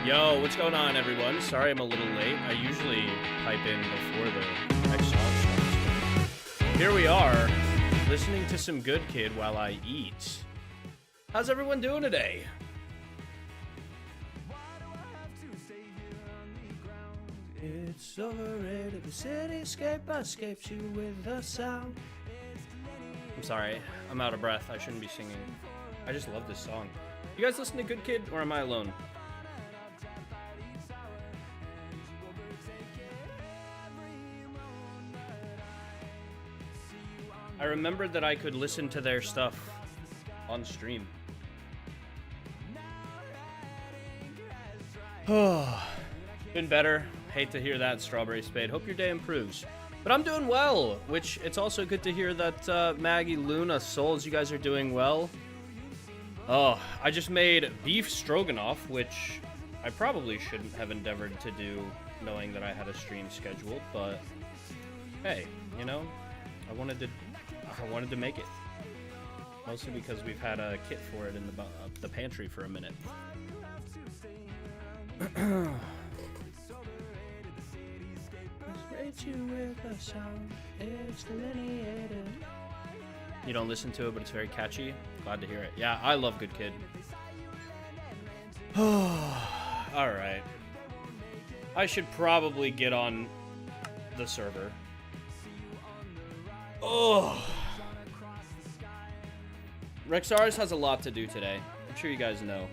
Yo, what's going on, everyone? Sorry I'm a little late. I usually pipe in before the next song starts. Here we are, listening to some Good Kid while I eat. How's everyone doing today? It's overrated, the cityscape escapes you with a sound. I'm sorry, I'm out of breath. I shouldn't be singing. I just love this song. You guys listen to Good Kid, or am I alone? I remembered that I could listen to their stuff on stream. Been better. Hate to hear that, Strawberry Spade. Hope your day improves. But I'm doing well, which it's also good to hear that Maggie, Luna, Souls, you guys are doing well. Oh, I just made beef stroganoff, which I probably shouldn't have endeavored to do knowing that I had a stream scheduled, but hey, you know, I wanted to make it. Mostly because we've had a kit for it in the pantry for a minute. You don't listen to it, but it's very catchy. Glad to hear it. Yeah, I love Good Kid. Alright. I should probably get on the server. Oh. Rexaris has a lot to do today. I'm sure you guys know.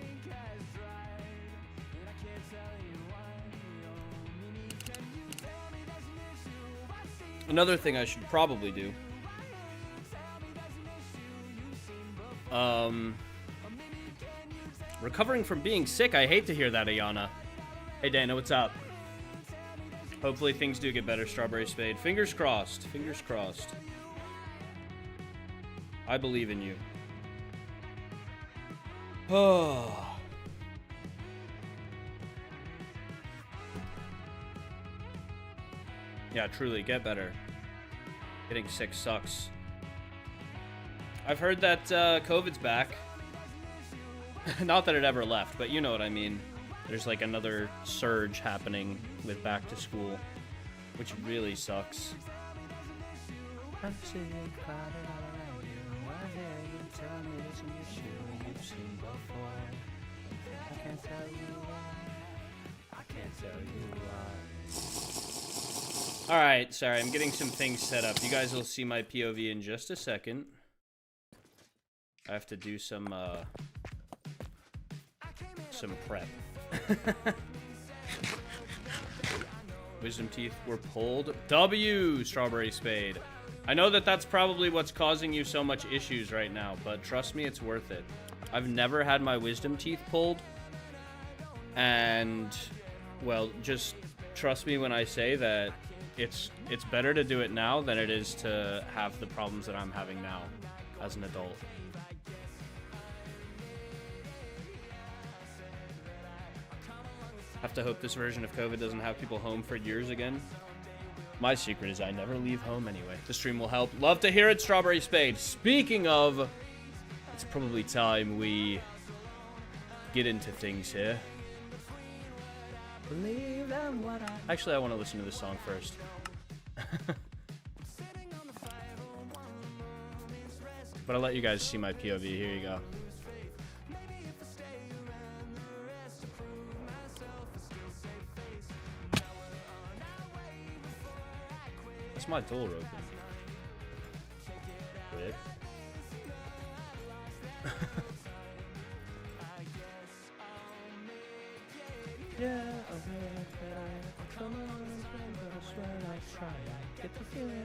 Another thing I should probably do. Recovering from being sick. I hate to hear that, Ayana. Hey, Dana, what's up? Hopefully things do get better, Strawberry Spade. Fingers crossed. Fingers crossed. I believe in you. Oh. Yeah, truly, get better. Getting sick sucks. I've heard that COVID's back. Not that it ever left, but you know what I mean. There's like another surge happening with back to school. which really sucks. Alright, sorry, I'm getting some things set up. You guys will see my POV in just a second. I have to do some prep. Wisdom teeth were pulled. W, Strawberry Spade. I know that that's probably what's causing you so much issues right now, but trust me, it's worth it. I've never had my wisdom teeth pulled. And, well, just trust me when I say that it's better to do it now than it is to have the problems that I'm having now as an adult. Have to hope this version of COVID doesn't have people home for years again. My secret is I never leave home anyway. The stream will help. Love to hear it, Strawberry Spade. Speaking of, it's probably time we get into things here. Believe in what I... Actually, I want to listen to this song first. But I'll let you guys see my POV. Here you go. What's my door open? Weird. Yeah, come on, get the feeling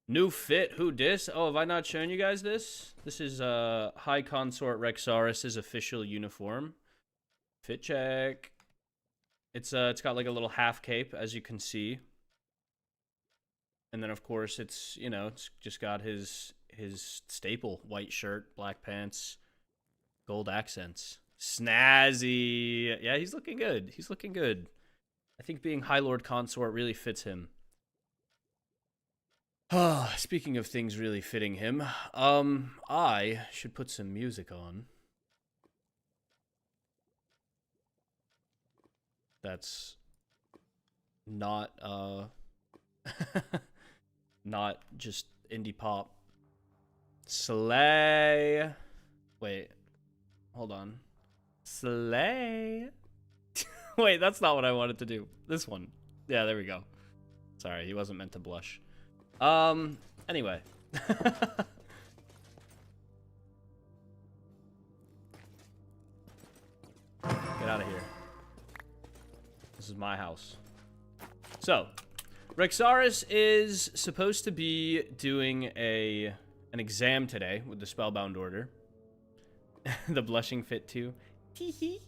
new fit, who dis? Oh, have I not shown you guys this? This is High Consort Rexaris' official uniform. Fit check. It's got like a little half cape, as you can see. And then of course it's, you know, it's just got his staple white shirt, black pants, gold accents. Snazzy. Yeah, he's looking good. He's looking good. I think being High Lord Consort really fits him. Speaking of things really fitting him, I should put some music on. That's not, not just indie pop. Slay. Wait, hold on. Slay. Wait, that's not what I wanted to do. This one. Yeah, there we go. Sorry, he wasn't meant to blush. Anyway. Get out of here. This is my house. So, Rexaris is supposed to be doing an exam today with the Spellbound order. The blushing fit too. Hee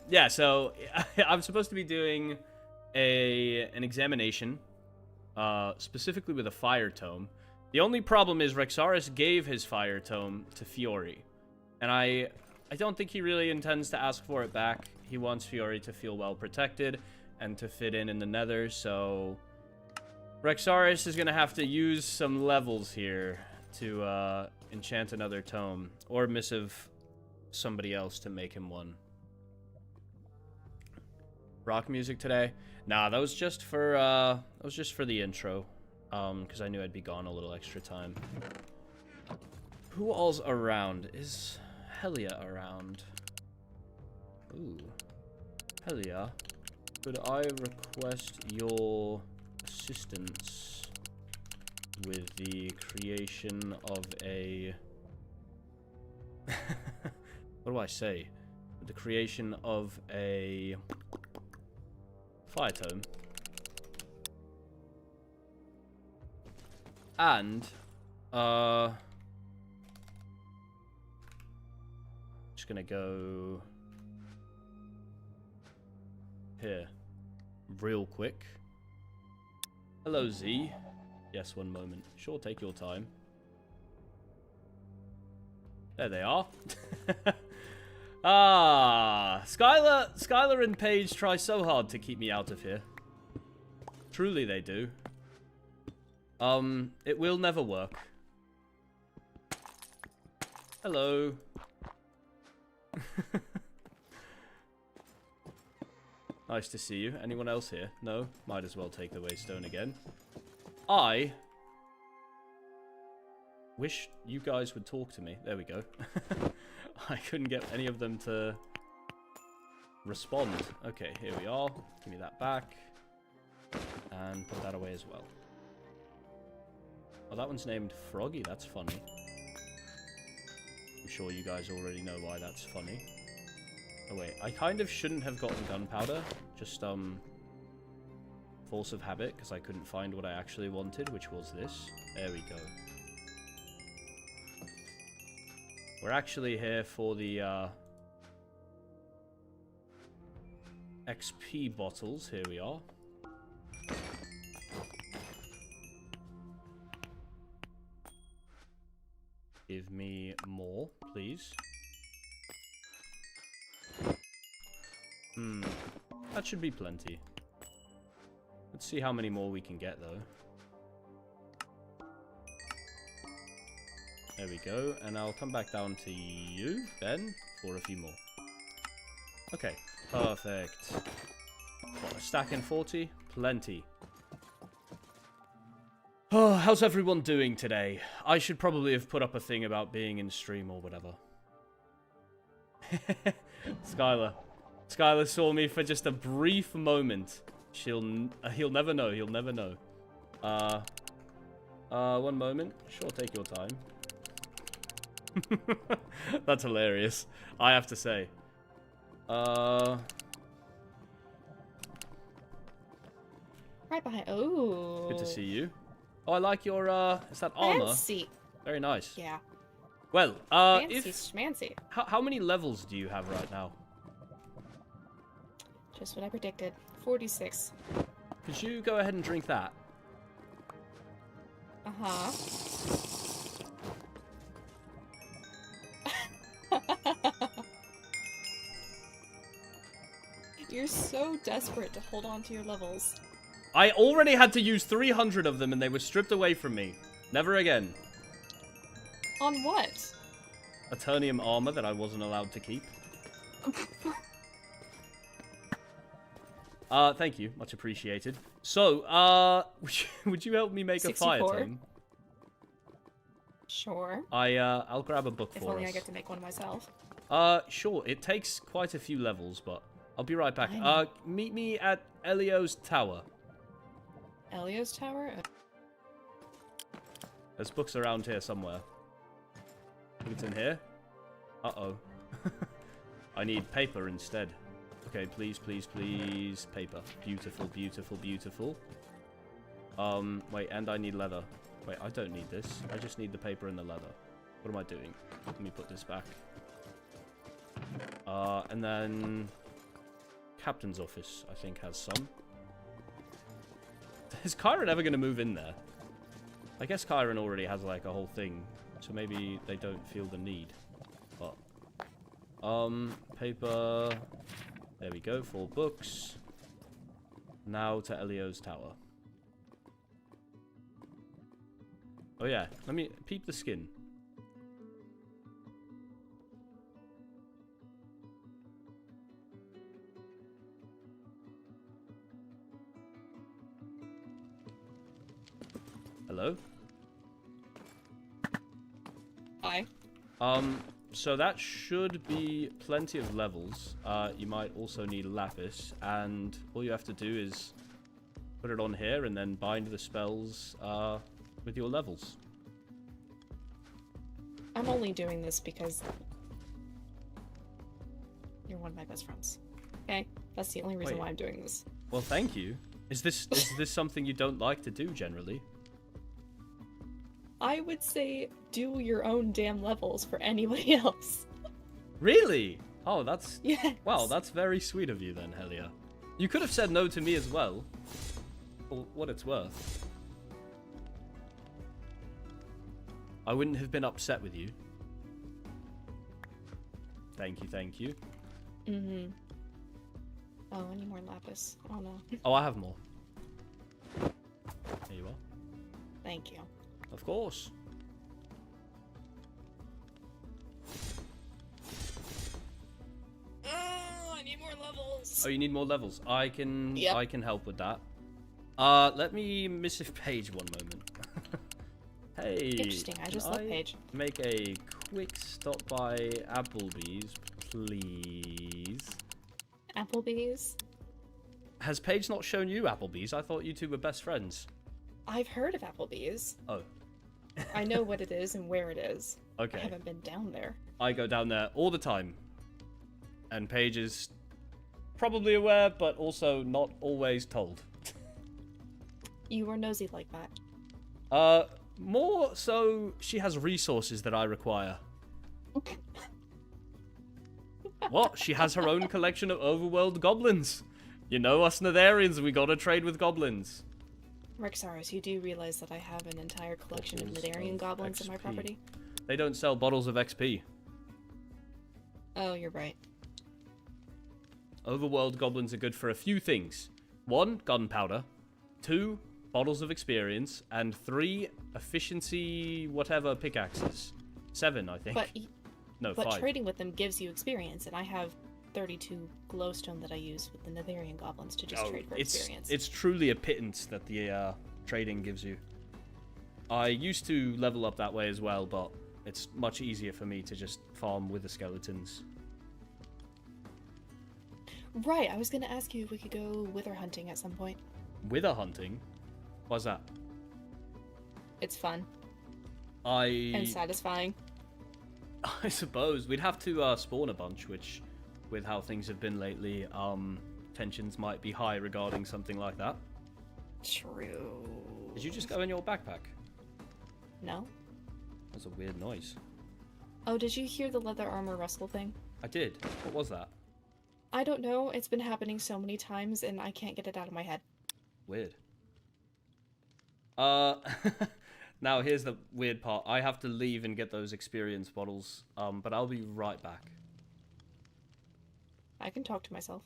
yeah, so I'm supposed to be doing an examination, specifically with a fire tome. The only problem is Rexaris gave his fire tome to Fiori, and I don't think he really intends to ask for it back. He wants Fiori to feel well protected and to fit in the Nether, so Rexaris is gonna have to use some levels here to enchant another tome, or missive somebody else to make him one. Rock music today? Nah, that was just for the intro, because I knew I'd be gone a little extra time. Who all's around? Is Helia around? Ooh, Helia, could I request your assistance with the creation of a what do I say? The creation of a fire tome. And just gonna go here real quick. Hello, Z. Yes, one moment. Sure, take your time. There they are. Skylar and Paige try so hard to keep me out of here. Truly they do. It will never work. Hello. Nice to see you. Anyone else here? No? Might as well take the waystone again. I wish you guys would talk to me. There we go. I couldn't get any of them to respond. Okay, here we are. Give me that back. And put that away as well. Oh, that one's named Froggy. That's funny. I'm sure you guys already know why that's funny. Oh, wait. I kind of shouldn't have gotten gunpowder. Just, force of habit, because I couldn't find what I actually wanted, which was this. There we go. We're actually here for the, XP bottles. Here we are. Give me more, please. That should be plenty. Let's see how many more we can get, though. There we go. And I'll come back down to you, Ben, for a few more. Okay, perfect. What, a stack in 40? Plenty. Oh, how's everyone doing today? I should probably have put up a thing about being in stream or whatever. Skylar. Skylar saw me for just a brief moment. He'll never know. He'll never know. One moment. Sure, take your time. That's hilarious. I have to say. Right behind. Oh. Good to see you. Oh, I like your, is that armor? Fancy. Very nice. Yeah. Well, Fancy schmancy. How many levels do you have right now? Just what I predicted. 46. Could you go ahead and drink that? Uh-huh. You're so desperate to hold on to your levels. I already had to use 300 of them and they were stripped away from me. Never again. On what? Eternium armor that I wasn't allowed to keep. Thank you. Much appreciated. So, would you help me make 64. a fire tome? Sure. I'll grab a book If for only us. I get to make one myself. Sure. It takes quite a few levels, but I'll be right back. I know. Meet me at Elio's tower. Elio's tower? There's books around here somewhere. I think it's in here. Uh-oh. I need paper instead. Okay, please, please, please. Paper. Beautiful, beautiful, beautiful. Wait, and I need leather. Wait, I don't need this. I just need the paper and the leather. What am I doing? Let me put this back. And then... Captain's office, I think, has some. Is Kyron ever going to move in there? I guess Kyron already has, like, a whole thing. So maybe they don't feel the need. But... paper... There we go, 4 books. Now to Elio's tower. Oh yeah, let me peep the skin. Hello? Hi. So that should be plenty of levels. You might also need lapis, and all you have to do is put it on here and then bind the spells with your levels. I'm only doing this because you're one of my best friends. Okay? That's the only reason why I'm doing this. Well, thank you. Is this something you don't like to do generally? I would say do your own damn levels for anybody else. Really? Oh, that's... Yes. Wow, that's very sweet of you then, Helia. You could have said no to me as well. For what it's worth. I wouldn't have been upset with you. Thank you, thank you. Mm-hmm. Oh, I need more lapis. Oh no. Oh, I have more. There you are. Thank you. Of course. Oh, I need more levels. levels. Oh, you need more levels. I can help with that. Let me missive Paige one moment. Hey. Interesting. I just love Paige. Make a quick stop by Applebee's, please. Applebee's? Has Paige not shown you Applebee's? I thought you two were best friends. I've heard of Applebee's. Oh. I know what it is and where it is. Okay. I haven't been down there. I go down there all the time. And Paige is probably aware, but also not always told. You were nosy like that. More so she has resources that I require. What? She has her own collection of overworld goblins. You know us Netherians, we gotta trade with goblins. Rexarus, you do realize that I have an entire collection of Netherian goblins in my property? They don't sell bottles of XP. Oh, you're right. Overworld goblins are good for a few things. 1, gunpowder. 2, bottles of experience. And 3, efficiency whatever pickaxes. 7, I think. But 5. Trading with them gives you experience, and I have 32 glowstone that I use with the Netherian goblins to just trade for experience. It's truly a pittance that the trading gives you. I used to level up that way as well, but it's much easier for me to just farm with the skeletons. Right, I was gonna ask you if we could go wither hunting at some point. Wither hunting? What's that? It's fun. And satisfying. I suppose. We'd have to spawn a bunch, which, with how things have been lately, tensions might be high regarding something like that. True. Did you just go in your backpack? No. That's a weird noise. Oh, did you hear the leather armor rustle thing? I did. What was that? I don't know. It's been happening so many times, and I can't get it out of my head. Weird. Now here's the weird part. I have to leave and get those experience bottles, but I'll be right back. I can talk to myself.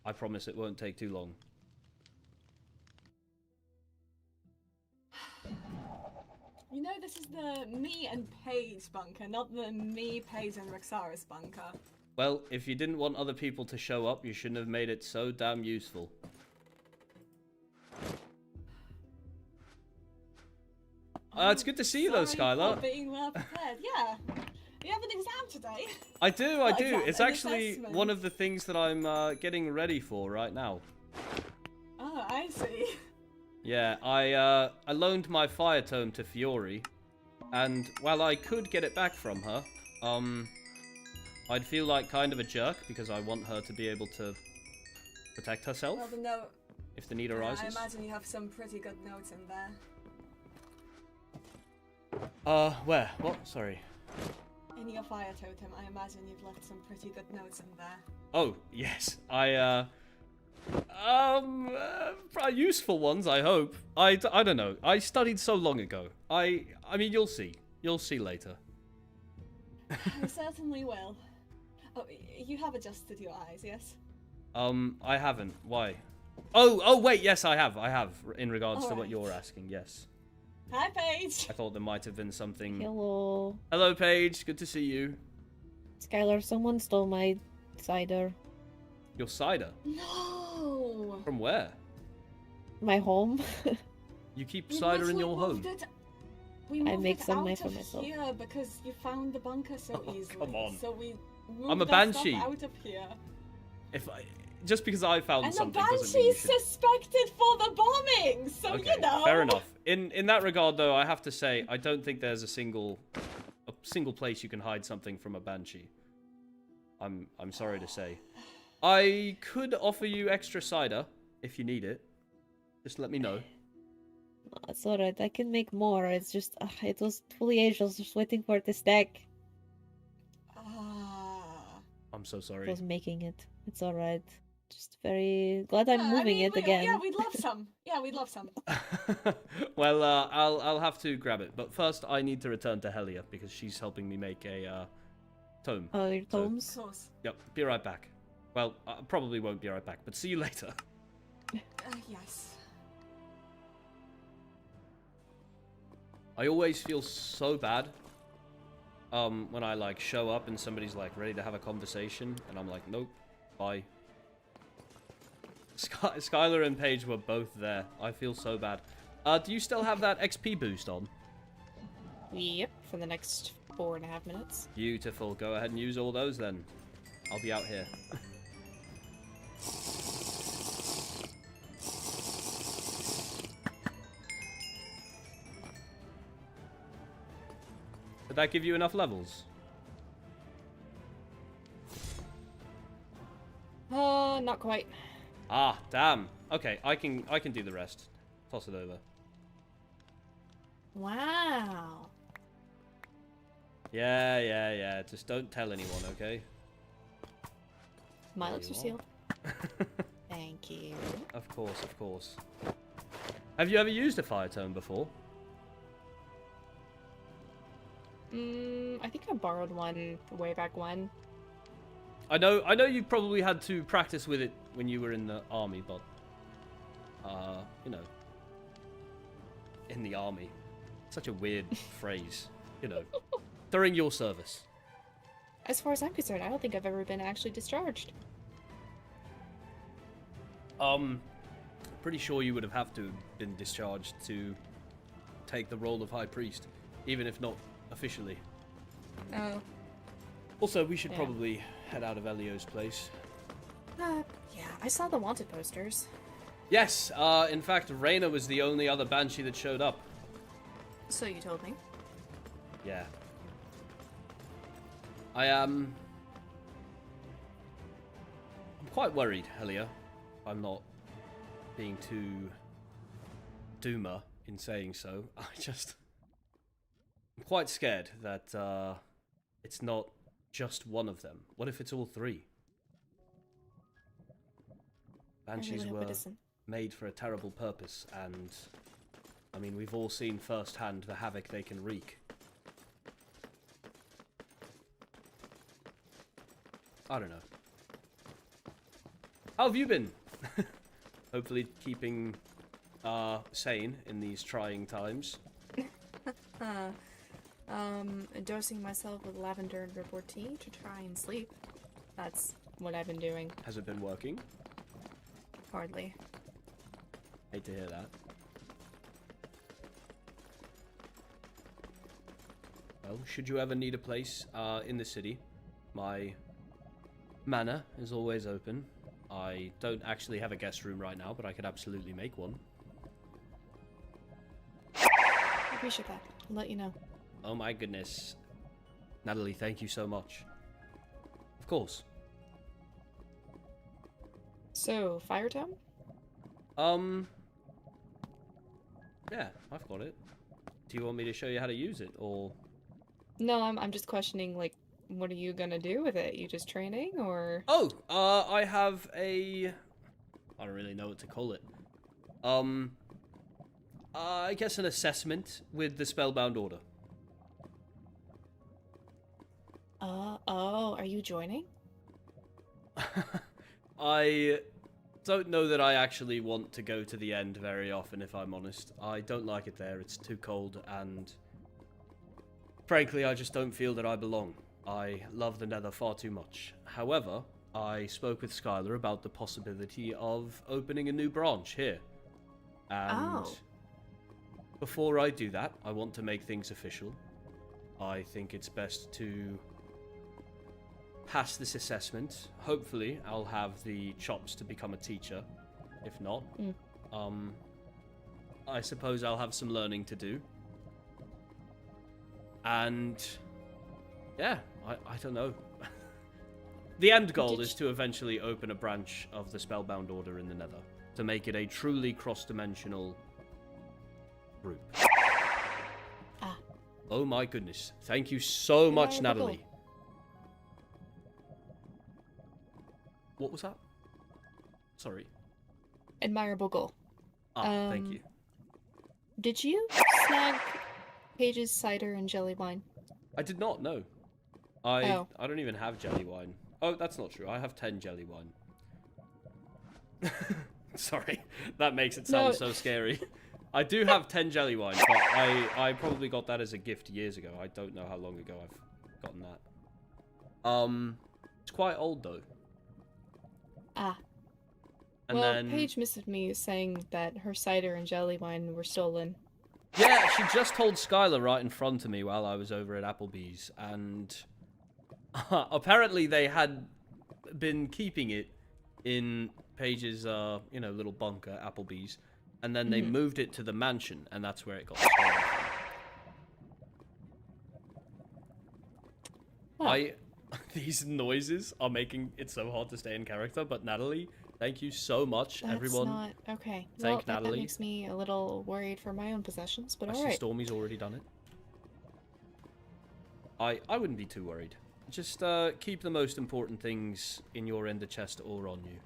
I promise it won't take too long. You know, this is the me and Paige bunker, not the me, Paige, and Rexaris bunker. Well, if you didn't want other people to show up, you shouldn't have made it so damn useful. It's good to see you though, Skylar. For being well prepared. Yeah. You have an exam today. I do. Exam, It's actually assessment. one of the things that I'm getting ready for right now. Oh, I see. Yeah, I loaned my fire tome to Fiori, and while I could get it back from her, I'd feel like kind of a jerk because I want her to be able to protect herself Well, the note. if the need arises. I imagine you have some pretty good notes in there. Where? What? Sorry. In your fire totem, I imagine you've left some pretty good notes in there. Oh, yes. Useful ones, I hope. I don't know. I studied so long ago. I mean, you'll see. You'll see later. I certainly will. Oh, you have adjusted your eyes, yes? I haven't. Why? Oh, wait, yes, I have. In regards to what Alright. you're asking, yes. Hi, Paige! I thought there might have been something... Hello. Hello, Paige. Good to see you. Skylar, someone stole my cider. Your cider? No! From where? My home. You keep We cider in literally your home? moved it- We moved make it some out way for of myself. here because you found the bunker so Oh, easily. come on. So we I'm moved a our stuff banshee. out of here. Just because I found And the something doesn't mean you banshee's should... suspected for the bombing, so Okay, you know. fair enough. In that regard, though, I have to say I don't think there's a single place you can hide something from a banshee. I'm sorry to say. I could offer you extra cider if you need it. Just let me know. It's alright, I can make more. It's just, it was fully aged. I was just waiting for it to stack. Ah. I'm so I sorry. was making it. It's alright. Just very glad I'm Yeah, I moving mean, it again. Yeah, we'd love some. Yeah, we'd love some. Well, I'll have to grab it, but first I need to return to Helia because she's helping me make a tome. Oh, your So- tomes? Of course. Yep, be right back. Well, I probably won't be right back, but see you later. Yes. I always feel so bad when I like show up and somebody's like ready to have a conversation and I'm like, nope, bye. Skylar and Paige were both there. I feel so bad. Do you still have that XP boost on? Yep, for the next 4.5 minutes. Beautiful. Go ahead and use all those then. I'll be out here. Did that give you enough levels? Not quite. Ah, damn. Okay, I can do the rest. Toss it over. Wow. Yeah. Just don't tell anyone, okay? My There lips you are sealed. Thank you. Of course. Have you ever used a fire tome before? I think I borrowed one way back when. I know you probably had to practice with it when you were in the army, but you know, in the army. Such a weird phrase, you know. During your service. As far as I'm concerned, I don't think I've ever been actually discharged. Pretty sure you would have to been discharged to take the role of High Priest, even if not officially. Oh. Also, we should Yeah. probably head out of Elio's place. Yeah, I saw the wanted posters. Yes, in fact, Reyna was the only other Banshee that showed up. So you told me. Yeah. I'm quite worried, Helia. I'm not being too doomer in saying so. I'm quite scared that it's not just one of them. What if it's all three? Banshees really hope were it isn't. made for a terrible purpose, and I mean, we've all seen firsthand the havoc they can wreak. I don't know. How have you been? Hopefully keeping sane in these trying times. Dosing myself with lavender and ripple tea to try and sleep. That's what I've been doing. Has it been working? Hardly. Hate to hear that. Well, should you ever need a place in the city, my manor is always open. I don't actually have a guest room right now, but I could absolutely make one. I appreciate that. I'll let you know. Oh my goodness. Natalie, thank you so much. Of course. So, fire tome? Yeah, I've got it. Do you want me to show you how to use it, or? No, I'm just questioning, like, what are you gonna do with it? You just training, or? Oh, I have a... I don't really know what to call it. I guess an assessment with the Spellbound Order. Oh, are you joining? I don't know that I actually want to go to the end very often, if I'm honest. I don't like it there. It's too cold, and frankly, I just don't feel that I belong. I love the Nether far too much. However, I spoke with Skylar about the possibility of opening a new branch here. And before I do that, I want to make things official. I think it's best to pass this assessment. Hopefully, I'll have the chops to become a teacher. If not, I suppose I'll have some learning to do. And yeah, I don't know. The end goal is to eventually open a branch of the Spellbound Order in the Nether, to make it a truly cross-dimensional group. Oh my goodness. Thank you so much, Natalie. What was that? Sorry. Admirable goal. Thank you. Did you snag Paige's cider and jelly wine? I did not know. I don't even have jelly wine. Oh, that's not true. I have 10 jelly wine. Sorry, that makes it sound so scary. I do have 10 jelly wine, but I probably got that as a gift years ago. I don't know how long ago I've gotten that. It's quite old though. And well, then... Paige messaged me saying that her cider and jelly wine were stolen. Yeah, she just told Skylar right in front of me while I was over at Applebee's, and apparently they had been keeping it in Paige's, you know, little bunker, Applebee's, and then they moved it to the mansion, and that's where it got stolen from. Wow. These noises are making it so hard to stay in character, but Natalie, thank you so much, That's everyone. not... Okay. Thank Well, that Natalie. makes me a little worried for my own possessions, but I see alright. Stormy's already done it. I wouldn't be too worried. Just keep the most important things in your ender chest or on you.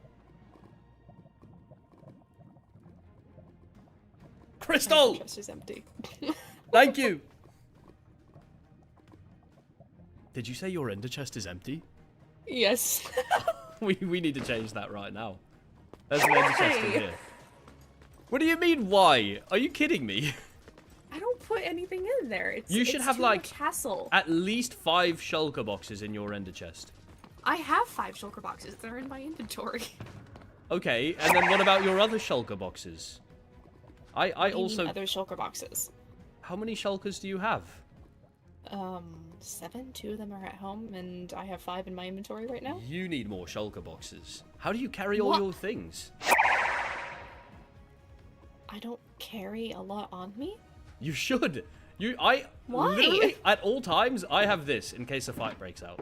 Crystal! My chest is empty. Thank you! Did you say your ender chest is empty? Yes. We need to change that right now. There's an ender chest in here. What do you mean, why? Are you kidding me? I don't put anything in there. You should have, like, hassle. at least 5 shulker boxes in your ender chest. I have 5 shulker boxes. They're in my inventory. Okay, and then what about your other shulker boxes? I What do you also... mean other shulker boxes. How many shulkers do you have? 7. 2 of them are at home, and I have 5 in my inventory right now. You need more shulker boxes. How do you carry all What? your things? I don't carry a lot on me. You should. Why? Literally, at all times, I have this in case a fight breaks out.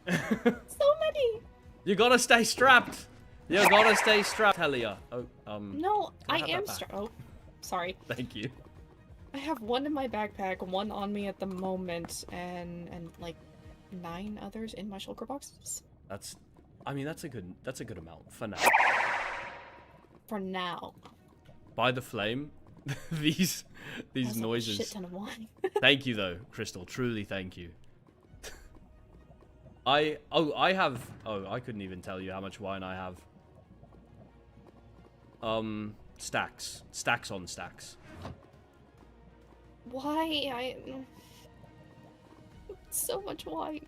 So many. You gotta stay strapped. You gotta stay strapped, Helia. Oh, No, I I have am that back. strapped. Oh, sorry. Thank you. I have 1 in my backpack, 1 on me at the moment, and like 9 others in my shulker boxes. I mean, that's a good amount for now. For now. By the flame, these That's noises. A shit ton of wine. Thank you though, Crystal. Truly, thank you. I couldn't even tell you how much wine I have. Stacks on stacks. Why? So much wine.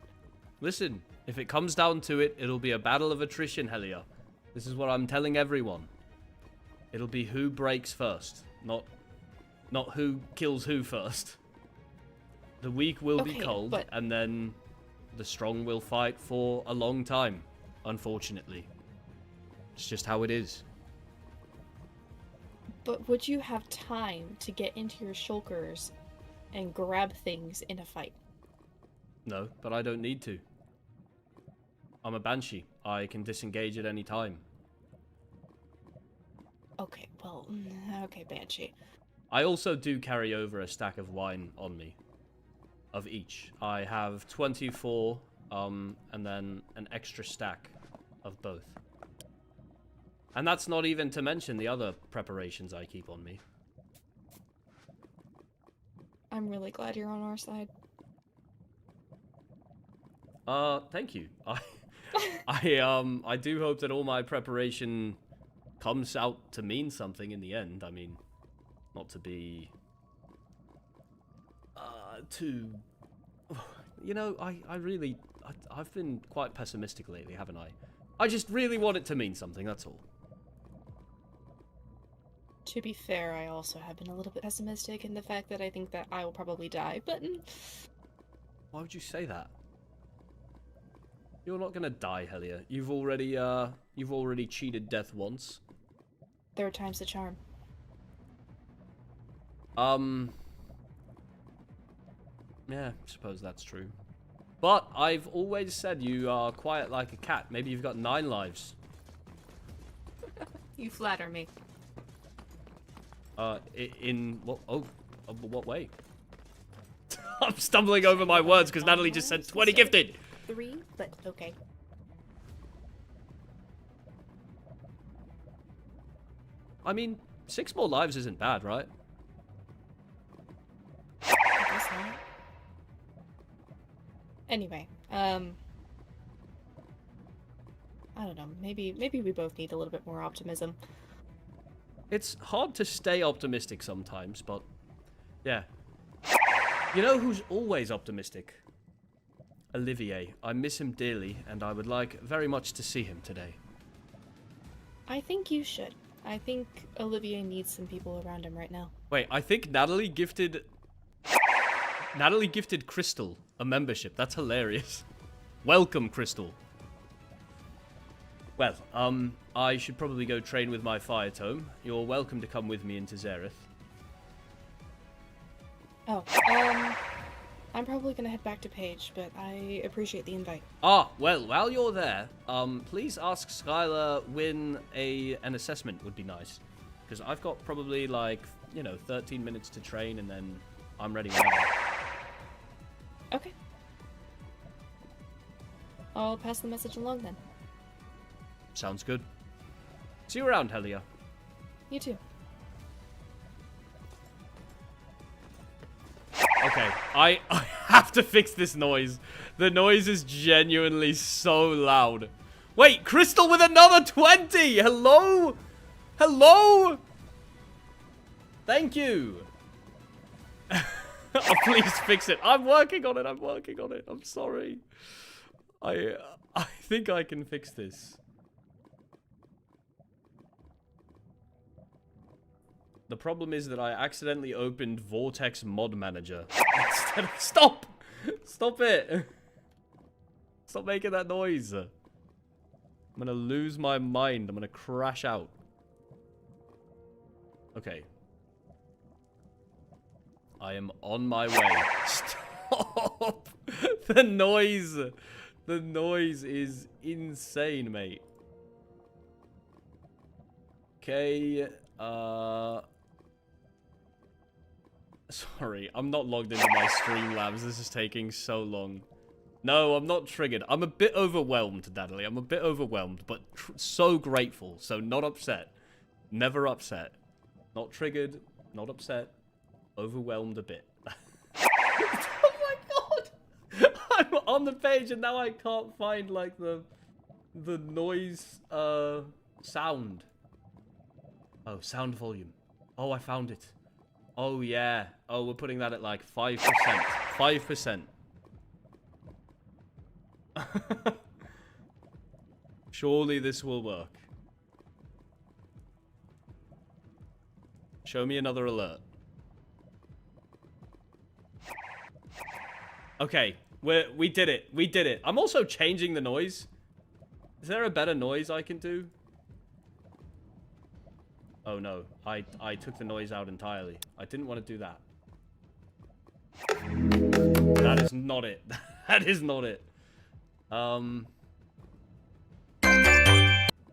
Listen, if it comes down to it, it'll be a battle of attrition, Helia. This is what I'm telling everyone. It'll be who breaks first, not who kills who first. The weak will be cold, but... and then the strong will fight for a long time, unfortunately. It's just how it is. But would you have time to get into your shulkers and grab things in a fight? No, but I don't need to. I'm a banshee. I can disengage at any time. Okay, well, okay, Banshee. I also do carry over a stack of wine on me. Of each. I have 24, and then an extra stack of both. And that's not even to mention the other preparations I keep on me. I'm really glad you're on our side. Thank you. I do hope that all my preparation comes out to mean something in the end. I mean, not to be too, you know, I've been quite pessimistic lately, haven't I? I just really want it to mean something, that's all. To be fair, I also have been a little bit pessimistic in the fact that I think that I will probably die, but... Why would you say that? You're not gonna die, Helia. You've already cheated death once. Third time's the charm. Yeah, I suppose that's true. But I've always said you are quiet like a cat. Maybe you've got 9 lives. You flatter me. In what? Oh, what way? I'm stumbling over my words because Natalie just said 20 gifted. 3, but okay. I mean, 6 more lives isn't bad, right? I guess not. Anyway, I don't know. Maybe we both need a little bit more optimism. It's hard to stay optimistic sometimes, but yeah. You know who's always optimistic? Olivier. I miss him dearly, and I would like very much to see him today. I think you should. I think Olivier needs some people around him right now. Wait, I think Natalie gifted Crystal a membership. That's hilarious. Welcome, Crystal. Well, I should probably go train with my fire tome. You're welcome to come with me into Xerath. Oh, I'm probably gonna head back to Paige, but I appreciate the invite. Ah, well, while you're there, please ask Skylar when an assessment would be nice. Because I've got probably, like, 13 minutes to train, and then I'm ready whenever. Okay. I'll pass the message along then. Sounds good. See you around, Helia. You too. Okay, I have to fix this noise. The noise is genuinely so loud. Wait, Crystal with another 20! Hello? Hello? Thank you. Oh, please fix it. I'm working on it. I'm sorry. I think I can fix this. The problem is that I accidentally opened Vortex Mod Manager. Stop! Stop it! Stop making that noise. I'm gonna lose my mind. I'm gonna crash out. Okay. I am on my way. Stop! The noise! The noise is insane, mate. Okay, sorry, I'm not logged into my Streamlabs. This is taking so long. No, I'm not triggered. I'm a bit overwhelmed, Natalie. I'm a bit overwhelmed, but so grateful. So not upset. Never upset. Not triggered. Not upset. Overwhelmed a bit. Oh my god! I'm on the page and now I can't find, like, the noise, sound. Oh, sound volume. Oh, I found it. Oh, yeah. Oh, we're putting that at, like, 5%. 5%. Surely this will work. Show me another alert. Okay, we did it. We did it. I'm also changing the noise. Is there a better noise I can do? Oh no, I took the noise out entirely. I didn't want to do that. That is not it. That is not it.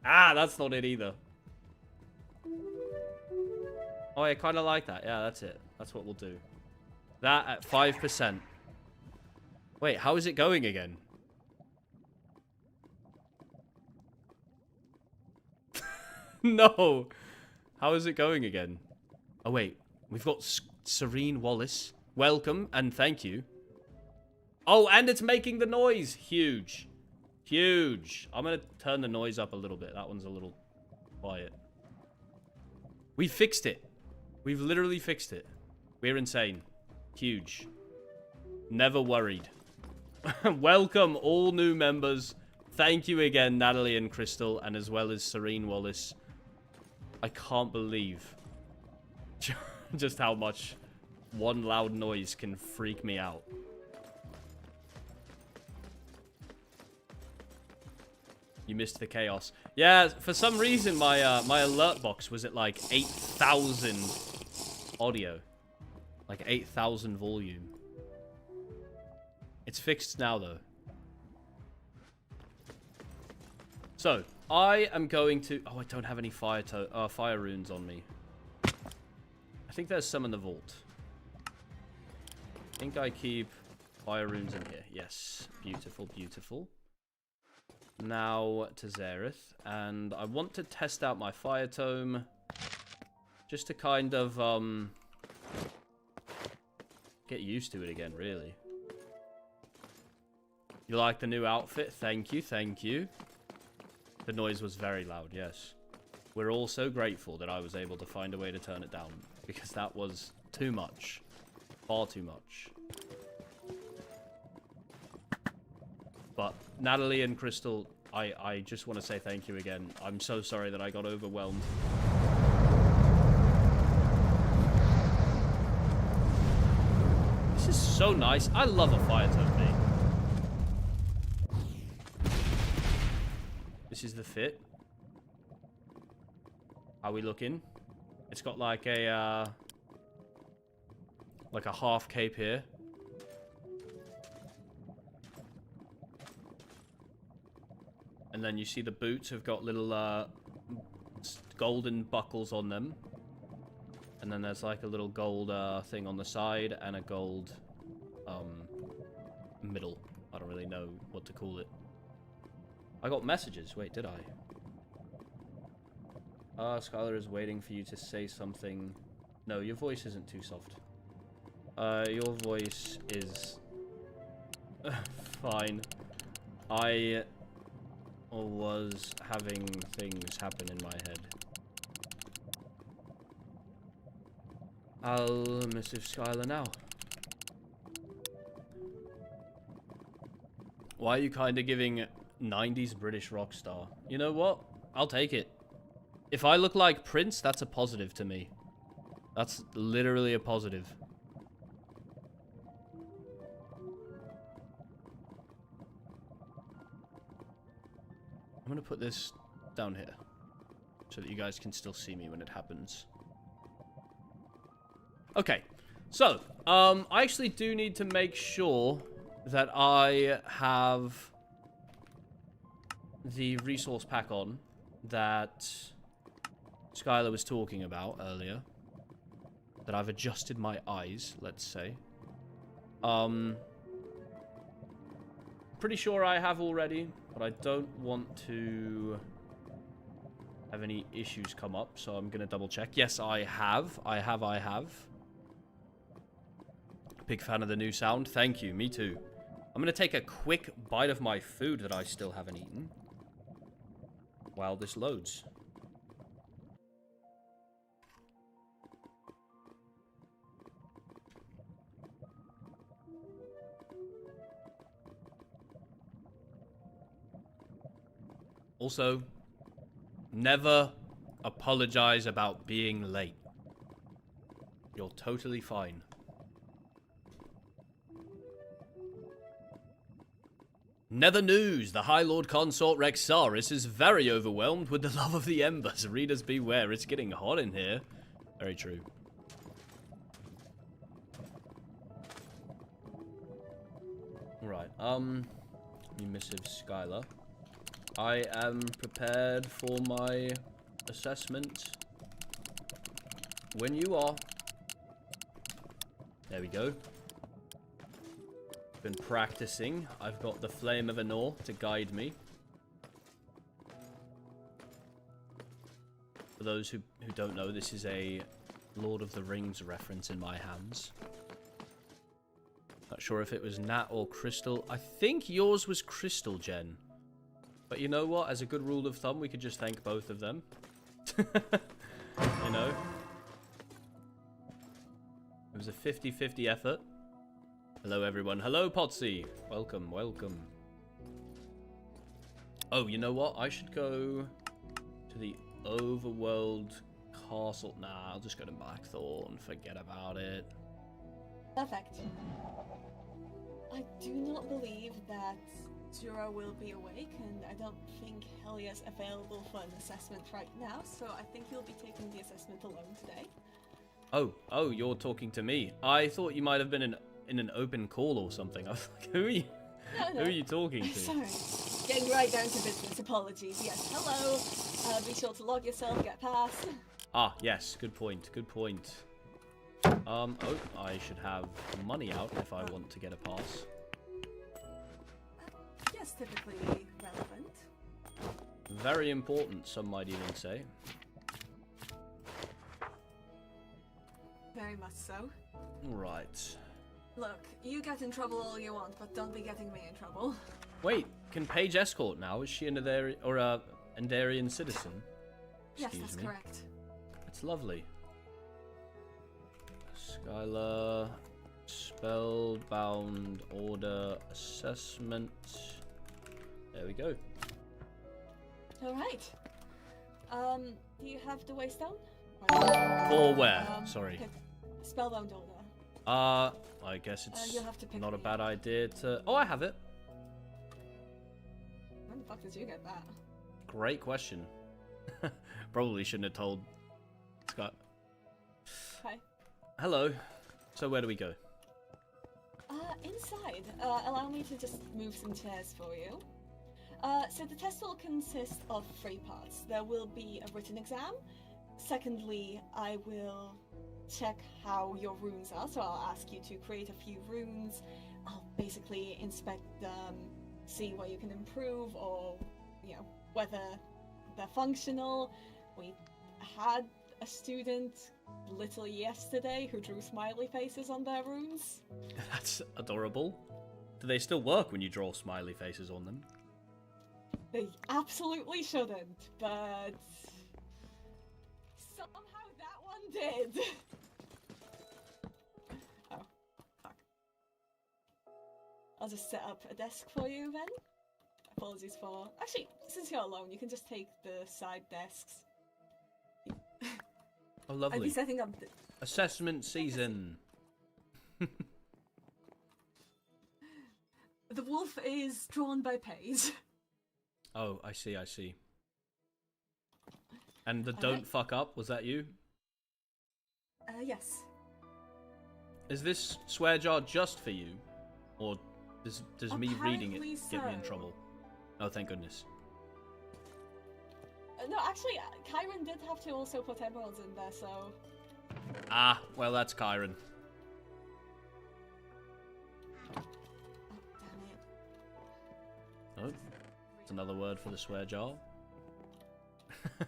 That's not it either. Oh, I kind of like that. Yeah, that's it. That's what we'll do. That at 5%. Wait, how is it going again? No. How is it going again? Oh, wait. We've got Serene Wallace. Welcome and thank you. Oh, and it's making the noise. Huge. Huge. I'm going to turn the noise up a little bit. That one's a little quiet. We fixed it. We've literally fixed it. We're insane. Huge. Never worried. Welcome, all new members. Thank you again, Natalie and Crystal, and as well as Serene Wallace. I can't believe just how much one loud noise can freak me out. You missed the chaos. Yeah, for some reason my my alert box was at like 8,000 audio. Like 8,000 volume. It's fixed now though. So, I am going to... Oh, I don't have any fire runes on me. I think there's some in the vault. I think I keep fire runes in here. Yes. Beautiful, beautiful. Now to Xerath. And I want to test out my fire tome. Just to kind of, get used to it again, really. You like the new outfit? Thank you, thank you. The noise was very loud, yes. We're all so grateful that I was able to find a way to turn it down. Because that was too much. Far too much. But Natalie and Crystal, I just want to say thank you again. I'm so sorry that I got overwhelmed. This is so nice. I love a fire tome. This is the fit. How we looking? It's got like a half cape here. And then you see the boots have got little golden buckles on them. And then there's like a little gold thing on the side and a gold middle. I don't really know what to call it. I got messages. Wait, did I? Skylar is waiting for you to say something. No, your voice isn't too soft. Your voice is fine. I was having things happen in my head. I'll message Skylar now. Why are you kind of giving 90s British rock star? You know what? I'll take it. If I look like Prince, that's a positive to me. That's literally a positive. I'm gonna put this down here so that you guys can still see me when it happens. Okay, so I actually do need to make sure that I have the resource pack on that Skylar was talking about earlier. That I've adjusted my eyes, let's say. Pretty sure I have already, but I don't want to have any issues come up, so I'm gonna double check. Yes, I have. I have. Big fan of the new sound. Thank you. Me too. I'm gonna take a quick bite of my food that I still haven't eaten while this loads. Also, never apologize about being late. You're totally fine. Nether news. The High Lord Consort Rexaris is very overwhelmed with the love of the embers. Readers beware, it's getting hot in here. Very true. Right, Emissive Skylar. I am prepared for my assessment. When you are. There we go. Been practicing. I've got the Flame of Anor to guide me. For those who don't know, this is a Lord of the Rings reference in my hands. Not sure if it was Nat or Crystal. I think yours was Crystal, Jen. But you know what? As a good rule of thumb, we could just thank both of them. You know? It was a 50-50 effort. Hello, everyone. Hello, Potsy. Welcome, welcome. Oh, you know what? I should go to the Overworld Castle. Nah, I'll just go to Blackthorn. Forget about it. Perfect. I do not believe that Zura will be awake, and I don't think Helia's available for an assessment right now, so I think you'll be taking the assessment alone today. Oh, you're talking to me. I thought you might have been in an open call or something. I was like, who are you? No. Who are you talking to? Sorry. Getting right down to business. Apologies. Yes, hello. Be sure to log yourself, get past. Ah, yes. Good point. Good point. Oh, I should have money out if I want to get a pass. Yes, typically relevant. Very important, some might even say. Very much so. Right. Look, you get in trouble all you want, but don't be getting me in trouble. Wait, can Paige escort now? Is she an Endarian citizen? Yes, that's correct. That's lovely. Skylar, Spellbound, Order, Assessment. There we go. Alright. Do you have the waystone? Or where? Sorry. Spellbound order. I guess it's You'll have to pick not a me bad up. idea to... Oh, I have it. When the fuck did you get that? Great question. Probably shouldn't have told Scott. Hi. Hello. So where do we go? Inside. Allow me to just move some chairs for you. So the test will consist of 3 parts. There will be a written exam. Secondly, I will check how your runes are. So I'll ask you to create a few runes. I'll basically inspect them, see where you can improve, or, you know, whether they're functional. We had a student literally yesterday who drew smiley faces on their runes. That's adorable. Do they still work when you draw smiley faces on them? They absolutely shouldn't, but somehow that one did. Oh, fuck. I'll just set up a desk for you then. Apologies for... Actually, since you're alone, you can just take the side desks. Oh, I'll lovely. be setting up the... Assessment season. The wolf is drawn by Paige. Oh, I see, I see. And the don't fuck up, was that you? Yes. Is this swear jar just for you? Or does me reading it Apparently get me in so. trouble? Oh, thank goodness. No, actually, Kyron did have to also put emeralds in there, so... Ah, well, that's Kyron. Oh, damn it. Oh, it's another word for the swear jar. I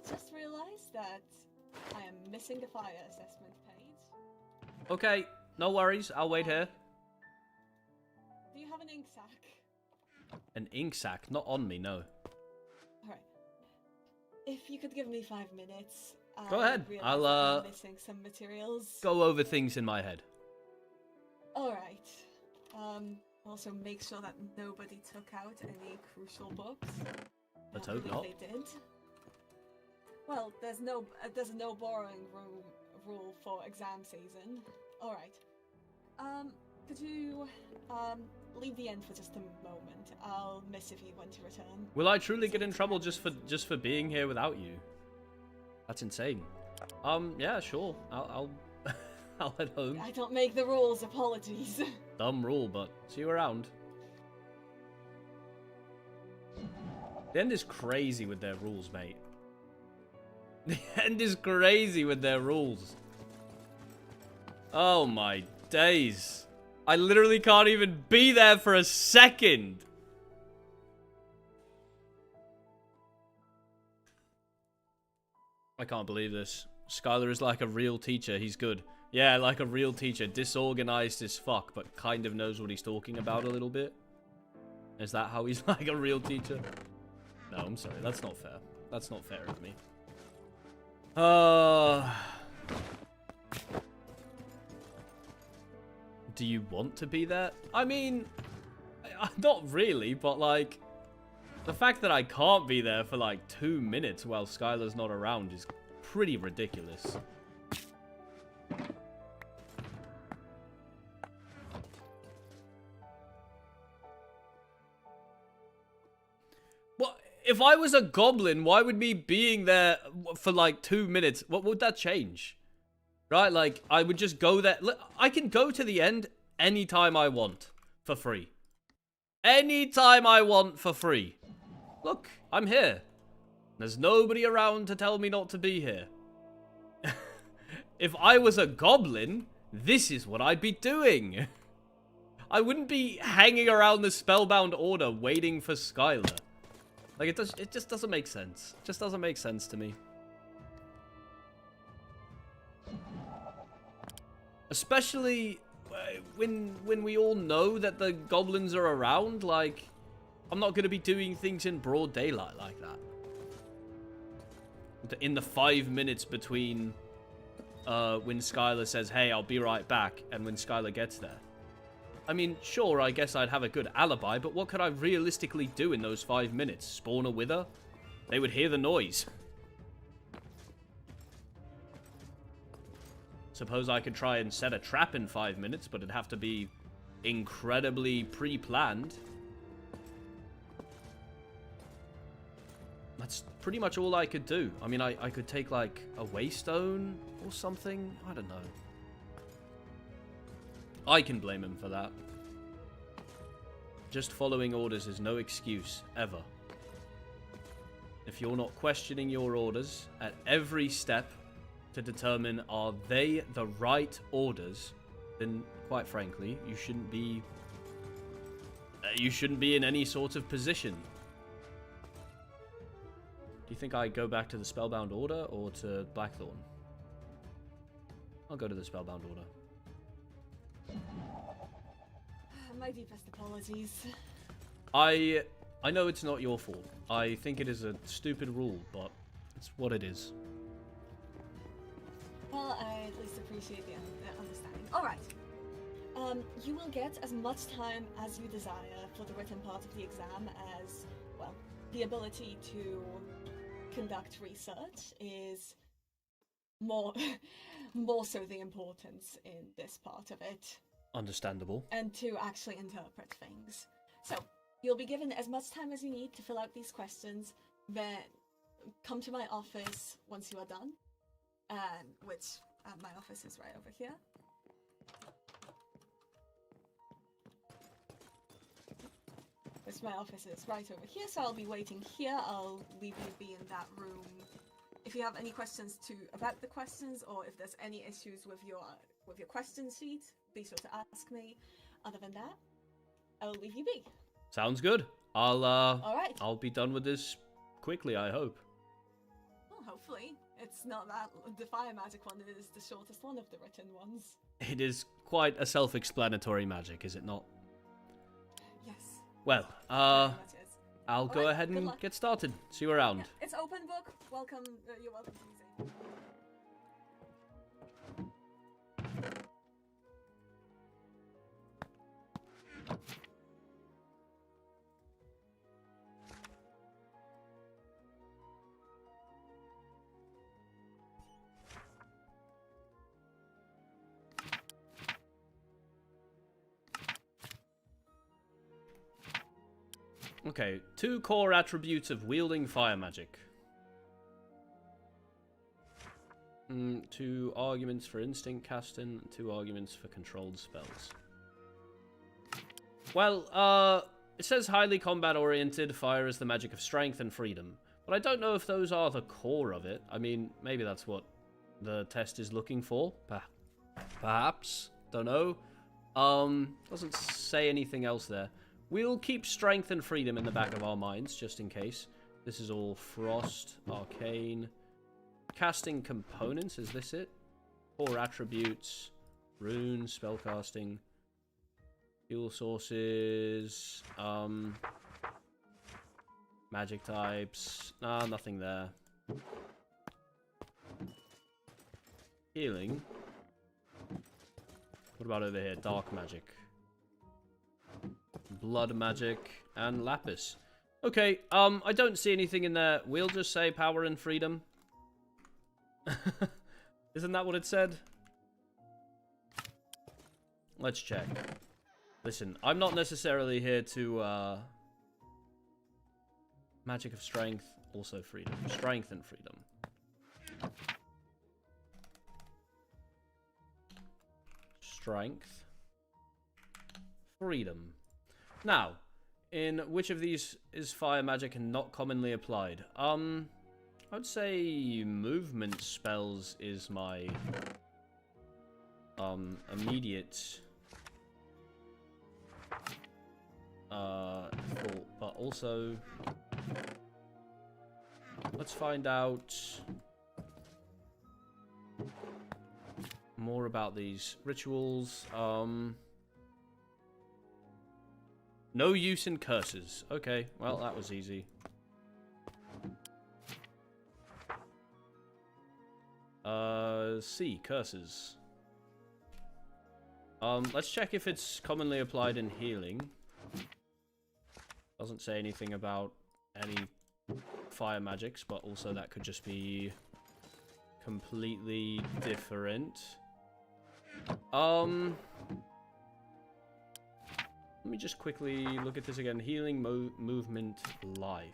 just realized that I am missing the fire assessment page. Okay, no worries, I'll wait here. Do you have an ink sac? An ink sac, not on me, no. Alright. If you could give me 5 minutes. Go ahead, I realize I'll, that I'm missing some materials. Go over things in my head. Alright. Also make sure that nobody took out any crucial books. Let's I hope believe not. They did. Well, there's no borrowing rule for exam season. Alright. Could you leave the end for just a moment? I'll miss if you want to return. Will I truly get in trouble just for being here without you? That's insane. Yeah, sure. I'll I'll head home. I don't make the rules, apologies. Dumb rule, but see you around. The end is crazy with their rules, mate. The end is crazy with their rules. Oh my days. I literally can't even be there for a second. I can't believe this. Skylar is like a real teacher. He's good. Yeah, like a real teacher. Disorganized as fuck, but kind of knows what he's talking about a little bit. Is that how he's like a real teacher? No, I'm sorry. That's not fair. That's not fair of me. Do you want to be there? I mean, not really, but like, the fact that I can't be there for like 2 minutes while Skylar's not around is pretty ridiculous. What? If I was a goblin, why would me being there for like 2 minutes, what would that change? Right, like, I would just go there. I can go to the end anytime I want for free. Anytime I want for free. Look, I'm here. There's nobody around to tell me not to be here. If I was a goblin, this is what I'd be doing. I wouldn't be hanging around the Spellbound Order waiting for Skylar. Like, it just doesn't make sense. It just doesn't make sense to me. Especially when we all know that the goblins are around, like, I'm not going to be doing things in broad daylight like that. In the 5 minutes between when Skylar says, hey, I'll be right back, and when Skylar gets there. I mean, sure, I guess I'd have a good alibi, but what could I realistically do in those 5 minutes? Spawn a wither? They would hear the noise. Suppose I could try and set a trap in 5 minutes, but it'd have to be incredibly pre-planned. That's pretty much all I could do. I mean, I could take, like, a waystone or something. I don't know. I can blame him for that. Just following orders is no excuse, ever. If you're not questioning your orders at every step to determine are they the right orders, then, quite frankly, you shouldn't be in any sort of position. Do you think I go back to the Spellbound Order or to Blackthorn? I'll go to the Spellbound Order. My deepest apologies. I know it's not your fault. I think it is a stupid rule, but it's what it is. Well, I at least appreciate the understanding. Alright. You will get as much time as you desire for the written part of the exam as, well, the ability to conduct research is more so the importance in this part of it. Understandable. And to actually interpret things. So, you'll be given as much time as you need to fill out these questions, then come to my office once you are done, which my office is right over here. Which my office is right over here, so I'll be waiting here. I'll leave you be in that room. If you have any questions about the questions, or if there's any issues with your question sheet, be sure to ask me. Other than that, I'll leave you be. Sounds good. Alright. I'll be done with this quickly, I hope. Well, hopefully. It's not that the fire magic one is the shortest one of the written ones. It is quite a self-explanatory magic, is it not? Yes. Well, Very much is. I'll go Alright, ahead good and luck. get started. See you around. Yeah, it's open book. Welcome. You're welcome to use it. Okay, 2 core attributes of wielding fire magic. 2 arguments for instinct casting, 2 arguments for controlled spells. Well, it says highly combat-oriented, fire is the magic of strength and freedom. But I don't know if those are the core of it. I mean, maybe that's what the test is looking for. Perhaps. Don't know. Doesn't say anything else there. We'll keep strength and freedom in the back of our minds, just in case. This is all frost, arcane. Casting components, is this it? Core attributes, runes, spellcasting, fuel sources, magic types. Nah, nothing there. Healing. What about over here? Dark magic. Blood magic and lapis. Okay, I don't see anything in there. We'll just say power and freedom. Isn't that what it said? Let's check. Listen, I'm not necessarily here to magic of strength, also freedom. Strength and freedom. Strength. Freedom. Now, in which of these is fire magic and not commonly applied? I'd say movement spells is my immediate thought, but also let's find out more about these rituals. No use in curses. Okay, well, that was easy. C, curses. Let's check if it's commonly applied in healing. Doesn't say anything about any fire magics, but also that could just be completely different. Let me just quickly look at this again. Healing, movement, life.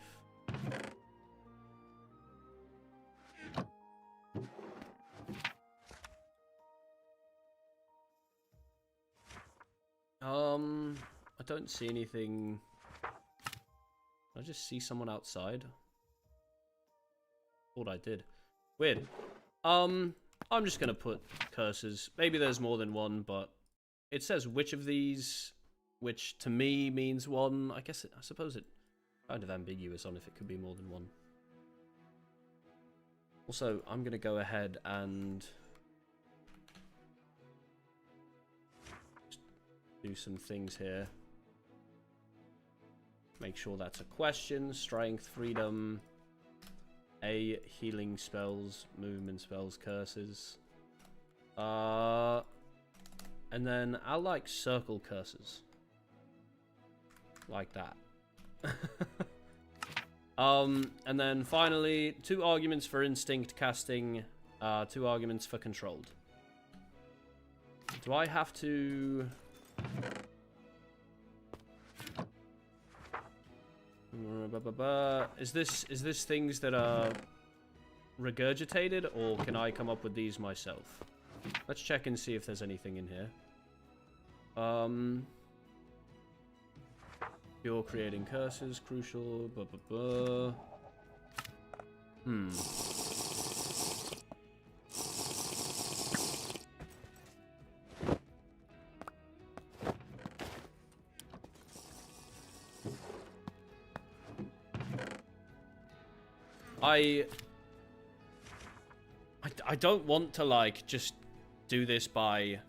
I don't see anything. I just see someone outside. Thought I did. Weird. I'm just gonna put curses. Maybe there's more than one, but it says which of these, which to me means one. I suppose it's kind of ambiguous on if it could be more than one. Also, I'm gonna go ahead and do some things here. Make sure that's a question. Strength, freedom, healing spells, movement spells, curses. And then I'll like circle curses. Like that. And then finally, 2 arguments for instinct casting, 2 arguments for controlled. Do I have to... Is this things that are regurgitated, or can I come up with these myself? Let's check and see if there's anything in here. You're creating curses, crucial. I don't want to like just do this by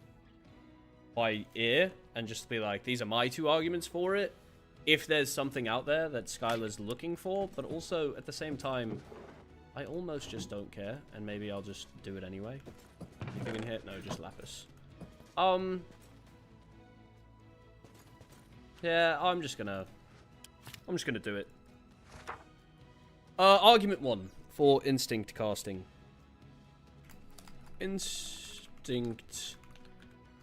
ear and just be like, these are my 2 arguments for it, if there's something out there that Skylar's looking for, but also at the same time I almost just don't care, and maybe I'll just do it anyway. Anything in here? No, just lapis. Yeah, I'm just gonna do it. Argument 1 for instinct casting. Instinct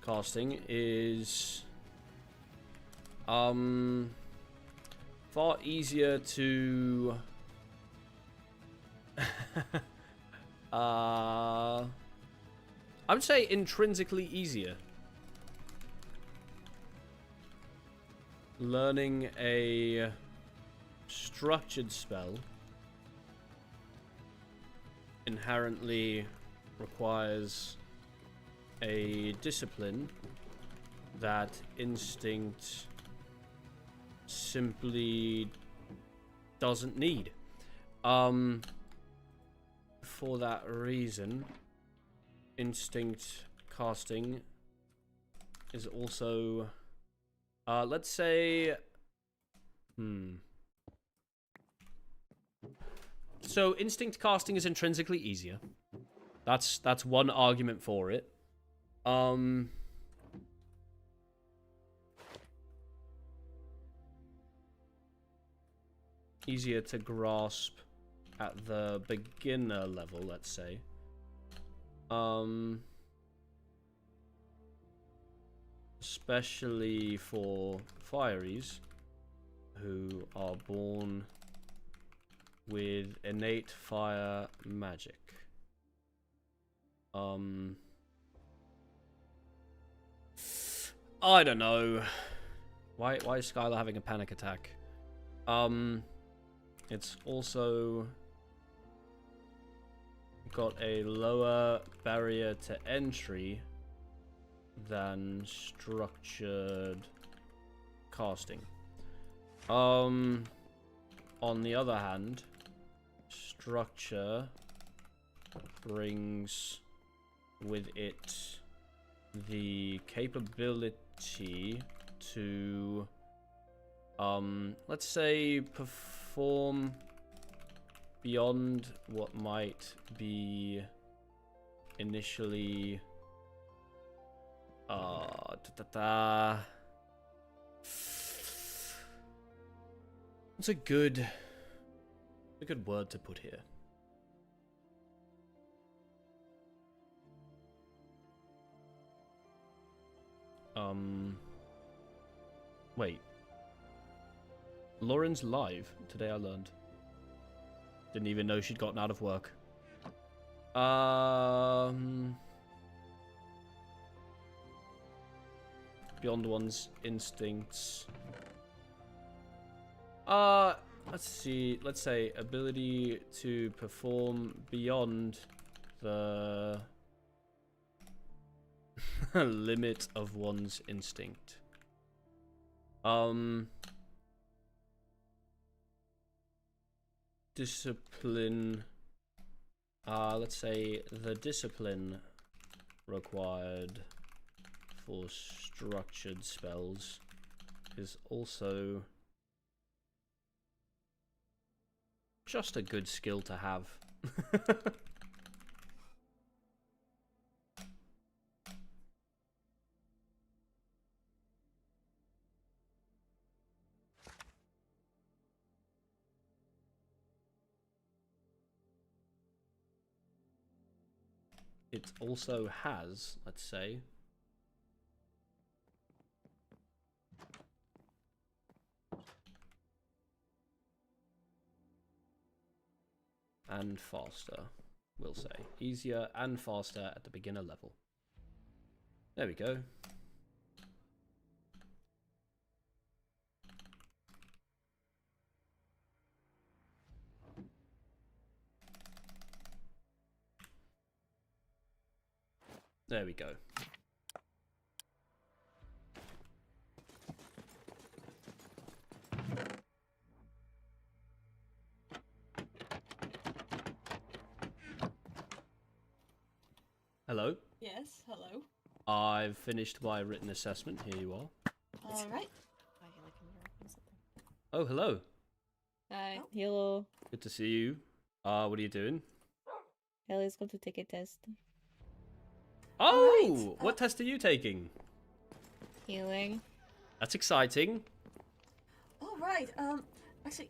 casting is far easier to I would say intrinsically easier. Learning a structured spell inherently requires a discipline that instinct simply doesn't need. For that reason, instinct casting is also, let's say, So instinct casting is intrinsically easier. That's one argument for it. Easier to grasp at the beginner level, let's say. Especially for fireys who are born with innate fire magic. I don't know. Why is Skylar having a panic attack? It's also got a lower barrier to entry than structured casting. On the other hand, structure brings with it the capability to, let's say, perform beyond what might be initially What's a good word to put here? Wait. Lauren's live today, I learned. Didn't even know she'd gotten out of work. Beyond one's instincts. Let's see. Let's say ability to perform beyond the limit of one's instinct. Discipline. Let's say the discipline required for structured spells is also just a good skill to have. It also has, let's say, and faster, we'll say. Easier and faster at the beginner level. There we go. There we go. Hello. Yes, hello. I've finished my written assessment. Here you are. Alright. Oh, hello. Hi. Oh. Hello. Good to see you. What are you doing? Helia's going to take a test. Oh, Alright, what test are you taking? Healing. That's exciting. Alright, actually,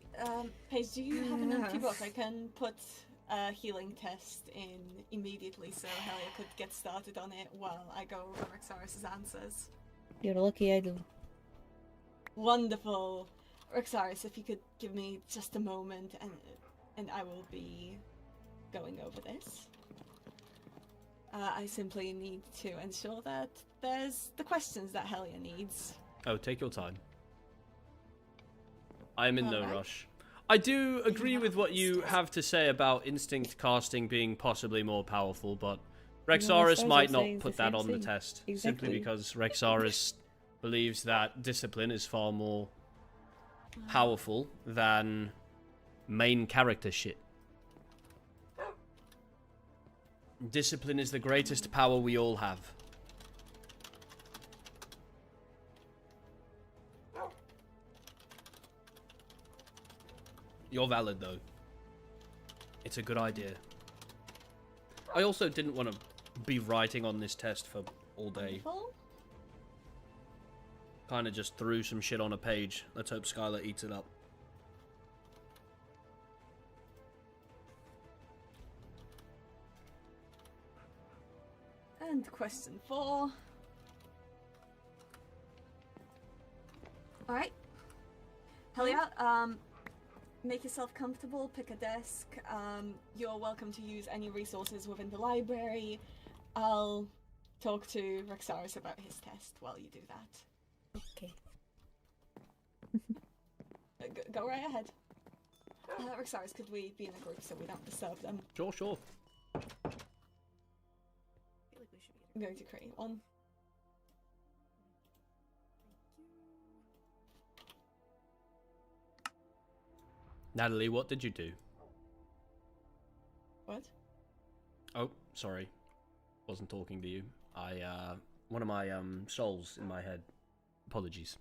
Paige, do you have an empty book? I can put a healing test in immediately so Helia could get started on it while I go over Rexaris' answers. You're lucky I do. Wonderful. Rexaris, if you could give me just a moment and I will be going over this. I simply need to ensure that there's the questions that Helia needs. Oh, take your time. I'm in no Alright. rush. I do agree with what you have to say about instinct casting being possibly more powerful, but Rexarus stars might are not saying put the that same on the thing. test, Exactly. simply because Rexarus believes that discipline is far more powerful than main character shit. Discipline is the greatest power we all have. You're valid, though. It's a good idea. I also didn't want to be writing on this test for all day. Wonderful. Kind of just threw some shit on a page. Let's hope Skylar eats it up. And question 4. Alright. Helia, make yourself comfortable, pick a desk. You're welcome to use any resources within the library. I'll talk to Rexarus about his test while you do that. Okay. Go right ahead. Rexarus, could we be in a group so we don't disturb them? Sure, sure. I'm going to create one. Natalie, what did you do? What? Oh, sorry. Wasn't talking to you. One of my, souls in my head. Apologies.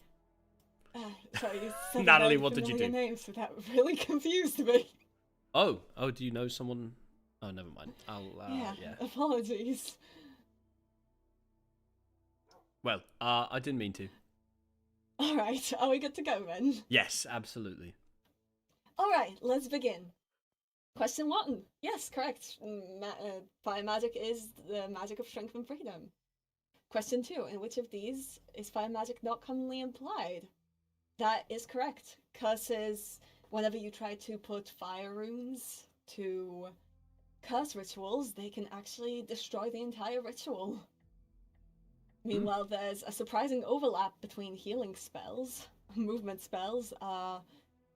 Sorry, you said Natalie, a very what did you familiar do? name, so that really confused me. Oh, do you know someone? Oh, never mind. I'll, yeah. Apologies. Well, I didn't mean to. Alright, are we good to go then? Yes, absolutely. Alright, let's begin. Question 1. Yes, correct. Fire magic is the magic of strength and freedom. Question 2. In which of these is fire magic not commonly implied? That is correct. Curses, whenever you try to put fire runes to curse rituals, they can actually destroy the entire ritual. Meanwhile, there's a surprising overlap between healing spells. Movement spells are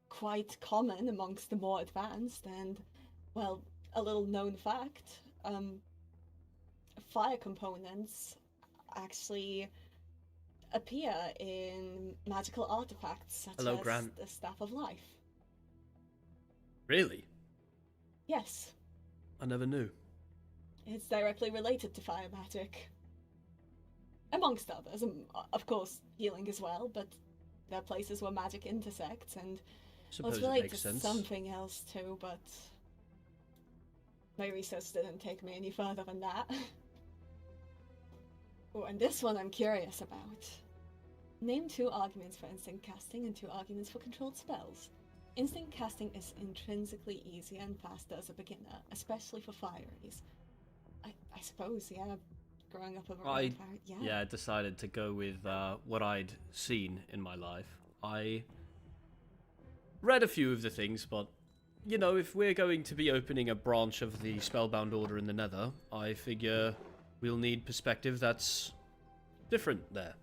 quite common amongst the more advanced, and, well, a little known fact, fire components actually appear in magical artifacts such Hello, as Grant. the Staff of Life. Really? Yes, I never knew. it's directly related to fire magic. Amongst others, and of course healing as well, but there are places where magic intersects, and well, Suppose it's it related makes to sense. something else too, but my research didn't take me any further than that. Oh, and this one I'm curious about. Name 2 arguments for instinct casting and 2 arguments for controlled spells. Instinct casting is intrinsically easier and faster as a beginner, especially for fireys. I suppose, yeah. Growing up with a fire, Yeah, I decided to go with what I'd seen in my life. I read a few of the things, but, you know, if we're going to be opening a branch of the Spellbound Order in the Nether, I figure we'll need perspective that's different there.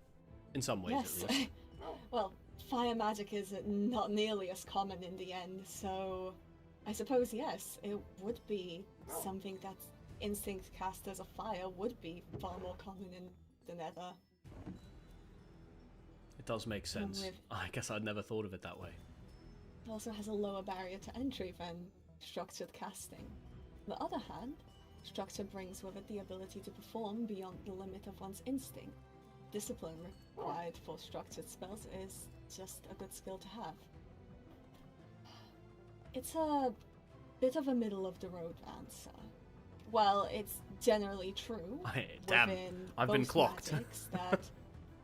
In some ways, Yes. at least. Well, fire magic is not nearly as common in the end, so I suppose, yes, it would be something that instinct casters of fire would be far more common in the Nether. It does make sense. with- I guess I'd never thought of it that way. It also has a lower barrier to entry than structured casting. On the other hand, structure brings with it the ability to perform beyond the limit of one's instinct. Discipline required for structured spells is just a good skill to have. It's a bit of a middle-of-the-road answer. Well, it's generally true Damn, within I've been both clocked. magics that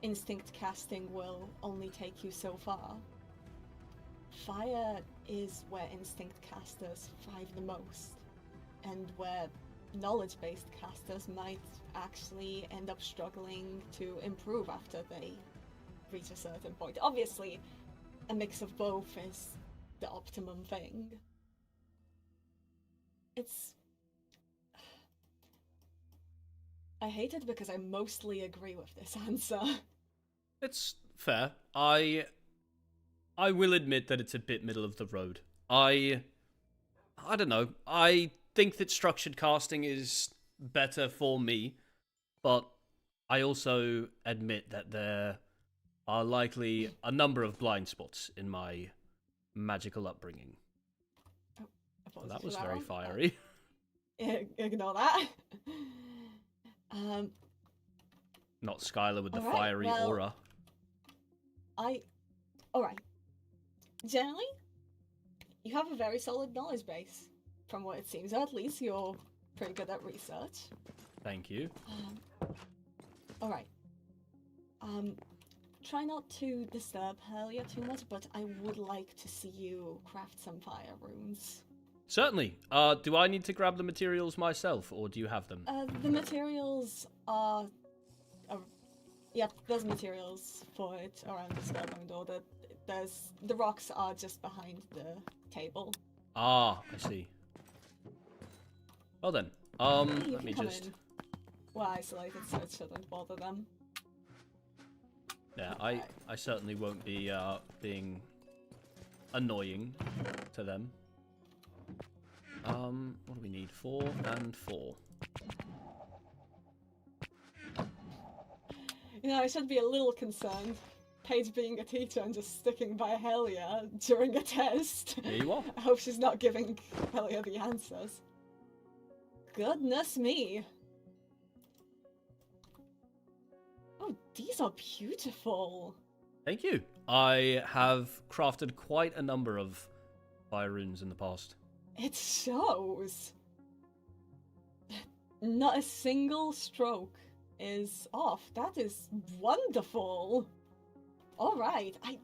instinct casting will only take you so far. Fire is where instinct casters thrive the most, and where knowledge-based casters might actually end up struggling to improve after they reach a certain point. Obviously, a mix of both is the optimum thing. I hate it because I mostly agree with this answer. It's fair. I will admit that it's a bit middle of the road. I don't know. I think that structured casting is better for me, but I also admit that there are likely a number of blind spots in my magical upbringing. Well, that was very fiery. Ignore that. Not Skylar with the Alright, fiery well, aura. Alright. Generally, you have a very solid knowledge base, from what it seems. Or at least you're pretty good at research. Thank you. Alright. Try not to disturb Helia too much, but I would like to see you craft some fire runes. Certainly. Do I need to grab the materials myself, or do you have them? The materials are... Yep, there's materials for it around the Spellbound Order. The rocks are just behind the table. Ah, I see. Well then, You let can me come just... in. We're isolated, so it shouldn't bother them. Yeah, I certainly won't be being annoying to them. What do we need? 4 and 4. You know, I should be a little concerned. Paige being a teacher and just sticking by Helia during a test. Here you are. I hope she's not giving Helia the answers. Goodness me. Oh, these are beautiful. Thank you. I have crafted quite a number of fire runes in the past. It shows. Not a single stroke is off. That is wonderful. Alright, I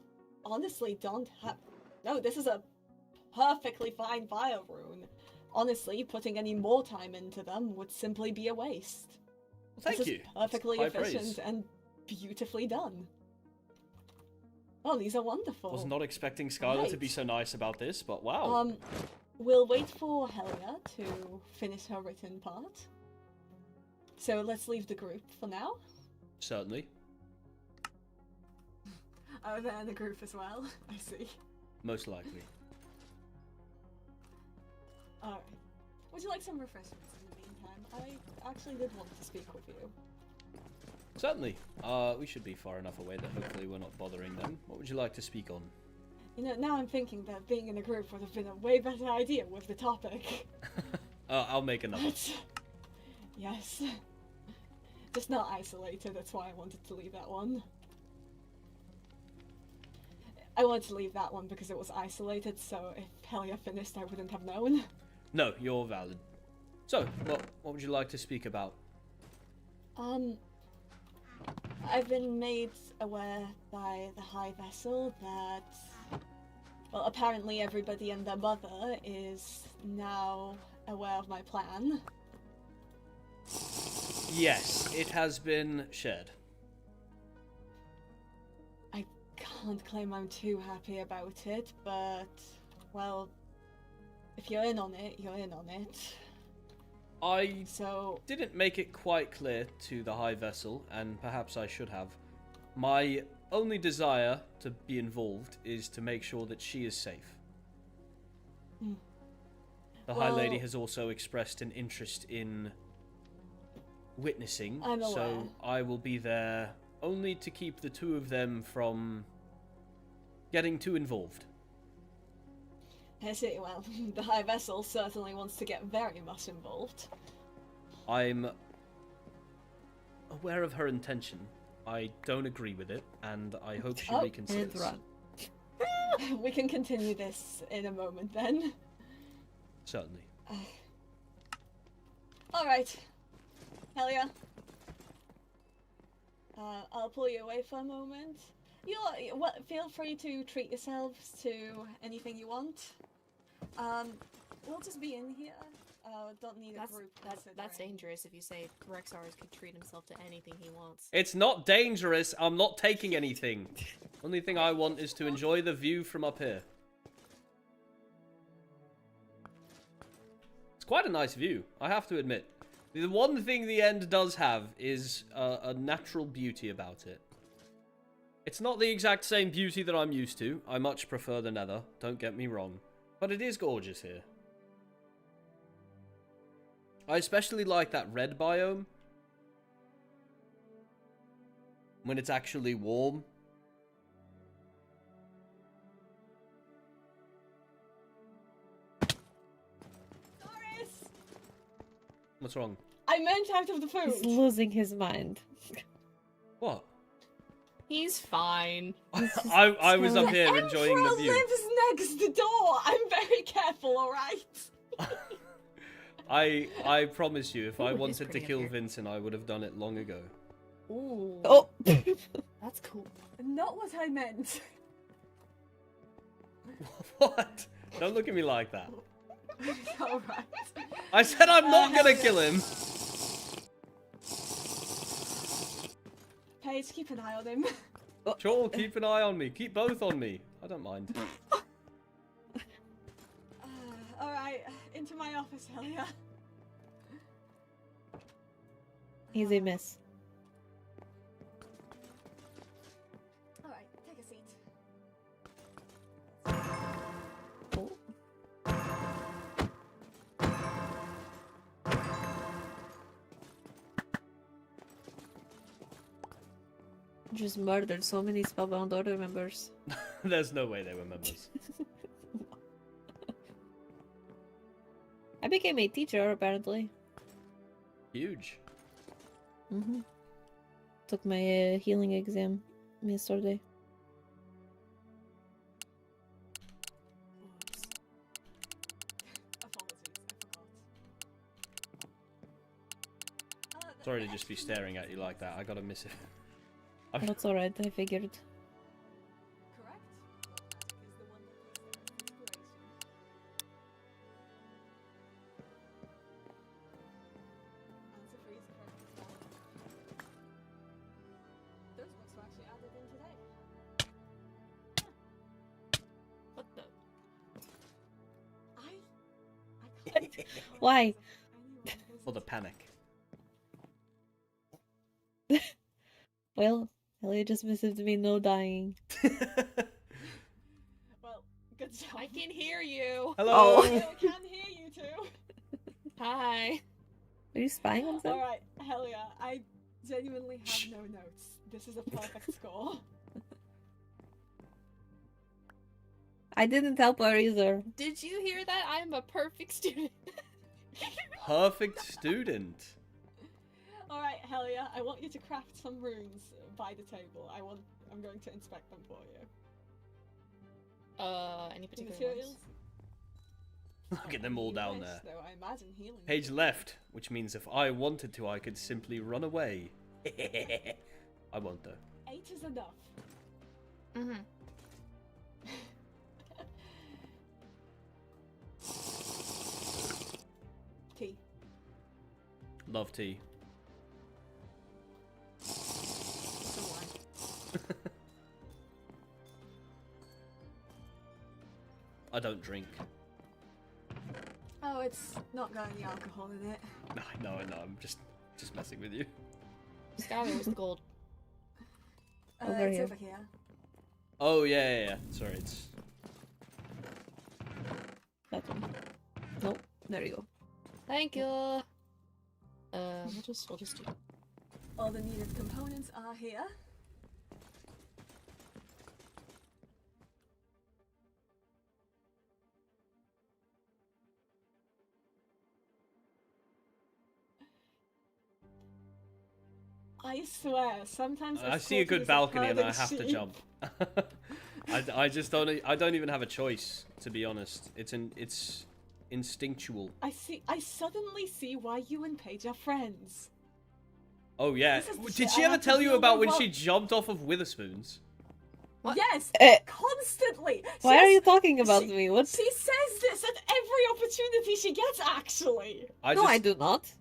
honestly don't have... No, this is a perfectly fine fire rune. Honestly, putting any more time into them would simply be a waste. Thank this you. Is perfectly That's high efficient praise. and beautifully done. Oh, these are wonderful. Was not expecting Skylar to be Right. so nice about this, but wow. We'll wait for Helia to finish her written part. So let's leave the group for now. Certainly. Oh, they're in the group as well. I see. Most likely. Alright. Would you like some refreshments in the meantime? I actually did want to speak with you. Certainly. We should be far enough away that hopefully we're not bothering them. What would you like to speak on? You know, now I'm thinking that being in a group would have been a way better idea with the topic. I'll make another. But... yes. Just not isolated, that's why I wanted to leave that one. I wanted to leave that one because it was isolated, so if Helia finished, I wouldn't have known. No, you're valid. So, what would you like to speak about? I've been made aware by the High Vessel that, well, apparently everybody and their mother is now aware of my plan. Yes, it has been shared. I can't claim I'm too happy about it, but, well, if you're in on it, you're in on it. I So, didn't make it quite clear to the High Vessel, and perhaps I should have. My only desire to be involved is to make sure that she is safe. The High Lady Well- has also expressed an interest in witnessing, I'm aware. so I will be there only to keep the two of them from getting too involved. I see, well, the High Vessel certainly wants to get very much involved. I'm aware of her intention. I don't agree with it, and I hope she Oh, reconsiders. And run. We can continue this in a moment then. Certainly. Alright. Helia. I'll pull you away for a moment. Feel free to treat yourselves to anything you want. We'll just be in here. Don't need a group. That's considering. dangerous if you say Rexarus could treat himself to anything he wants. It's not dangerous. I'm not taking anything. Only thing I want is to enjoy the view from up here. It's quite a nice view, I have to admit. The one thing the end does have is a natural beauty about it. It's not the exact same beauty that I'm used to. I much prefer the Nether, don't get me wrong. But it is gorgeous here. I especially like that red biome. When it's actually warm. Doris! What's wrong? I meant out of the food! He's losing his mind. What? He's fine. I was up here enjoying the Emperor view. lives next door! I'm very careful, alright? I promise you, if Ooh, I it is wanted to pretty up kill here. Vincent, I would have done it long ago. Ooh. Oh! That's cool. Not what I meant. What? Don't look at me like that. Alright. I said I'm not gonna kill him. Paige, keep an eye on him. Sure, keep an eye on me. Keep both on me. I don't mind. Alright, into my office, Helia. Easy miss. Alright, take a seat. Oh. Just murdered so many Spellbound order members. There's no way they were members. I became a teacher, apparently. Huge. Took my healing exam yesterday. Apologies, I forgot. Sorry to just be staring at you like that. I gotta miss it. That's alright, I figured. Correct? Is the one that gives them inspiration. Answer 3 is correct as well. Those books were actually added in today. What the? I can't. Why? For the panic. Well, Helia just messaged me, no dying. Well, good job. I can hear you. Hello. I can hear you too. Hi. Are you spying on them? Alright, Helia, I genuinely have no notes. This is a perfect score. I didn't help her either. Did you hear that? I am a perfect student. Perfect student. Alright, Helia, I want you to craft some runes by the table. I'm going to inspect them for you. Any particular Materials? ones? Look at them all down there. Though, I imagine healing. Page left, which means if I wanted to, I could simply run away. I won't though. 8 is enough. Mm-hmm. Tea. Love tea. So why? I don't drink. Oh, it's not got any alcohol in it. No, I'm just messing with you. Skylar was the gold. Over It's here. over here. Oh yeah. Sorry, it's That one. Nope, there you go. Thank you. We'll just do. All the needed components are here. I swear, sometimes I see a good balcony and I have to jump. I just don't. I don't even have a choice, to be honest. It's instinctual. I suddenly see why you and Paige are friends. Oh yeah. This is the Did shit she I ever have to tell you deal about with. when she jumped off of Witherspoons? What? Yes, Eh. constantly. Why are you talking she- about me? What? She says this at every opportunity she gets, actually. No, I do not.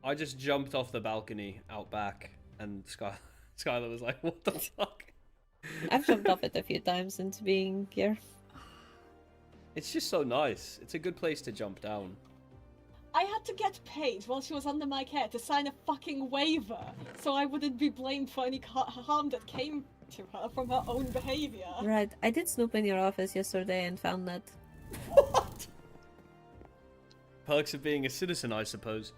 I just jumped off the balcony out back, and Skylar was like, "What the fuck?" I've jumped off it a few times since being here. It's just so nice. It's a good place to jump down. I had to get Paige while she was under my care to sign a fucking waiver, so I wouldn't be blamed for any harm that came to her from her own behavior. Right, I did snoop in your office yesterday and found that. What? Perks of being a citizen, I suppose.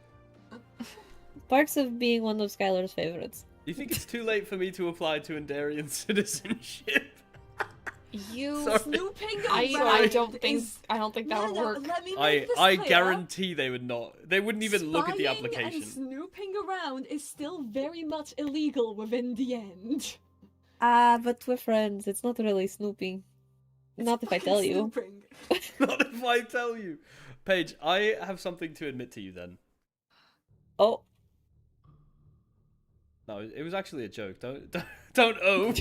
Parts of being one of Skylar's favorites. You think it's too late for me to apply to Endarian citizenship? You. Sorry. Snooping I around don't think is... that would work. Let me I make this I clear. guarantee they would not. They wouldn't even look at the Spying application. and snooping around is still very much illegal within the end. But we're friends. It's not really snooping. Not if I Fucking tell you. snooping. Not if I tell you. Paige, I have something to admit to you then. Oh. No, it was actually a joke. Don't owe.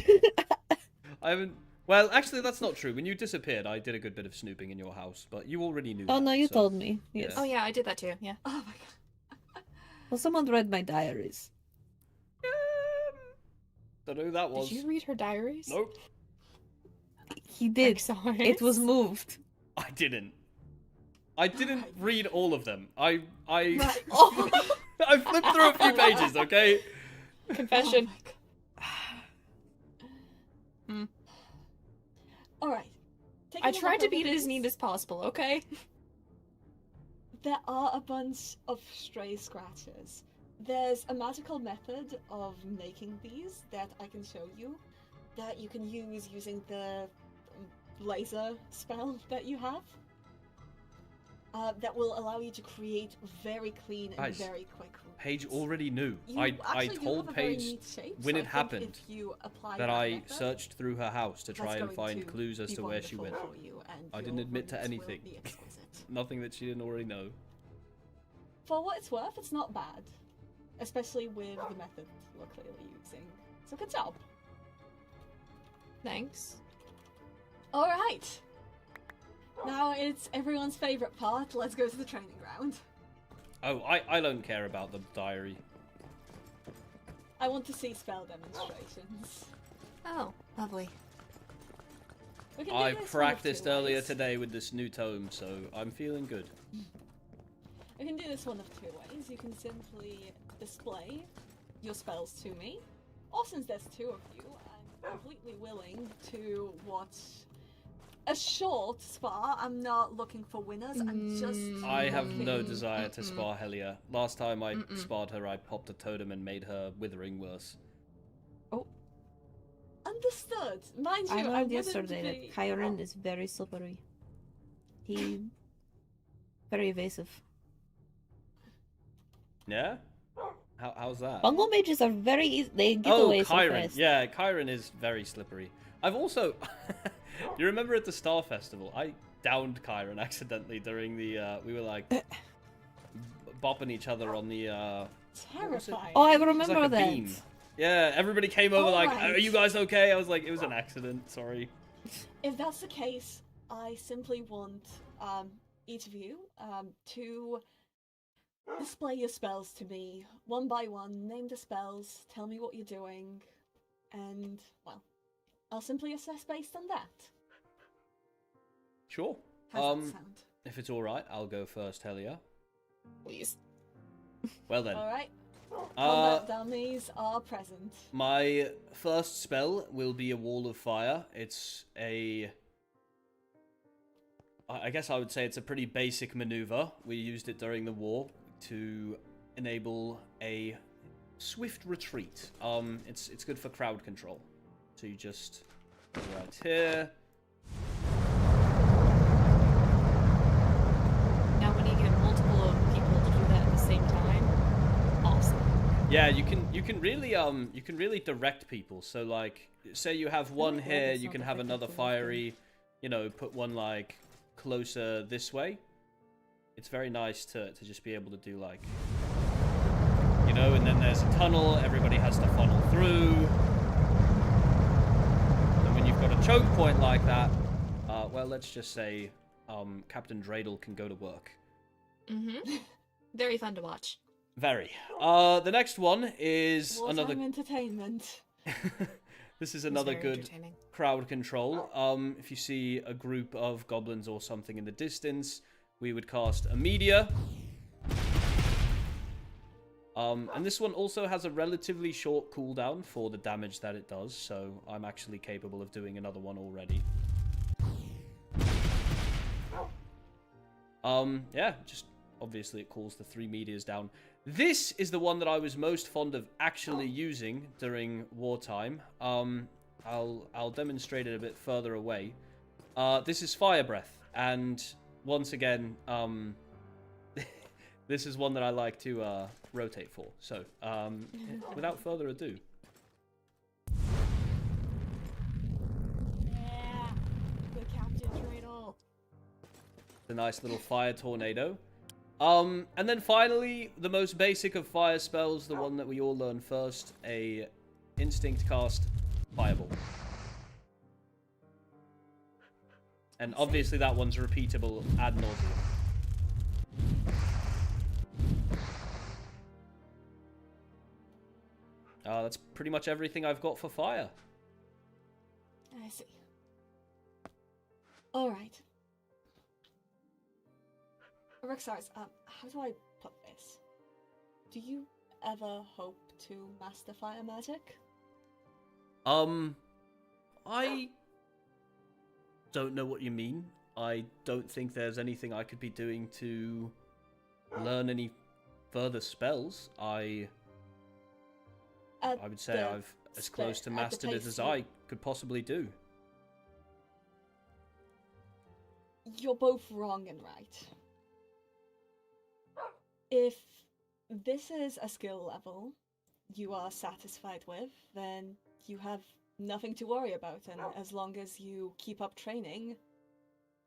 I haven't. Well, actually, that's not true. When you disappeared, I did a good bit of snooping in your house, but you already knew. Oh that, no, you so- told me. Yes. Oh yeah, I did that too. Yeah. Oh my god. Well, someone read my diaries. Don't know who that was. Did you read her diaries? Nope, He did. Rexaris? It was moved. I didn't. I didn't read all of them. I Right. I flipped through a few pages. Okay. Confession. Alright. I tried to be as neat as possible. Okay. There are a bunch of stray scratches. There's a magical method of making these that I can show you that you can use using the laser spell that you have. That will allow you to create very clean and Guys, very quick. Paige already knew. You I actually do told have a very Paige neat shape, when so it I think happened if you apply that that I method, searched through her house to try that's and going find to clues as be to where she went. wonderful for you, and I your didn't admit to runes will anything. be exquisite. Nothing that she didn't already know. For what it's worth, it's not bad. especially with the method you're clearly using. So good job. Thanks. Alright. Now it's everyone's favourite part. Let's go to the training ground. Oh, I don't care about the diary. I want to see spell demonstrations. Oh, lovely. We can do I this one of practiced two earlier ways. today with this new tome, so I'm feeling good. We can do this one of two ways. You can simply display your spells to me, or since there's two of you, I'm completely willing to watch a short spar. I'm not looking for winners. I'm just. I have no looking- desire to spar Helia. Last time I sparred her, I popped a totem and made her withering worse. Understood. Mind you, I I learned wouldn't yesterday be... that Chiron is very slippery. He very evasive. Yeah? How's that? Bungle mages are very easy. They get Oh, away so Chiron. fast. Yeah, Chiron is very slippery. I've also... you remember at the Star Festival, I downed Chiron accidentally during the... we were like... bopping each other on the... Terrifying. Oh, I it was remember like a that. beam. Yeah, everybody came over like, Alright. are you guys okay? I was like, it was an accident, sorry. If that's the case, I simply want each of you to display your spells to me one by one. Name the spells, tell me what you're doing, and, well, I'll simply assess based on that. Sure. How's that sound? If it's alright, I'll go first, Helia. Please. Well then. Alright. Combat dummies are present. My first spell will be a Wall of Fire. It's a... I guess I would say it's a pretty basic maneuver. We used it during the war to enable a swift retreat. It's good for crowd control. So you just go right here. Now, when you get multiple people to do that at the same time, awesome. Yeah, you can really direct people. So like, say you have one like that, here, it's you not can have effective another for this fiery, you know, put one like closer this way. It's very nice to just be able to do like, you know, and then there's a tunnel, everybody has to funnel through. And when you've got a choke point like that, well, let's just say Captain Dreidel can go to work. Mm-hmm. Very fun to watch. Very. The next one is Wartime another... entertainment. This is It's another very good entertaining. crowd control. If you see a group of goblins or something in the distance, we would cast a meteor. And this one also has a relatively short cooldown for the damage that it does, so I'm actually capable of doing another one already. Yeah, just obviously it calls the 3 meteors down. This is the one that I was most fond of actually using during wartime. I'll demonstrate it a bit further away. This is Fire Breath, and once again, this is one that I like to rotate for. So, without further ado. Yeah, the Captain Dreidel. The nice little fire tornado. And then finally, the most basic of fire spells, the one that we all learn first, a instinct cast Fireball. And obviously that one's repeatable ad nauseum. That's pretty much everything I've got for fire. I see. Alright. Rexaris, how do I put this? Do you ever hope to master fire magic? I don't know what you mean. I don't think there's anything I could be doing to learn any further spells. I would say I've as close to mastered it as I could possibly do. You're both wrong and right. If this is a skill level you are satisfied with, then you have nothing to worry about, and as long as you keep up training,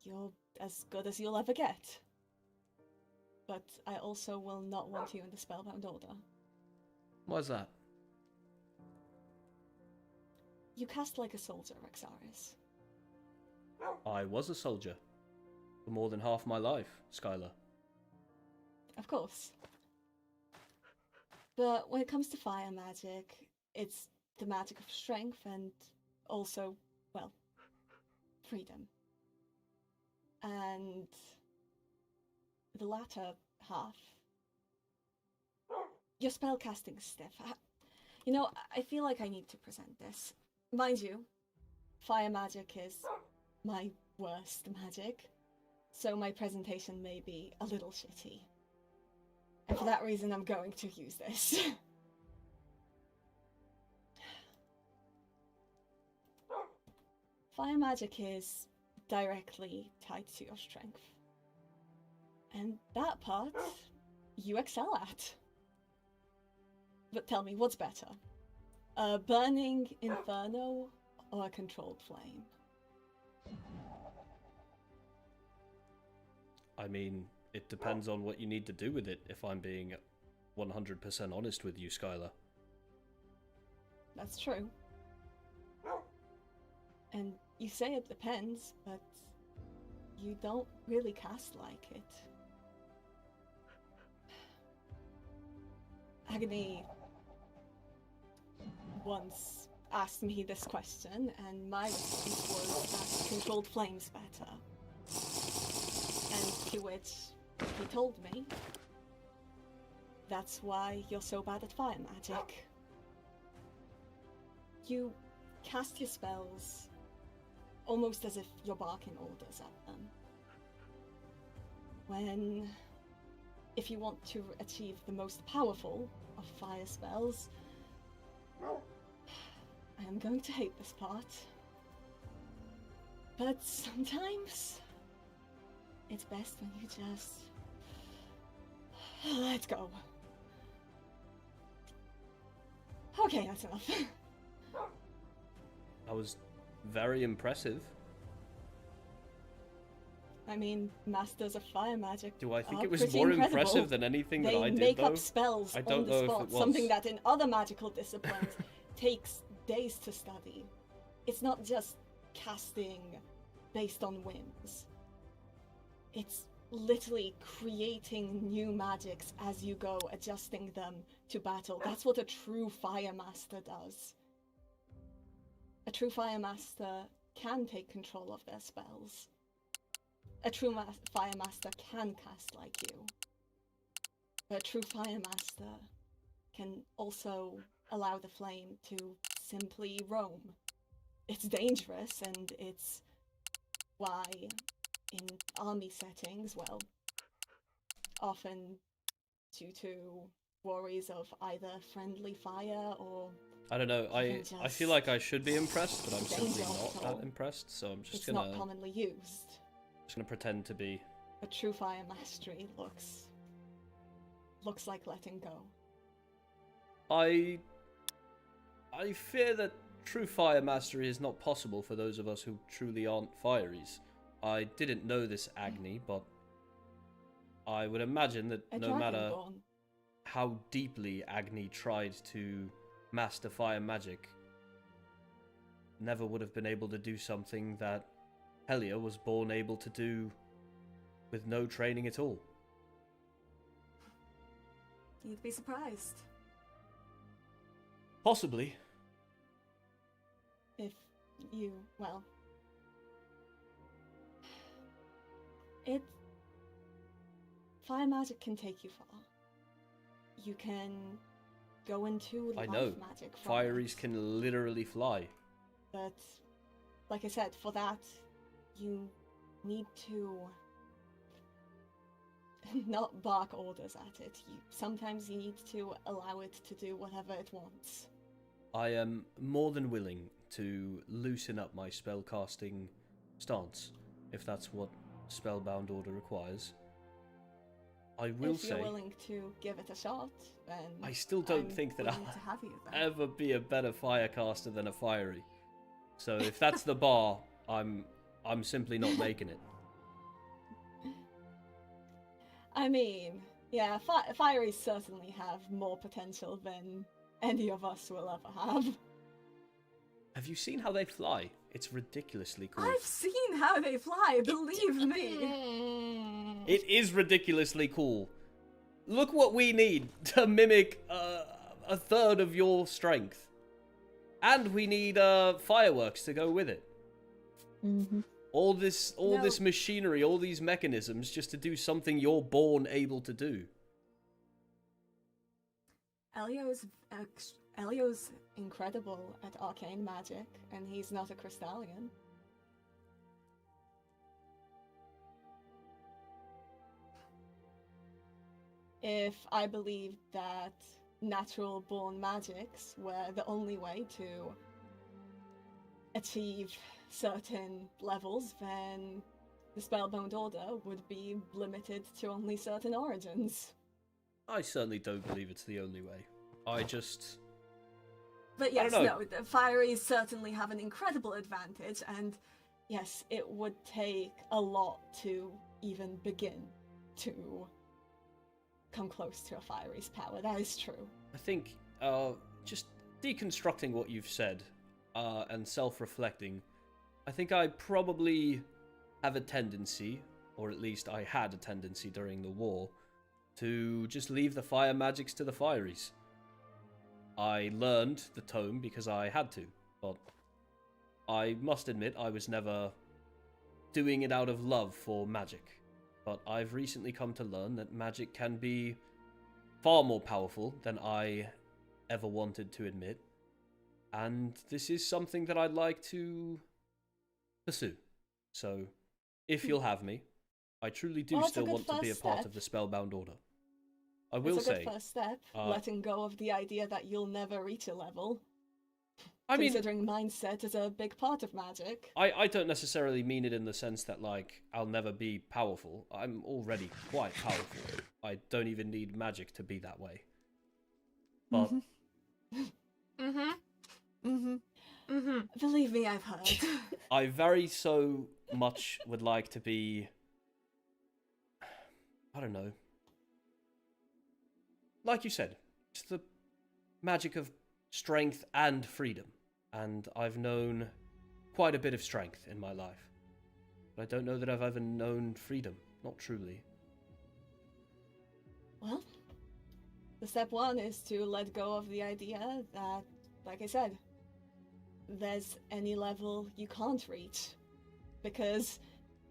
you're as good as you'll ever get. But I also will not want you in the Spellbound Order. Why's that? You cast like a soldier, Rexaris. I was a soldier for more than half my life, Skylar. Of course. But when it comes to fire magic, it's the magic of strength and also, well, freedom. And the latter half, your spellcasting stiff. You know, I feel like I need to present this. Mind you, fire magic is my worst magic, so my presentation may be a little shitty. And for that reason, I'm going to use this. Fire magic is directly tied to your strength. And that part, you excel at. But tell me, what's better? A burning inferno or a controlled flame? I mean, it depends on what you need to do with it, if I'm being 100% honest with you, Skylar. That's true. And you say it depends, but you don't really cast like it. Agony once asked me this question, and my response was that controlled flame's better. And to which he told me, that's why you're so bad at fire magic. You cast your spells almost as if you're barking orders at them. When, if you want to achieve the most powerful of fire spells, I am going to hate this part, but sometimes it's best when you just let go. Okay, that's enough. That was very impressive. I mean, masters of fire magic. Do I think are it was pretty more incredible. impressive than anything that I did, They make though? up spells I on don't the know if spot, it was. something that in other magical disciplines takes days to study. It's not just casting based on whims. It's literally creating new magics as you go, adjusting them to battle. That's what a true fire master does. A true fire master can take control of their spells. A true fire master can cast like you. But a true fire master can also allow the flame to simply roam. It's dangerous, and it's why in army settings, well, often due to worries of either friendly fire or I don't know, I feel like I should be impressed, but I'm simply danger not at all. that impressed, so I'm just it's gonna not commonly used. pretend to be. But true fire mastery looks like letting go. I fear that true fire mastery is not possible for those of us who truly aren't fireys. I didn't know this Agni, but I would imagine that no matter how deeply Agni tried to master fire magic, never would have been able to do something that Helia was born able to do with no training at all. You'd be surprised. Possibly. If you, well... Fire magic can take you far. You can go into life magic from Fireys it. can literally fly. But, like I said, for that, you need to not bark orders at it. Sometimes you need to allow it to do whatever it wants. I am more than willing to loosen up my spellcasting stance, if that's what Spellbound order requires. I will say, if you're willing to give it a shot, then I still don't think that willing to have you there. I'll ever be a better firecaster than a fiery. So if that's the bar, I'm simply not making it. I mean, yeah, fieries certainly have more potential than any of us will ever have. Have you seen how they fly? It's ridiculously cool. I've seen how they fly, believe me. It is ridiculously cool. Look what we need to mimic a third of your strength. And we need fireworks to go with it. Mm-hmm. All this machinery, all these mechanisms just to do something you're born able to do. Elio's incredible at arcane magic, and he's not a Crystallian. If I believed that natural born magics were the only way to achieve certain levels, then the Spellbound Order would be limited to only certain origins. I certainly don't believe it's the only way. But yes, I don't know. no, the Fieries certainly have an incredible advantage, and yes, it would take a lot to even begin to come close to a Fiery's power. That is true. I think just deconstructing what you've said and self-reflecting, I think I probably have a tendency, or at least I had a tendency during the war, to just leave the fire magics to the Fieries. I learned the tome because I had to, but I must admit I was never doing it out of love for magic. But I've recently come to learn that magic can be far more powerful than I ever wanted to admit, and this is something that I'd like to pursue. So, if you'll have me, I truly do still want to be a part of the Spellbound Order. I will It's a say, good first step, letting go of the idea that you'll never reach a level. I mean, Considering mindset is a big part of magic. I don't necessarily mean it in the sense that, like, I'll never be powerful. I'm already quite powerful. I don't even need magic to be that way. But... Believe me, I've heard. I very so much would like to be... I don't know. Like you said, it's the magic of strength and freedom. And I've known quite a bit of strength in my life. But I don't know that I've ever known freedom. Not truly. Well, the step one is to let go of the idea that, like I said, there's any level you can't reach. Because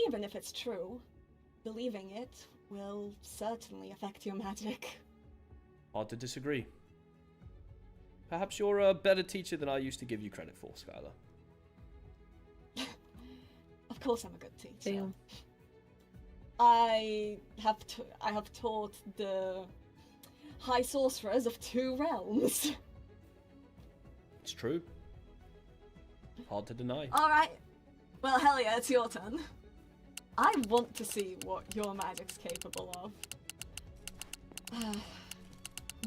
even if it's true, believing it will certainly affect your magic. Hard to disagree. Perhaps you're a better teacher than I used to give you credit for, Skylar. Of course I'm a good teacher. Damn. I have taught the High Sorcerers of 2 realms. It's true. Hard to deny. Alright. Well, Helia, it's your turn. I want to see what your magic's capable of.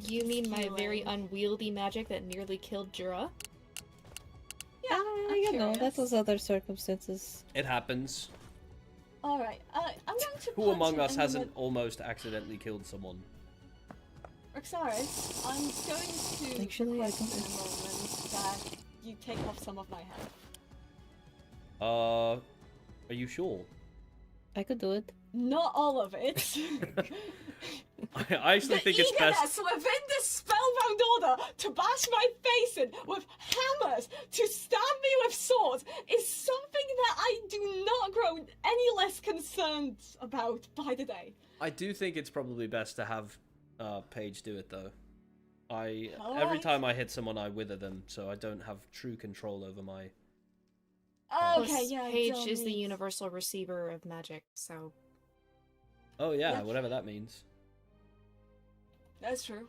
You mean my very Healing. unwieldy magic that nearly killed Jura? Yeah, I'm You know, that curious. was other circumstances. It happens. Alright, I'm going to Who put among you us in the hasn't almost accidentally killed someone? Rexaris, I'm going to Actually, I request don't in a moment that you take off some of my health. Are you sure? I could do it. Not all of it. I actually think it's best... eagerness within the Spellbound Order to bash my face in with hammers, to stab me with swords, is something that I do not grow any less concerned about by the day. I do think it's probably best to have Paige do it, though. Every Alright. time I hit someone, I wither them, so I don't have true control over my... Okay, Plus, yeah, I Paige don't is the need- universal receiver of magic, so... Oh yeah, Yep. whatever that means. That's true.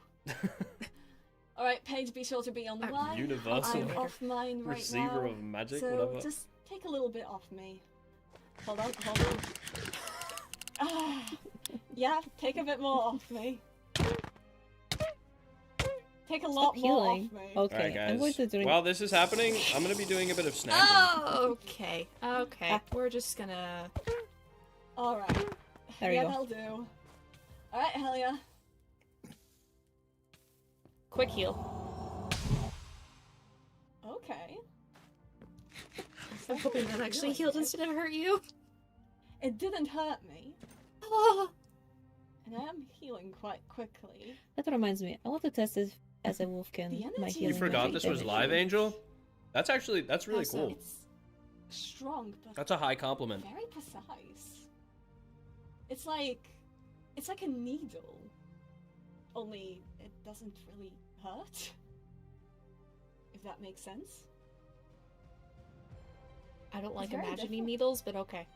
Alright, Paige, be sure to be online. Universal I'm off mine right receiver now. of magic, So whatever. just take a little bit off me. Hold on, hold on. Ah, yeah, take a bit more off me. Take a lot Stop more healing. off me. Okay, Alright, guys. I'm going to drink. While this is happening, I'm gonna be doing a bit of snapping. Oh, okay. Okay. We're just gonna... Alright. There we Yeah, go. that'll do. Alright, Helia. Quick heal. Okay. I'm hoping that actually healed instead of hurt you. It didn't hurt me, Ah. and I am healing quite quickly. That reminds me, I want to test if as a wolfkin The my energy- healing. You forgot magic this was damage. live, Angel? That's really How so? cool. It's strong, but That's a high compliment. very precise. It's like a needle, only it doesn't really hurt. If that makes sense. I don't like very imagining different. needles, but okay.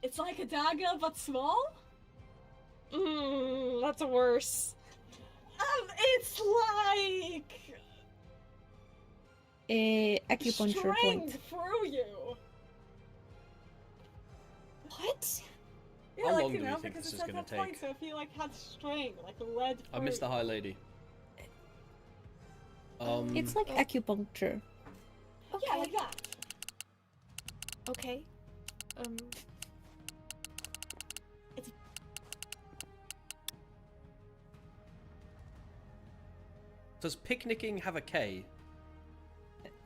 It's like a dagger, but small. That's worse. It's like Acupuncture string point. through you. What? Yeah, How like, long you do we know, think because this it's is at gonna that point, take? so if you like had string, like lead. I missed the through high lady. It's like acupuncture. Okay. Yeah, like that. Okay. Does picnicking have a K?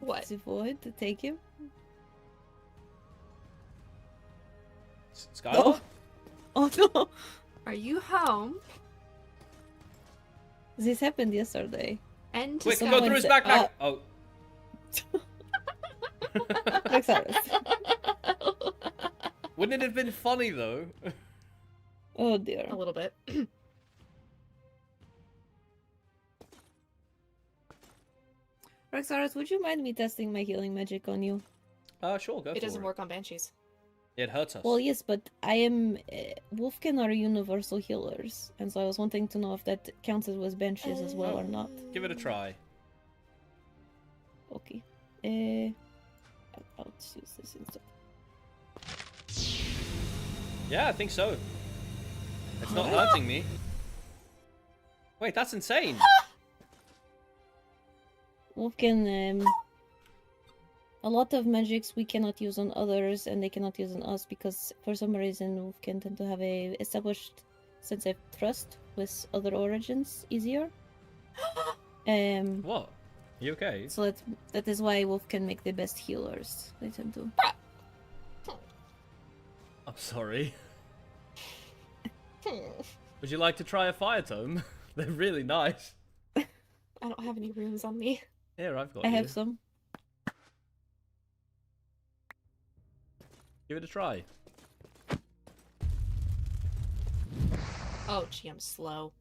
What? Avoid to take him. Skylar? Oh no! Are you home? This happened yesterday. And to Quick, Sky- go through his backpack! Oh. Rexarus. Wouldn't it have been funny, though? Oh dear. A little bit. Rexarus, would you mind me testing my healing magic on you? Sure, go for It it. doesn't work on banshees. It hurts us. Well, yes, but I am... Wolfkin are universal healers, and so I was wanting to know if that counts as benches as well or not. Give it a try. Okay. I'll just use this instead. Yeah, I think so. It's not hurting me. Wait, that's insane. Wolfkin, a lot of magics we cannot use on others, and they cannot use on us because for some reason Wolfkin tend to have a established sense of trust with other origins easier. What? You okay? So that is why Wolfkin make the best healers. They tend to. I'm sorry. Would you like to try a fire tome? They're really nice. I don't have any runes on me. Here, I've got I you. have some. Give it a try. Oh, gee, I'm slow.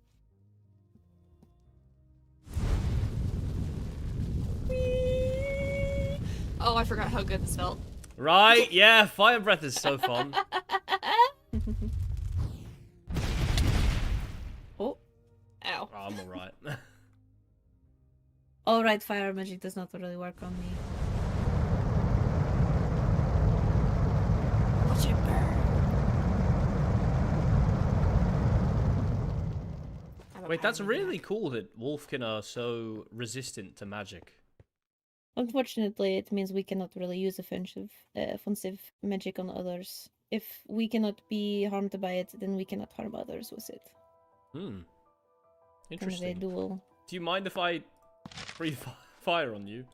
Oh, I forgot how good this felt. Right, yeah, fire breath is so fun. Oh. Ow. Oh, I'm alright. Alright, fire magic does not really work on me. Watch it burn. I don't Wait, have that's any really back. cool that Wolfkin are so resistant to magic. Unfortunately, it means we cannot really use offensive magic on others. If we cannot be harmed by it, then we cannot harm others with it. Hmm. Kind of a Interesting. dual. Do you mind if I breathe fire on you?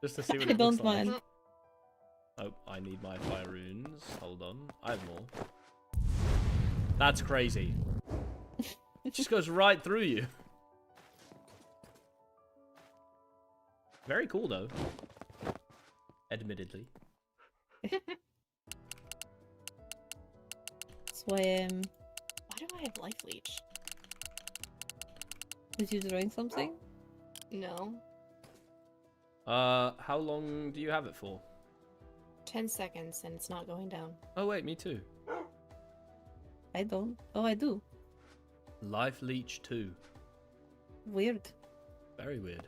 Just to see what I it looks don't like. mind. Oh, I need my fire runes. Hold on. I have more. That's crazy. It just goes right through you. Very cool, though. Admittedly. That's why Why do I have life leech? was you drawing something? No. How long do you have it for? 10 seconds and it's not going down. Oh, wait, me too. I don't. Oh, I do. Life Leech 2. Weird. Very weird.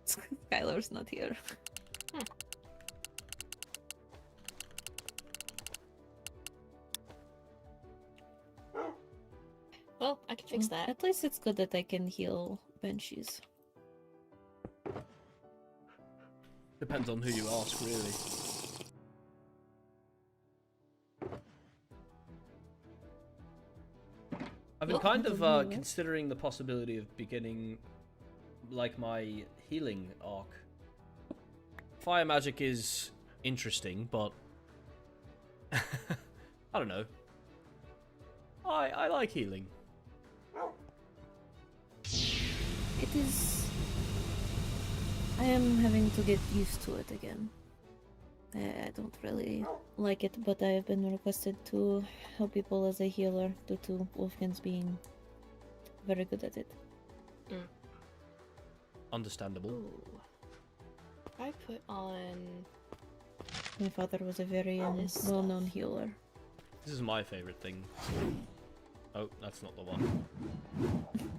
Skylar's not here. Well, I can fix that. At least it's good that I can heal banshees. Depends on who you ask, really. I've been Oh, kind I of don't know that. considering the possibility of beginning like my healing arc. Fire magic is interesting, but I don't know. I like healing. It is. I am having to get used to it again. I don't really like it, but I have been requested to help people as a healer due to Wolfgan's being very good at it. Understandable. Ooh. I put on My father was a very This well-known stuff. healer. This is my favorite thing. Oh, that's not the one.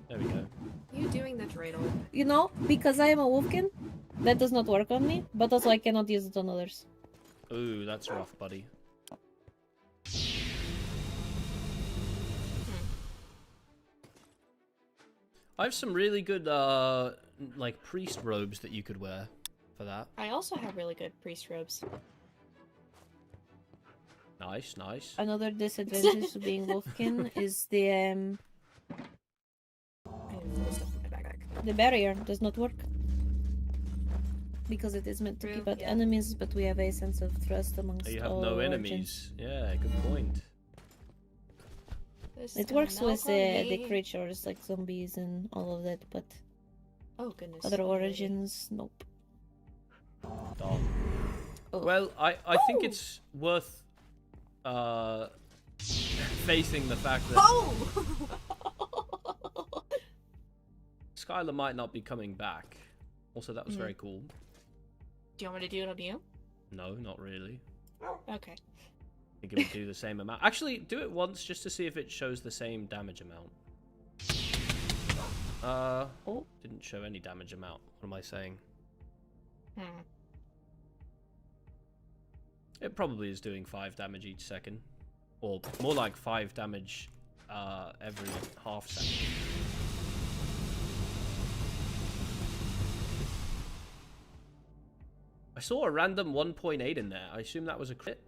There we go. you doing the dreidel. You know, because I am a Wolfkin, that does not work on me, but also I cannot use it on others. Ooh, that's rough, buddy. I have some really good, like, priest robes that you could wear for that. I also have really good priest robes. Nice, nice. Another disadvantage to being Wolfkin is the I have full stuff in my backpack. the barrier does not work. Because it is meant to True, keep out yeah. enemies, but we have a sense of trust amongst You have all no origins. enemies. Yeah, good point. This It time works now with for the me. creatures like zombies and all of that, but Oh goodness. other alrighty. origins, nope. Darn. Oh. Well, I think Oh! it's worth facing the fact that Oh! Skylar might not be coming back. Also, that was Mhm. very cool. Do you want me to do it on you? No, not really. Okay. I think it would do the same amount. Actually, do it once just to see if it shows the same damage amount. Oh. Didn't show any damage amount. What am I saying? Hmm. It probably is doing 5 damage each second. Or more like 5 damage every half second. I saw a random 1.8 in there. I assume that was a crit.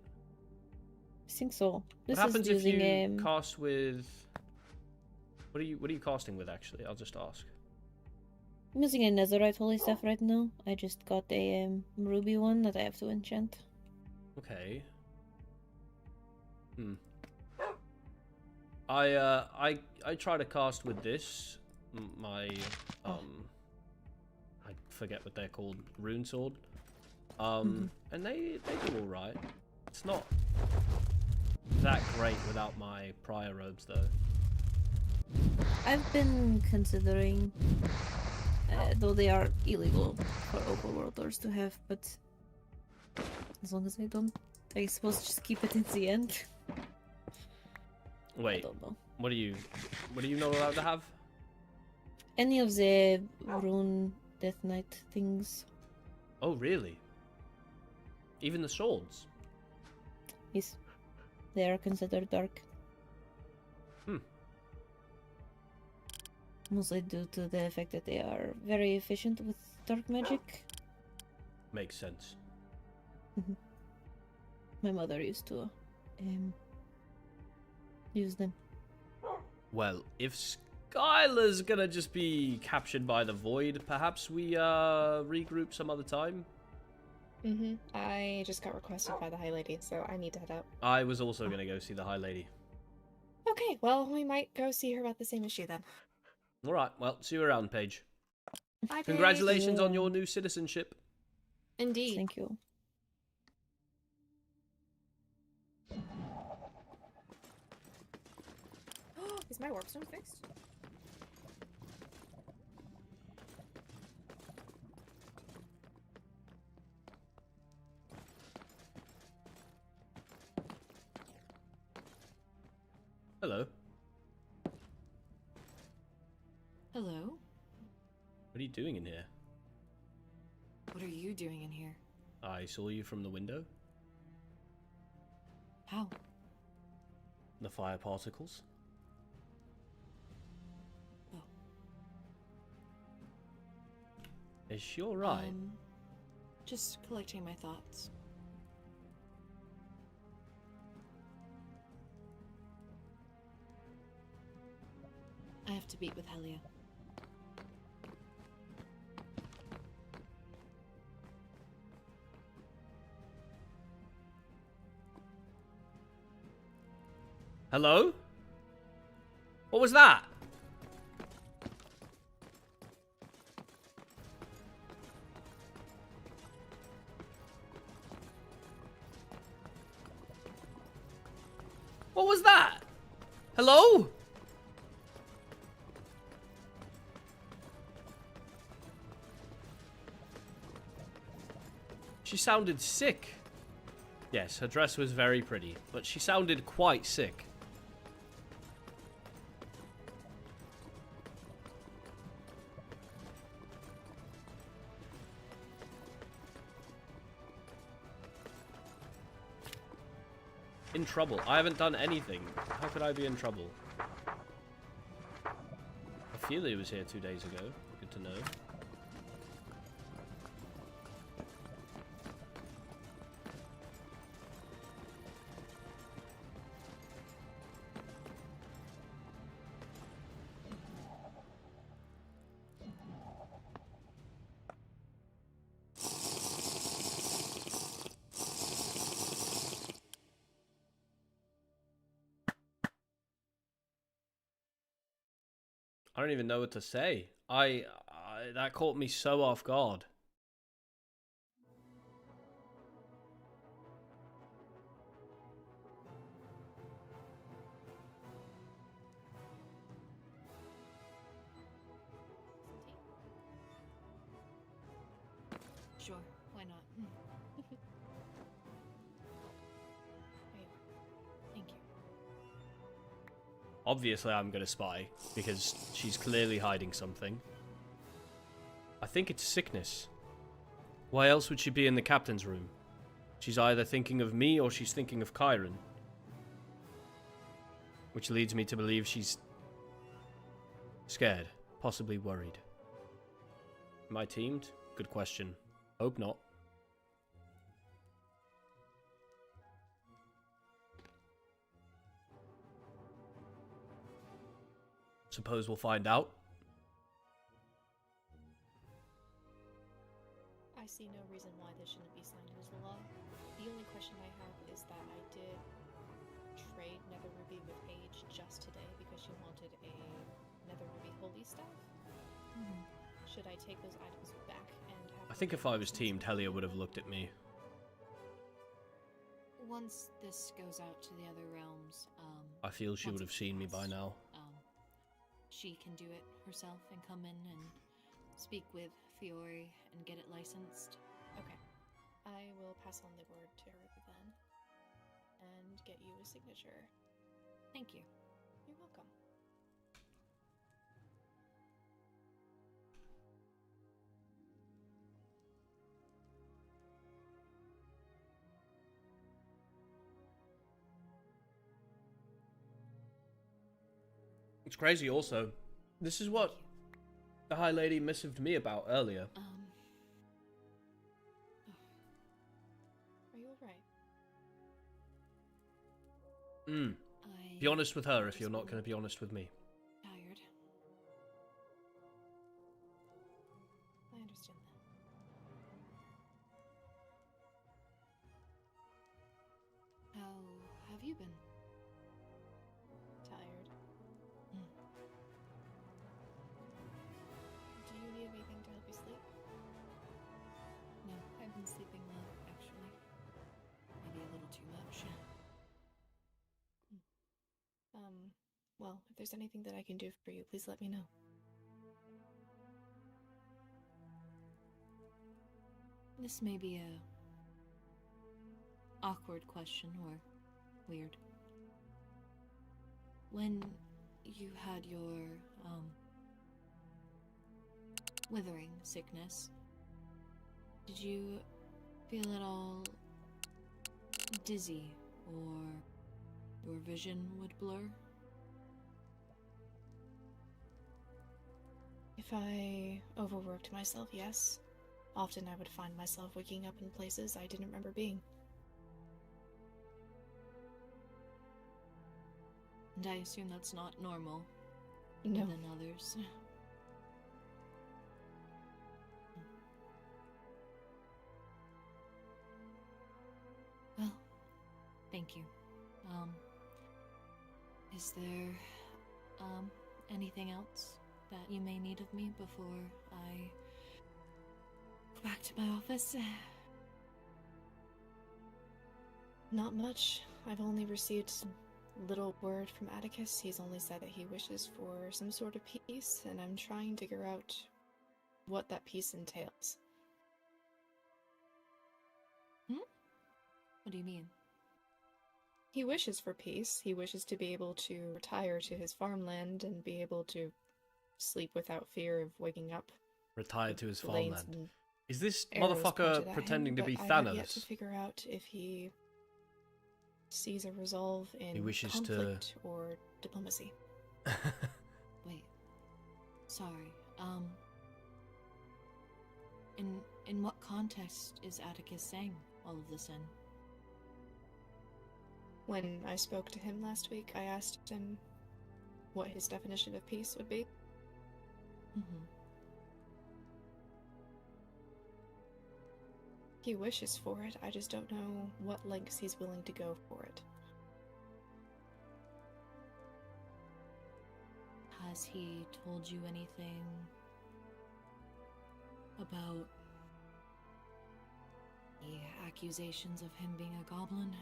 I think so. This What happens is if using you cast with... What are you casting with, actually? I'll just ask. I'm using a netherite holy staff right now. I just got a ruby one that I have to enchant. Okay. I try to cast with this. My I forget what they're called. Rune sword. And they do all right. It's not that great without my prior robes though. I've been considering, though they are illegal for overworlders to have, but as long as I don't, I suppose just keep it in the end. I Wait, don't know. what are you not allowed to have? Any of the rune death knight things. Oh really? Even the swords? Yes, they are considered dark. Mostly due to the fact that they are very efficient with dark magic. Makes sense. My mother used to use them. Well, if Skylar's gonna just be captured by the void, perhaps we regroup some other time. I just got requested by the High Lady, so I need to head out. I was also gonna go see the High Lady. Okay, well, we might go see her about the same issue then. Alright, well, see you around, Paige. Bye, Paige. Congratulations on Yeah. your new citizenship. Indeed. Thank you. Is my warp stone fixed? Hello. Hello? What are you doing in here? What are you doing in here? I saw you from the window. How? The fire particles. Oh. Is she alright? Just collecting my thoughts. have to meet with Helia. Hello? What was that? What was that? Hello? She sounded sick. Yes, her dress was very pretty, but she sounded quite sick. In trouble. I haven't done anything. How could I be in trouble? Helia was here 2 days ago. Good to know. I don't even know what to say. That caught me so off guard. Sure, why not? Thank you. Obviously, I'm gonna spy, because she's clearly hiding something. I think it's sickness. Why else would she be in the captain's room? She's either thinking of me or she's thinking of Chiron. Which leads me to believe she's scared, possibly worried. Am I teamed? Good question. Hope not. Suppose we'll find out. I see no reason why this shouldn't be signed into law. The only question I have is that I did trade Nether Ruby with Paige just today because she wanted a Nether Ruby holy staff. Should I take those items back and have... I think if I was teamed, Helia would have looked at me. Once this goes out to the other realms, I feel she would have seen me by now. She can do it herself and come in and speak with Fiore and get it licensed. Okay. I will pass on the word to her then. And get you a signature. Thank you. You're welcome. It's crazy also. This is what the High Lady messaged me about earlier. Are you alright? Be honest with her if you're not going to be honest with me. Tired. I understand that. How have you been? Tired. Do you need anything to help you sleep? No, I've been sleeping well, actually. Maybe a little too much. Well, if there's anything that I can do for you, please let me know. This may be a awkward question or weird. When you had your withering sickness, did you feel at all dizzy or your vision would blur? If I overworked myself, yes. Often I would find myself waking up in places I didn't remember being. And I assume that's not normal. No. than others. Well, thank you. Is there, anything else that you may need of me before I go back to my office? Not much. I've only received some little word from Atticus. He's only said that he wishes for some sort of peace, and I'm trying to figure out what that peace entails. What do you mean? He wishes for peace. He wishes to be able to retire to his farmland and be able to sleep without fear of waking up. Retired to his blades farmland. and Is this arrows pointed motherfucker at pretending him, to be but I have yet Thanos? to figure out if he sees a resolve in He wishes conflict or diplomacy. Wait. Sorry. In what context is Atticus saying all of this in? When I spoke to him last week, I asked him what his definition of peace would be. Mm-hmm. He wishes for it, I just don't know what lengths he's willing to go for it. Has he told you anything about the accusations of him being a goblin?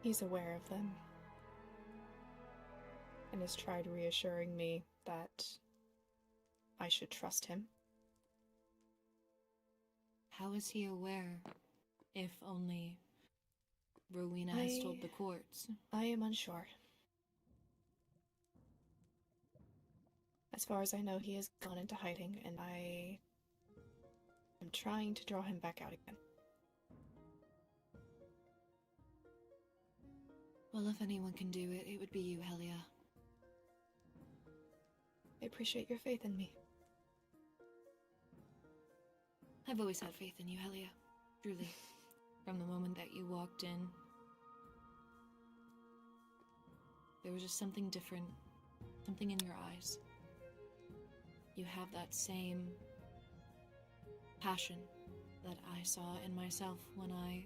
He's aware of them, and has tried reassuring me that I should trust him. How is he aware, if only Rowena has told the courts? I am unsure. As far as I know, he has gone into hiding, and I am trying to draw him back out again. Well, if anyone can do it, it would be you, Helia. I appreciate your faith in me. I've always had faith in you, Helia. Truly. From the moment that you walked in, there was just something different. Something in your eyes. You have that same passion that I saw in myself when I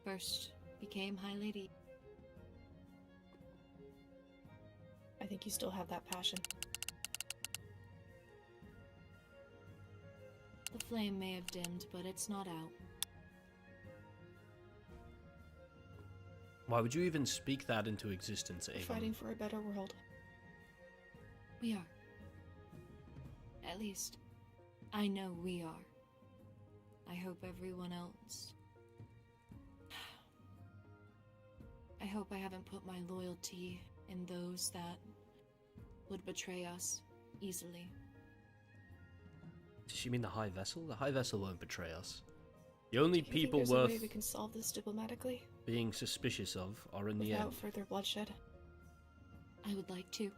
first became High Lady. I think you still have that passion. The flame may have dimmed, but it's not out. Why would you even speak that into existence, We're Avon? fighting for a better world. We are. At least, I know we are. I hope everyone else... I hope I haven't put my loyalty in those that would betray us easily. Does she mean the High Vessel? The High Vessel won't betray us. The only Do you people think there's worth a way we can solve this diplomatically being suspicious of are in the without end. further bloodshed? I would like to.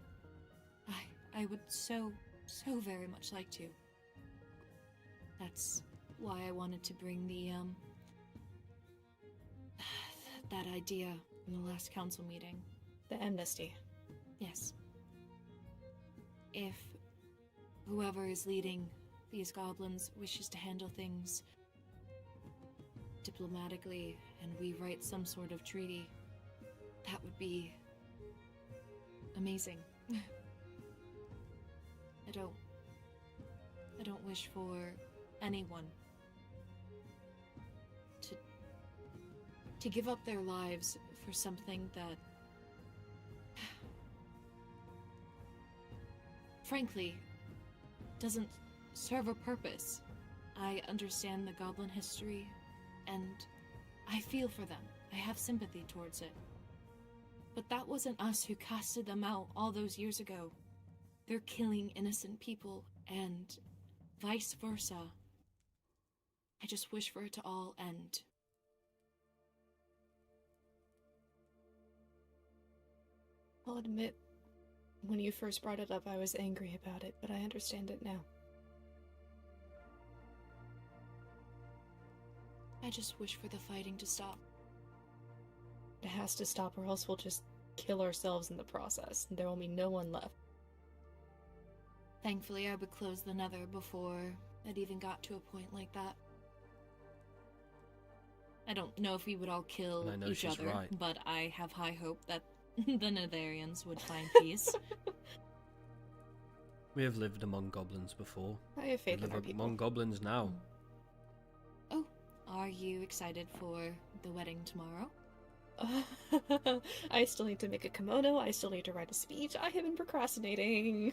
I would so very much like to. That's why I wanted to bring the, that idea in the last council meeting. The amnesty. Yes. If whoever is leading these goblins wishes to handle things diplomatically and we write some sort of treaty, that would be amazing. I don't wish for anyone to give up their lives for something that frankly doesn't serve a purpose. I understand the goblin history and I feel for them. I have sympathy towards it. But that wasn't us who casted them out all those years ago. They're killing innocent people and vice versa. I just wish for it to all end. I'll admit, when you first brought it up, I was angry about it, but I understand it now. I just wish for the fighting to stop. It has to stop, or else we'll just kill ourselves in the process. There will be no one left. Thankfully, I would close the Nether before it even got to a point like that. I don't know if we would all kill I know each she's other, right. but I have high hope that the Netherians would find peace. We have lived among goblins before. I have We faith in live our people. among goblins now. Oh, are you excited for the wedding tomorrow? I still need to make a kimono. I still need to write a speech. I have been procrastinating.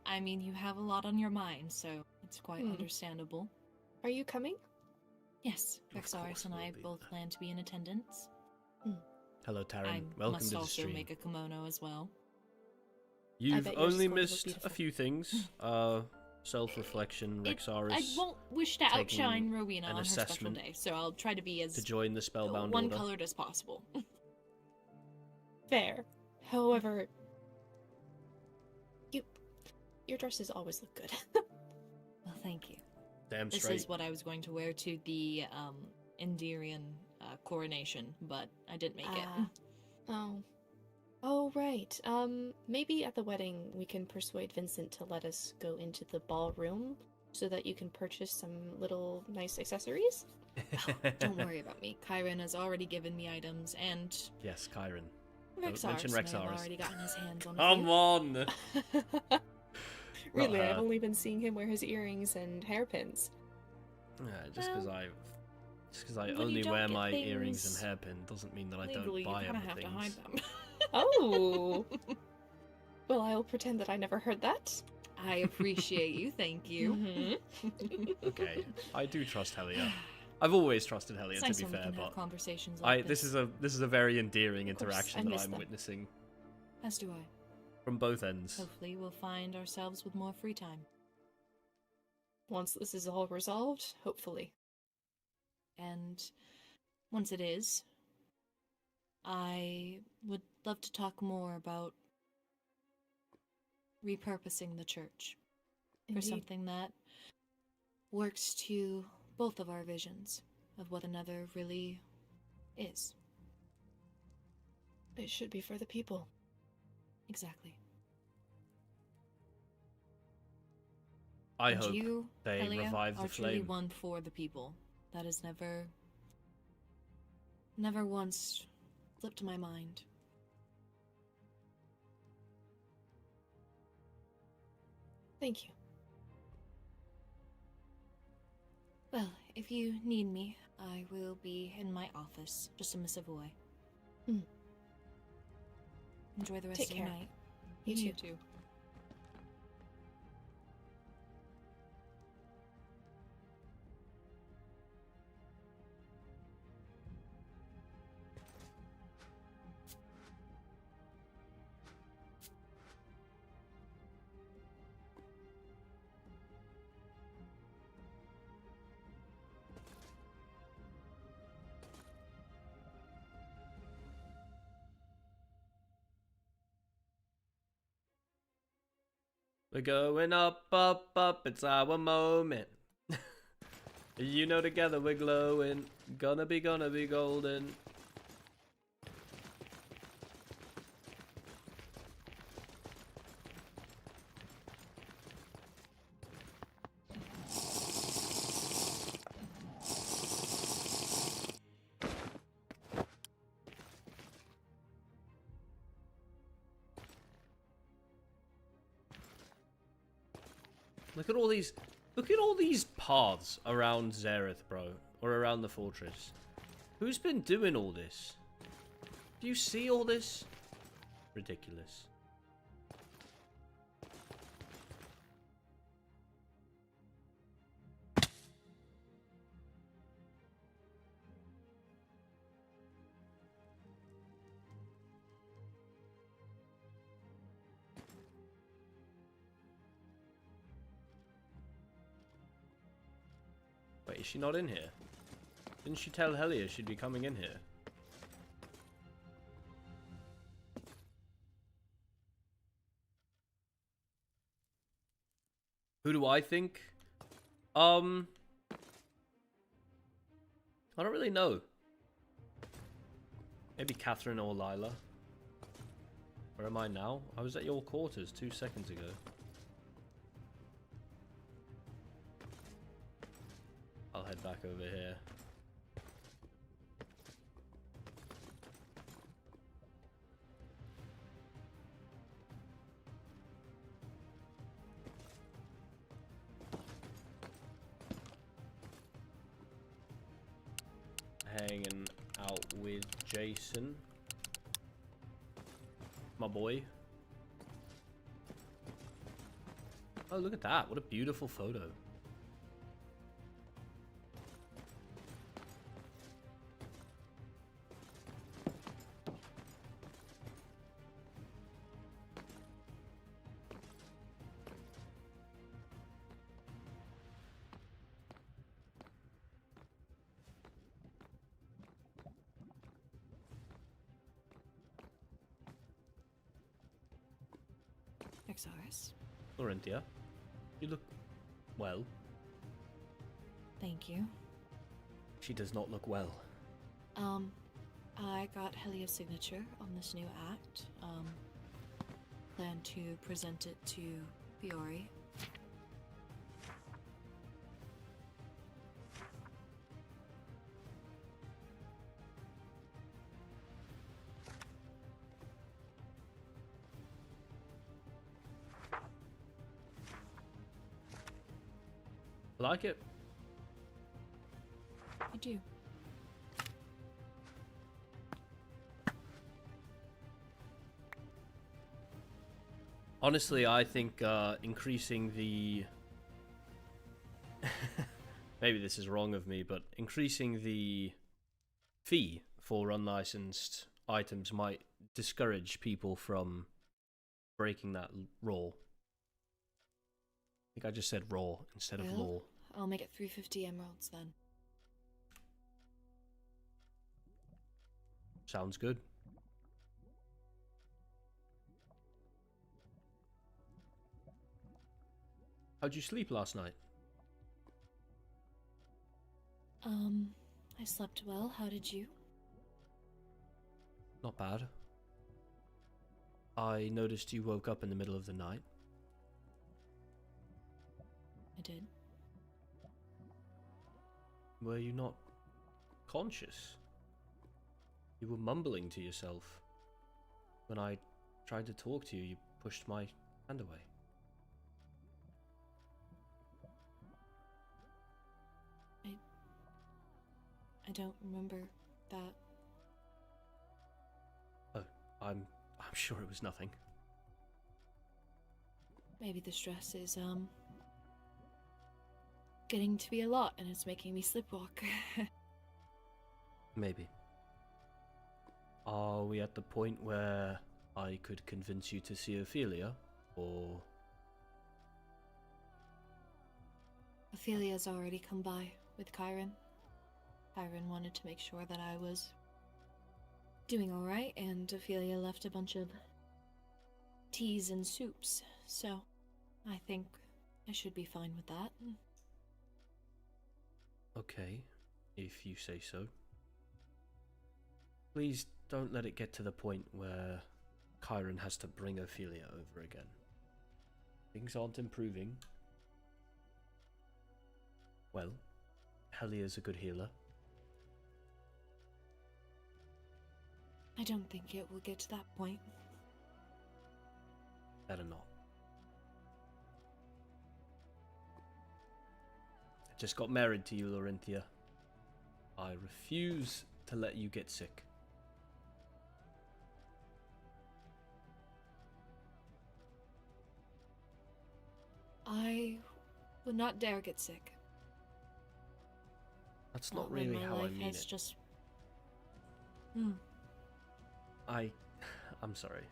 I mean, you have a lot on your mind, so it's quite Hmm. understandable. Are you coming? Yes, Of Rexaris course and we'll I be both there. plan to be in attendance. Hello, I Taryn. Welcome must to the also stream. make a kimono as well. You've bet yours is only going to look missed a beautiful. few things. Self-reflection, Rexaris, I won't wish to taking outshine Rowena an on her special assessment day, so I'll try to be as to join the Spellbound order. one-colored as possible. Fair. However, your dresses always look good. Well, thank you. Damn This straight. is what I was going to wear to the Endirian coronation, but I didn't make it. Oh. Oh, right. Maybe at the wedding we can persuade Vincent to let us go into the ballroom so that you can purchase some little nice accessories? Don't worry about me. Kyron has already given me items, and Yes, Kyron. Rexaris mention may have Rexaris. already gotten his hands on a Come few. on! Really, Not I've her. only been seeing him wear his earrings and hairpins. Yeah, just because Well, I when you only don't wear get my earrings and things hairpin doesn't mean that I Legally, don't buy you other kind of have to hide things. them. Oh! Well, I'll pretend that I never heard that. I appreciate you, thank you. Mhm. Okay, I do trust Helia. I've always trusted Helia, It's to nice be when we fair, can have but conversations like this is a very endearing Of course, I interaction that miss I'm them. witnessing As do I. from both ends. Hopefully we'll find ourselves with more free time. Once this is all resolved, hopefully. And once it is, I would love to talk more about repurposing the church for Indeed. something that works to both of our visions of what another really is. It should be for the people. Exactly. I And hope you, they Helia, revive the are truly flame. one for the people. That has never once slipped my mind. Thank you. Well, if you need me, I will be in my office, just a missive away. Hmm. Enjoy the rest Take of your care. night. You too. too. We're going up, up, up, it's our moment. You know, together we're glowing. Gonna be golden. Look at all these paths around Zareth, bro, or around the fortress. Who's been doing all this? Do you see all this? Ridiculous. Wait, is she not in here? Didn't she tell Helia she'd be coming in here? Who do I think? I don't really know. Maybe Catherine or Lila. Where am I now? I was at your quarters 2 seconds ago. I'll head back over here. Hanging out with Jason. My boy. Oh, look at that. What a beautiful photo. Rexaris. Laurentia, you look well. Thank you. She does not look well. I got Helia's signature on this new act. Plan to present it to Fiore. Like it? I do. Honestly, I think increasing the... Maybe this is wrong of me, but increasing the fee for unlicensed items might discourage people from breaking that law. I think I just said raw instead of law. I'll make it 350 emeralds then. Sounds good. How'd you sleep last night? I slept well. How did you? Not bad. I noticed you woke up in the middle of the night. I did. Were you not conscious? You were mumbling to yourself. When I tried to talk to you, you pushed my hand away. I don't remember that. Oh, I'm sure it was nothing. Maybe the stress is, getting to be a lot and it's making me sleepwalk. Maybe. Are we at the point where I could convince you to see Ophelia, or... Ophelia's already come by with Chiron. Chiron wanted to make sure that I was doing alright, and Ophelia left a bunch of teas and soups, so I think I should be fine with that. Okay, if you say so. Please don't let it get to the point where Chiron has to bring Ophelia over again. Things aren't improving. Well, Helia's a good healer. I don't think it will get to that point. Better not. I just got married to you, Laurentia. I refuse to let you get sick. I would not dare get sick. That's not really how I mean it. Just... I'm sorry.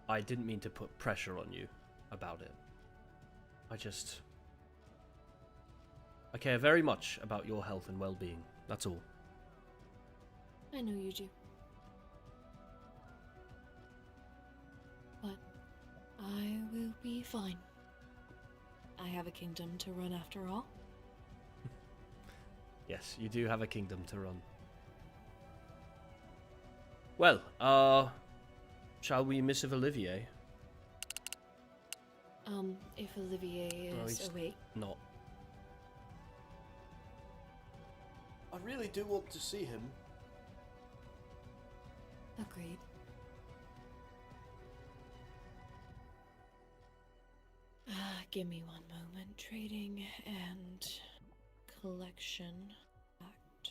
I didn't mean to put pressure on you about it. I care very much about your health and well-being. That's all. I know you do. But I will be fine. I have a kingdom to run after all. Yes, you do have a kingdom to run. Well, shall we missive Olivier? If Olivier Oh, is he's awake. not. I really do want to see him. Agreed. Give me one moment. Trading and collection act.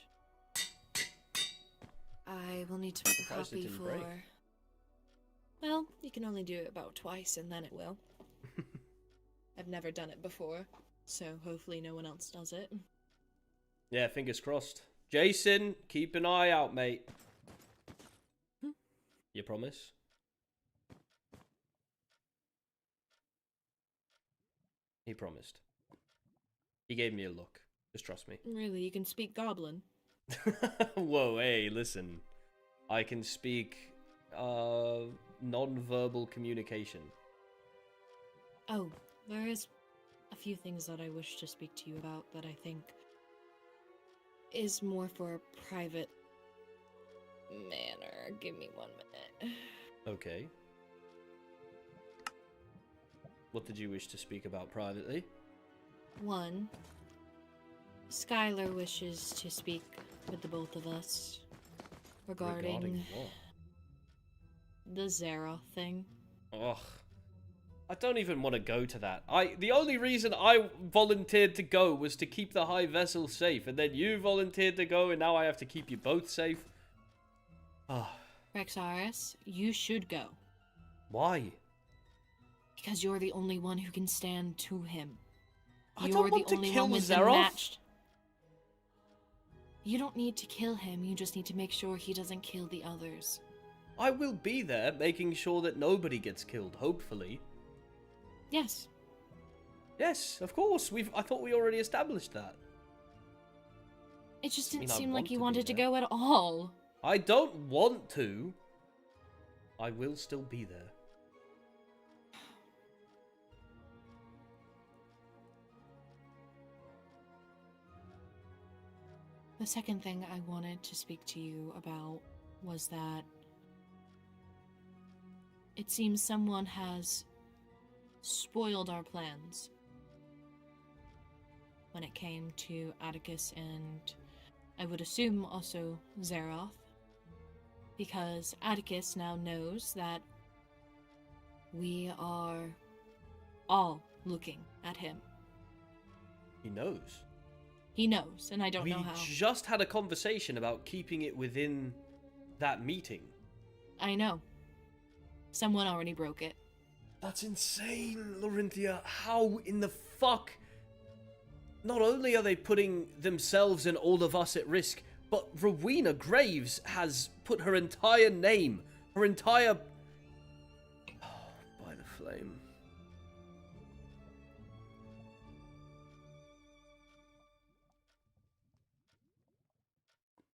I will need to make a Surprised it copy didn't for. break. Well, you can only do it about twice and then it will. I've never done it before, so hopefully no one else does it. Yeah, fingers crossed. Jason, keep an eye out, mate. You promise? He promised. He gave me a look. Just trust me. Really, you can speak Goblin? Whoa, hey, listen. I can speak non-verbal communication. Oh, there is a few things that I wish to speak to you about that I think is more for a private manner. Give me 1 minute. Okay. What did you wish to speak about privately? One, Skylar wishes to speak with the both of us regarding what? the Zara thing. Ugh. I don't even want to go to that. The only reason I volunteered to go was to keep the high vessel safe, and then you volunteered to go, and now I have to keep you both safe. Ah. Rexaris, you should go. Why? Because you're the only one who can stand to him. I You're don't want the to only kill one with the Zeroth. matched. You don't need to kill him, you just need to make sure he doesn't kill the others. I will be there, making sure that nobody gets killed, hopefully. Yes. Yes, of course. I thought we already established that. It just I mean, didn't I seem want like you to be wanted to there. go at all. I don't want to. I will still be there. The second thing I wanted to speak to you about was that it seems someone has spoiled our plans when it came to Atticus and I would assume also Zeroth, because Atticus now knows that we are all looking at him. He knows. He knows, and I don't know how. We just had a conversation about keeping it within that meeting. I know. Someone already broke it. That's insane, Laurinthia. How in the fuck? Not only are they putting themselves and all of us at risk, but Rowena Graves has put her entire name, her entire... by the flame.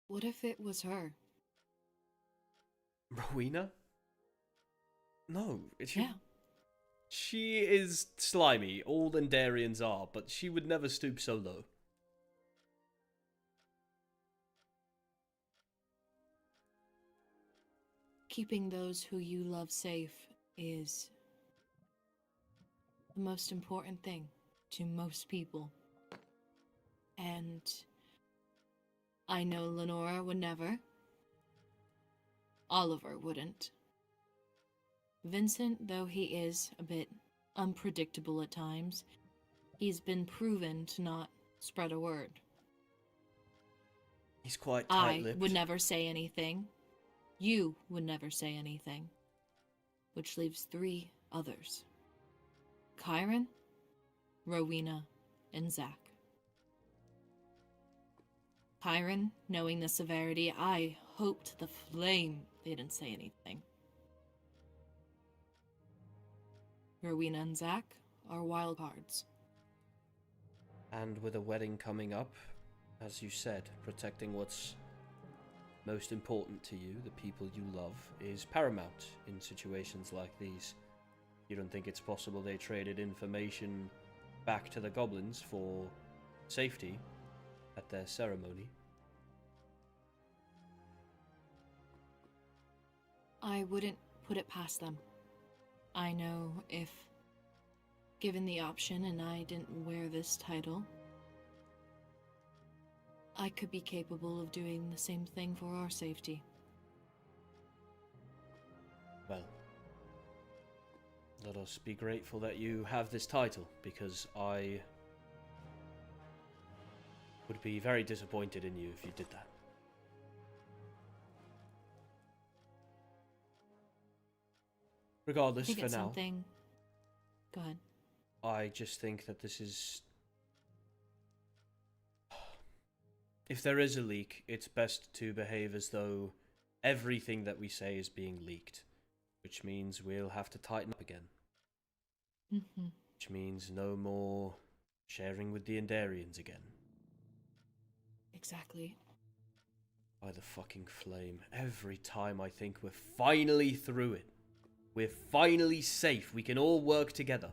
What if it was her? Rowena? No, Yeah. She is slimy, all Endarians are, but she would never stoop so low. Keeping those who you love safe is the most important thing to most people. And I know Lenora would never. Oliver wouldn't. Vincent, though he is a bit unpredictable at times, he's been proven to not spread a word. He's quite I tight-lipped. would never say anything. You would never say anything. Which leaves 3 others. Kyron, Rowena, and Zach. Kyron, knowing the severity, I hoped the flame they didn't say anything. Rowena and Zach are wild cards. And with a wedding coming up, as you said, protecting what's most important to you, the people you love, is paramount in situations like these. You don't think it's possible they traded information back to the goblins for safety at their ceremony? I wouldn't put it past them. I know if given the option and I didn't wear this title, I could be capable of doing the same thing for our safety. Well, let us be grateful that you have this title, because I would be very disappointed in you if you did that. Regardless, I think for it's now, something. Go ahead. I just think that this is... If there is a leak, it's best to behave as though everything that we say is being leaked. Which means we'll have to tighten up again. Mm-hmm. Which means no more sharing with the Endarians again. Exactly. By the fucking flame. Every time I think we're finally through it. We're finally safe. We can all work together.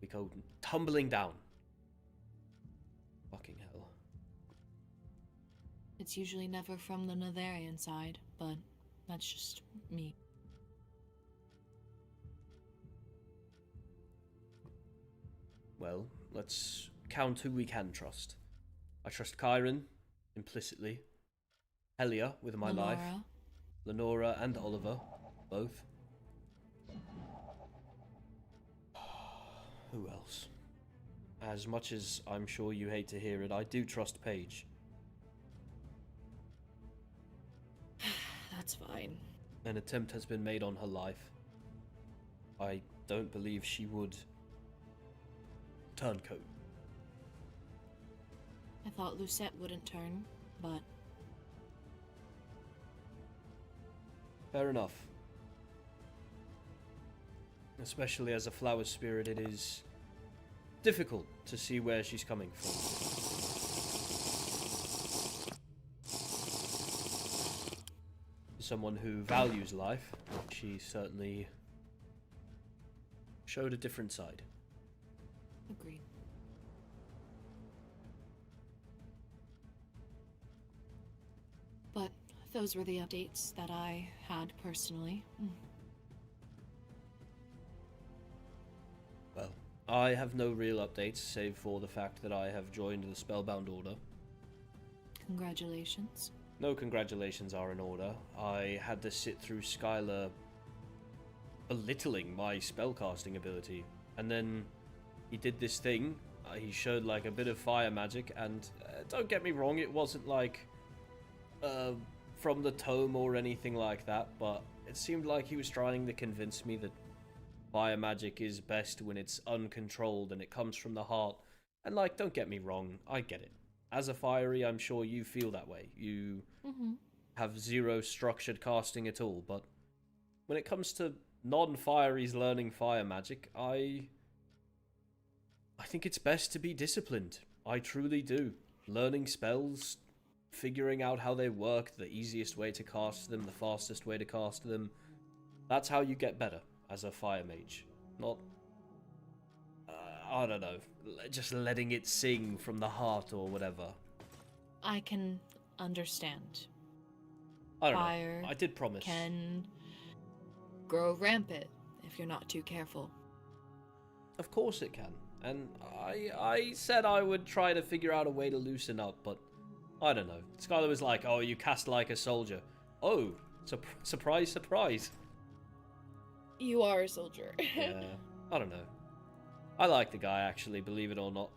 We go tumbling down. Fucking hell. It's usually never from the Netherian side, but that's just me. Well, let's count who we can trust. I trust Chiron, implicitly. Helia, with my life. Lenora and Oliver, both. Who else? As much as I'm sure you hate to hear it, I do trust Paige. That's fine. An attempt has been made on her life. I don't believe she would turncoat. I thought Lucette wouldn't turn, but Fair enough. Especially as a flower spirit, it is difficult to see where she's coming from. Someone who values life, she certainly showed a different side. agreed. But those were the updates that I had personally. Well, I have no real updates, save for the fact that I have joined the Spellbound Order. Congratulations. No congratulations are in order. I had to sit through Skylar belittling my spellcasting ability. And then he did this thing. He showed like a bit of fire magic, and don't get me wrong, it wasn't like from the tome or anything like that, but it seemed like he was trying to convince me that fire magic is best when it's uncontrolled and it comes from the heart. And like, don't get me wrong, I get it. As a fiery, I'm sure you feel that way. You have zero structured casting at all, but when it comes to non-fieries learning fire magic, I think it's best to be disciplined. I truly do. Learning spells, figuring out how they work, the easiest way to cast them, the fastest way to cast them, that's how you get better as a fire mage. Not, I don't know, just letting it sing from the heart or whatever. I can understand. I don't Fire know. I did promise. Can grow rampant if you're not too careful. Of course it can. And I said I would try to figure out a way to loosen up, but I don't know. Skylar was like, oh, you cast like a soldier. Oh, surprise, surprise. You are a soldier. Yeah, I don't know. I like the guy, actually, believe it or not.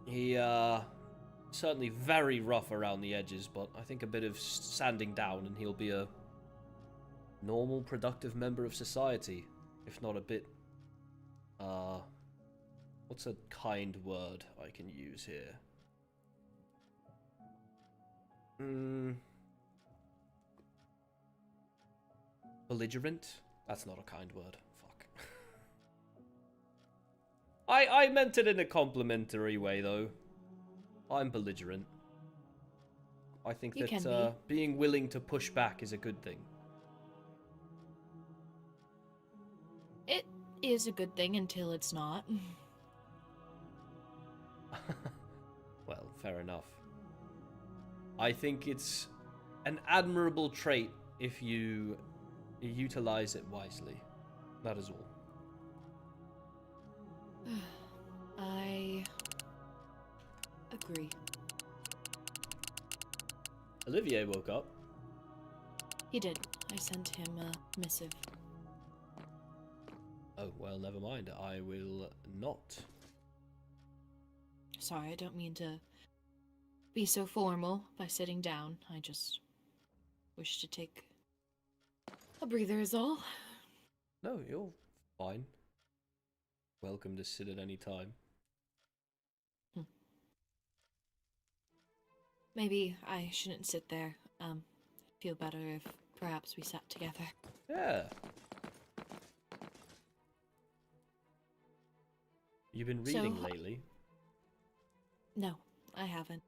He, certainly very rough around the edges, but I think a bit of sanding down and he'll be a normal, productive member of society. If not a bit, what's a kind word I can use here? Belligerent? That's not a kind word. Fuck. I meant it in a complimentary way, though. I'm belligerent. I think You can that being willing to push back is a good thing. It is a good thing until it's not. Well, fair enough. I think it's an admirable trait if you utilize it wisely. That is all. I agree. Olivier woke up. He did. I sent him a missive. Oh, well, never mind. I will not. Sorry, I don't mean to be so formal by sitting down. I just wish to take a breather is all. No, you're fine. Welcome to sit at any time. Maybe I shouldn't sit there. Feel better if perhaps we sat together. Yeah. You've been reading lately? No, I haven't.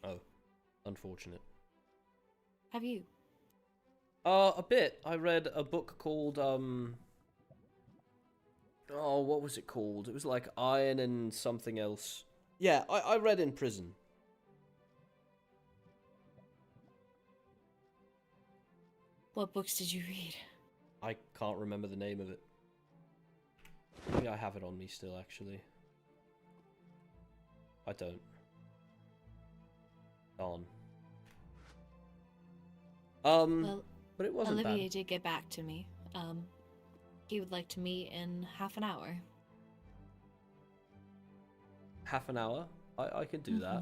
Oh, unfortunate. Have you? A bit. I read a book called, oh, what was it called? It was like Iron and something else. Yeah, I read in prison. What books did you read? I can't remember the name of it. Maybe I have it on me still, actually. I don't. Darn. Well, but it wasn't Olivier bad. did get back to me. He would like to meet in half an hour. Half an hour? I can do that.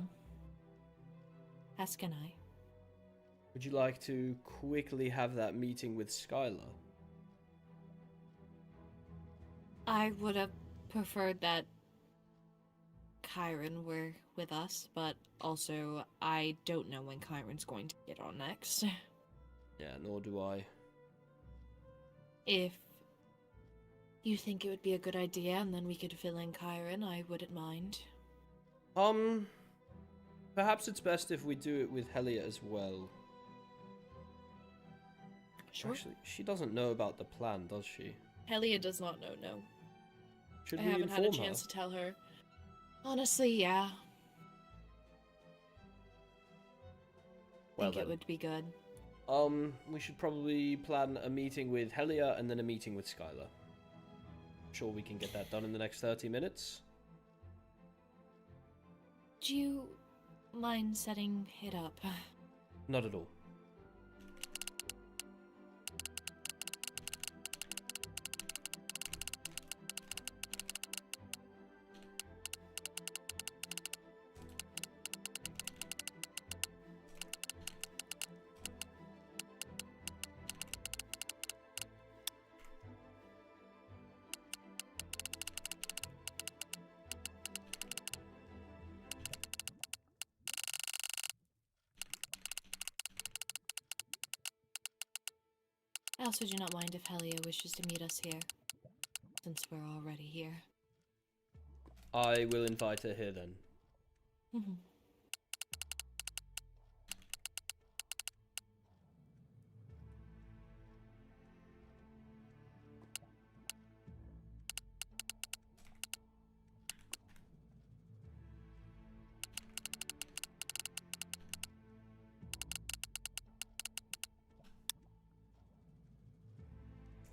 As can I. Would you like to quickly have that meeting with Skylar? I would have preferred that Kyron were with us, but also I don't know when Kyron's going to get on next. Yeah, nor do I. If you think it would be a good idea and then we could fill in Kyron, I wouldn't mind. Perhaps it's best if we do it with Helia as well. Sure. Actually, she doesn't know about the plan, does she? Helia does not know, no. Should I we haven't inform had a chance to tell her. Honestly, yeah. I Well think it then. would be good. We should probably plan a meeting with Helia and then a meeting with Skylar. Sure we can get that done in the next 30 minutes. Do you mind setting it up? Not at all. I also do not mind if Helia wishes to meet us here, since we're already here. I will invite her here then.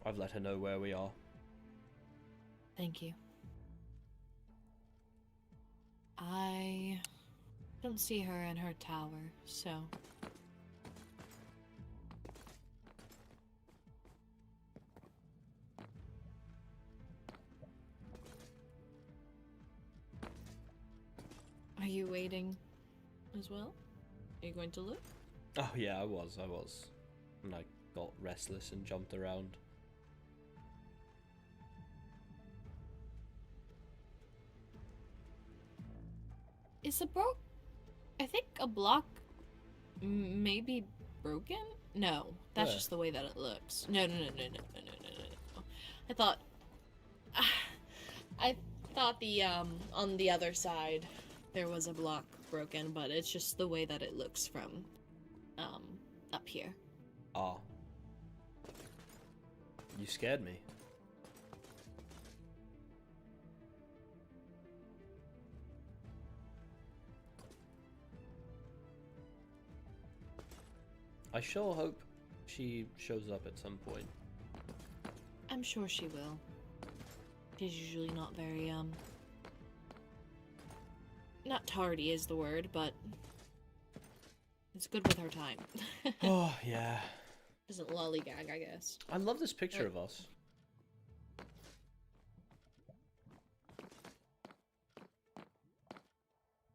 I've let her know where we are. Thank you. I don't see her in her tower, so... Are you waiting as well? Are you going to look? Oh yeah, I was. And I got restless and jumped around. Is I think a block may be broken? No, that's Where? just the way that it looks. No. I thought the on the other side there was a block broken, but it's just the way that it looks from up here. Ah. You scared me. I sure hope she shows up at some point. I'm sure she will. She's usually not very, not tardy is the word, but it's good with her time. Oh, yeah. Doesn't lollygag, I guess. I love this picture of us.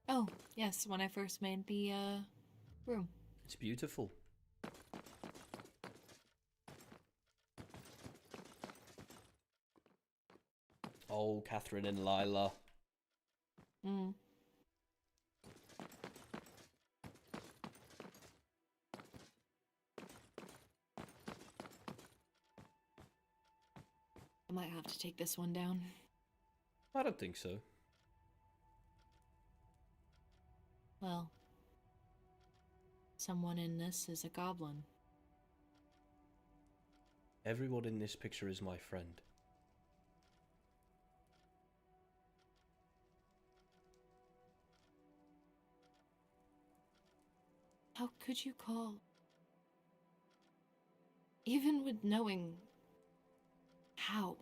Oh, yes, when I first made the, room. It's beautiful. Oh, Catherine and Lila. Mm. I might have to take this one down. I don't think so. Well, someone in this is a goblin. Everyone in this picture is my friend. How could you call? Even with knowing how.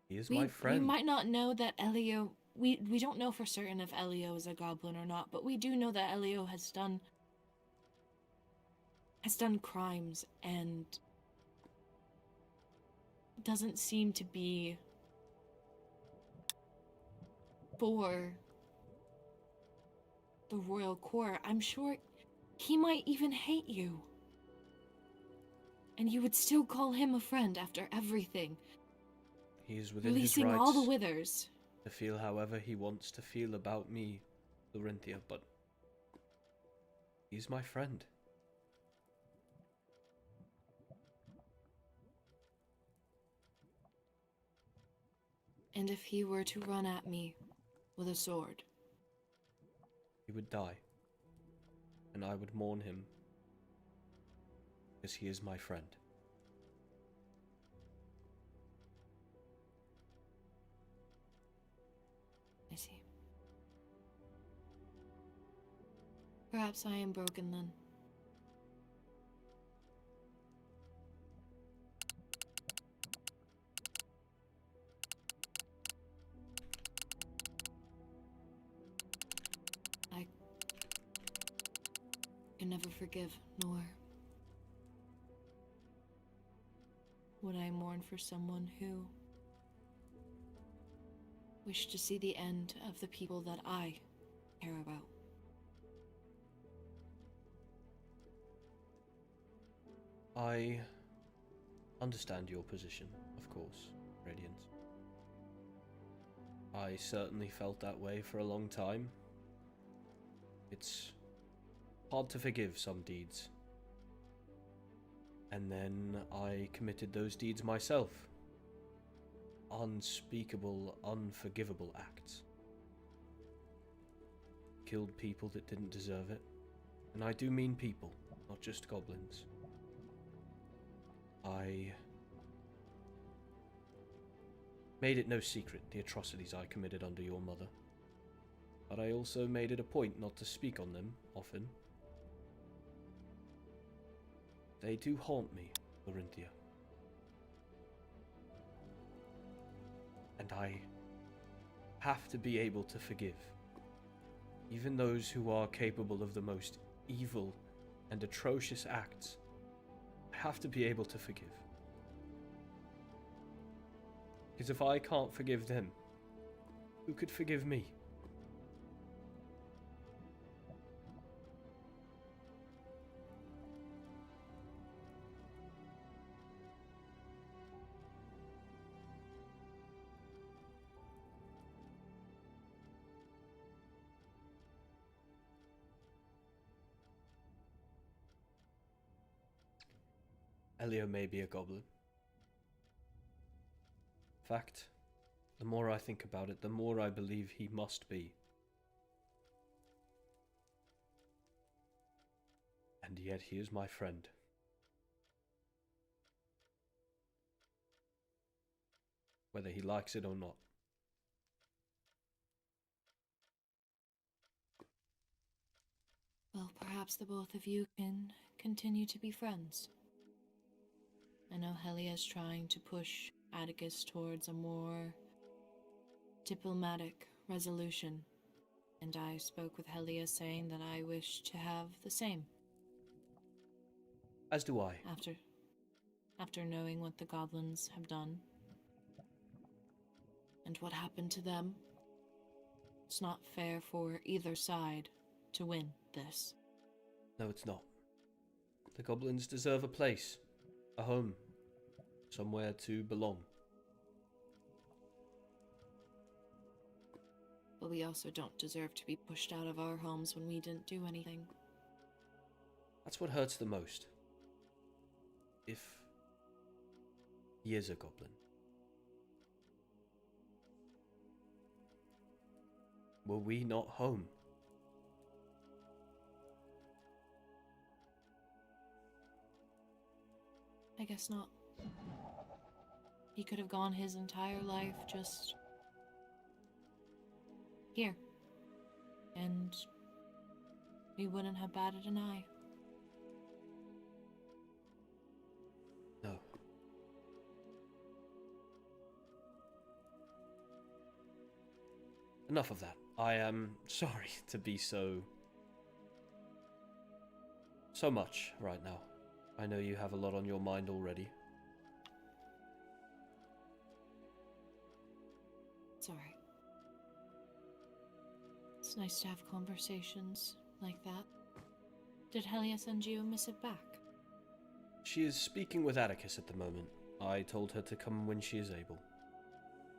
He is my friend. We might not know that Elio... We don't know for certain if Elio is a goblin or not, but we do know that Elio has done crimes and doesn't seem to be for the royal court. I'm sure he might even hate you. And you would still call him a friend after everything. He is within Releasing his rights all the withers. to feel however he wants to feel about me, Laurynthia, but he's my friend. And if he were to run at me with a sword, He would die, and I would mourn him, because he is my friend. I see. Perhaps I am broken then. I can never forgive, nor would I mourn for someone who wished to see the end of the people that I care about. I understand your position, of course, Radiant. I certainly felt that way for a long time. It's hard to forgive some deeds. And then I committed those deeds myself. Unspeakable, unforgivable acts. Killed people that didn't deserve it. And I do mean people, not just goblins. I made it no secret the atrocities I committed under your mother. But I also made it a point not to speak on them often. They do haunt me, Laurynthia. And I have to be able to forgive. Even those who are capable of the most evil and atrocious acts. I have to be able to forgive. Because if I can't forgive them, who could forgive me? Elio may be a goblin. In fact, the more I think about it, the more I believe he must be. And yet he is my friend. Whether he likes it or not. Well, perhaps perhaps the both of you can continue to be friends. I know Helia is trying to push Atticus towards a more diplomatic resolution, and I spoke with Helia saying that I wish to have the same. As do I. After knowing what the goblins have done and what happened to them, it's not fair for either side to win this. No, it's not. The goblins deserve a place, a home, somewhere to belong. But we also don't deserve to be pushed out of our homes when we didn't do anything. That's what hurts the most. If he is a goblin. Were we not home? I guess not. He could have gone his entire life just here, and we wouldn't have batted an eye. No. Enough of that. I am sorry to be so much right now. I know you have a lot on your mind already. It's alright. It's nice to have conversations like that. Did Helia send you a missive back? She is speaking with Atticus at the moment. I told her to come when she is able.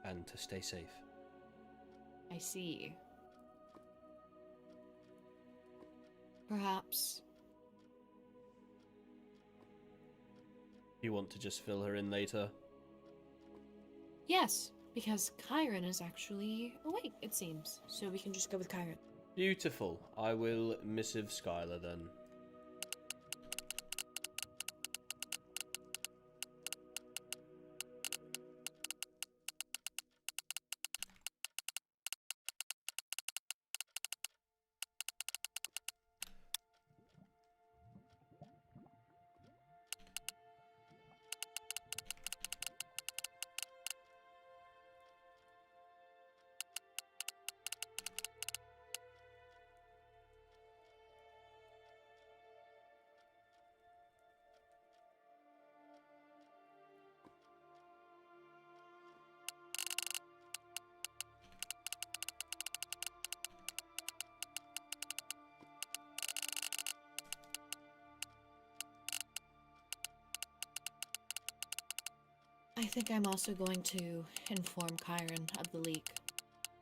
And to stay safe. I see. Perhaps. You want to just fill her in later? Yes, because Chiron is actually awake, it seems. So we can just go with Chiron. Beautiful. I will missive Skylar then. I think I'm also going to inform Chiron of the leak.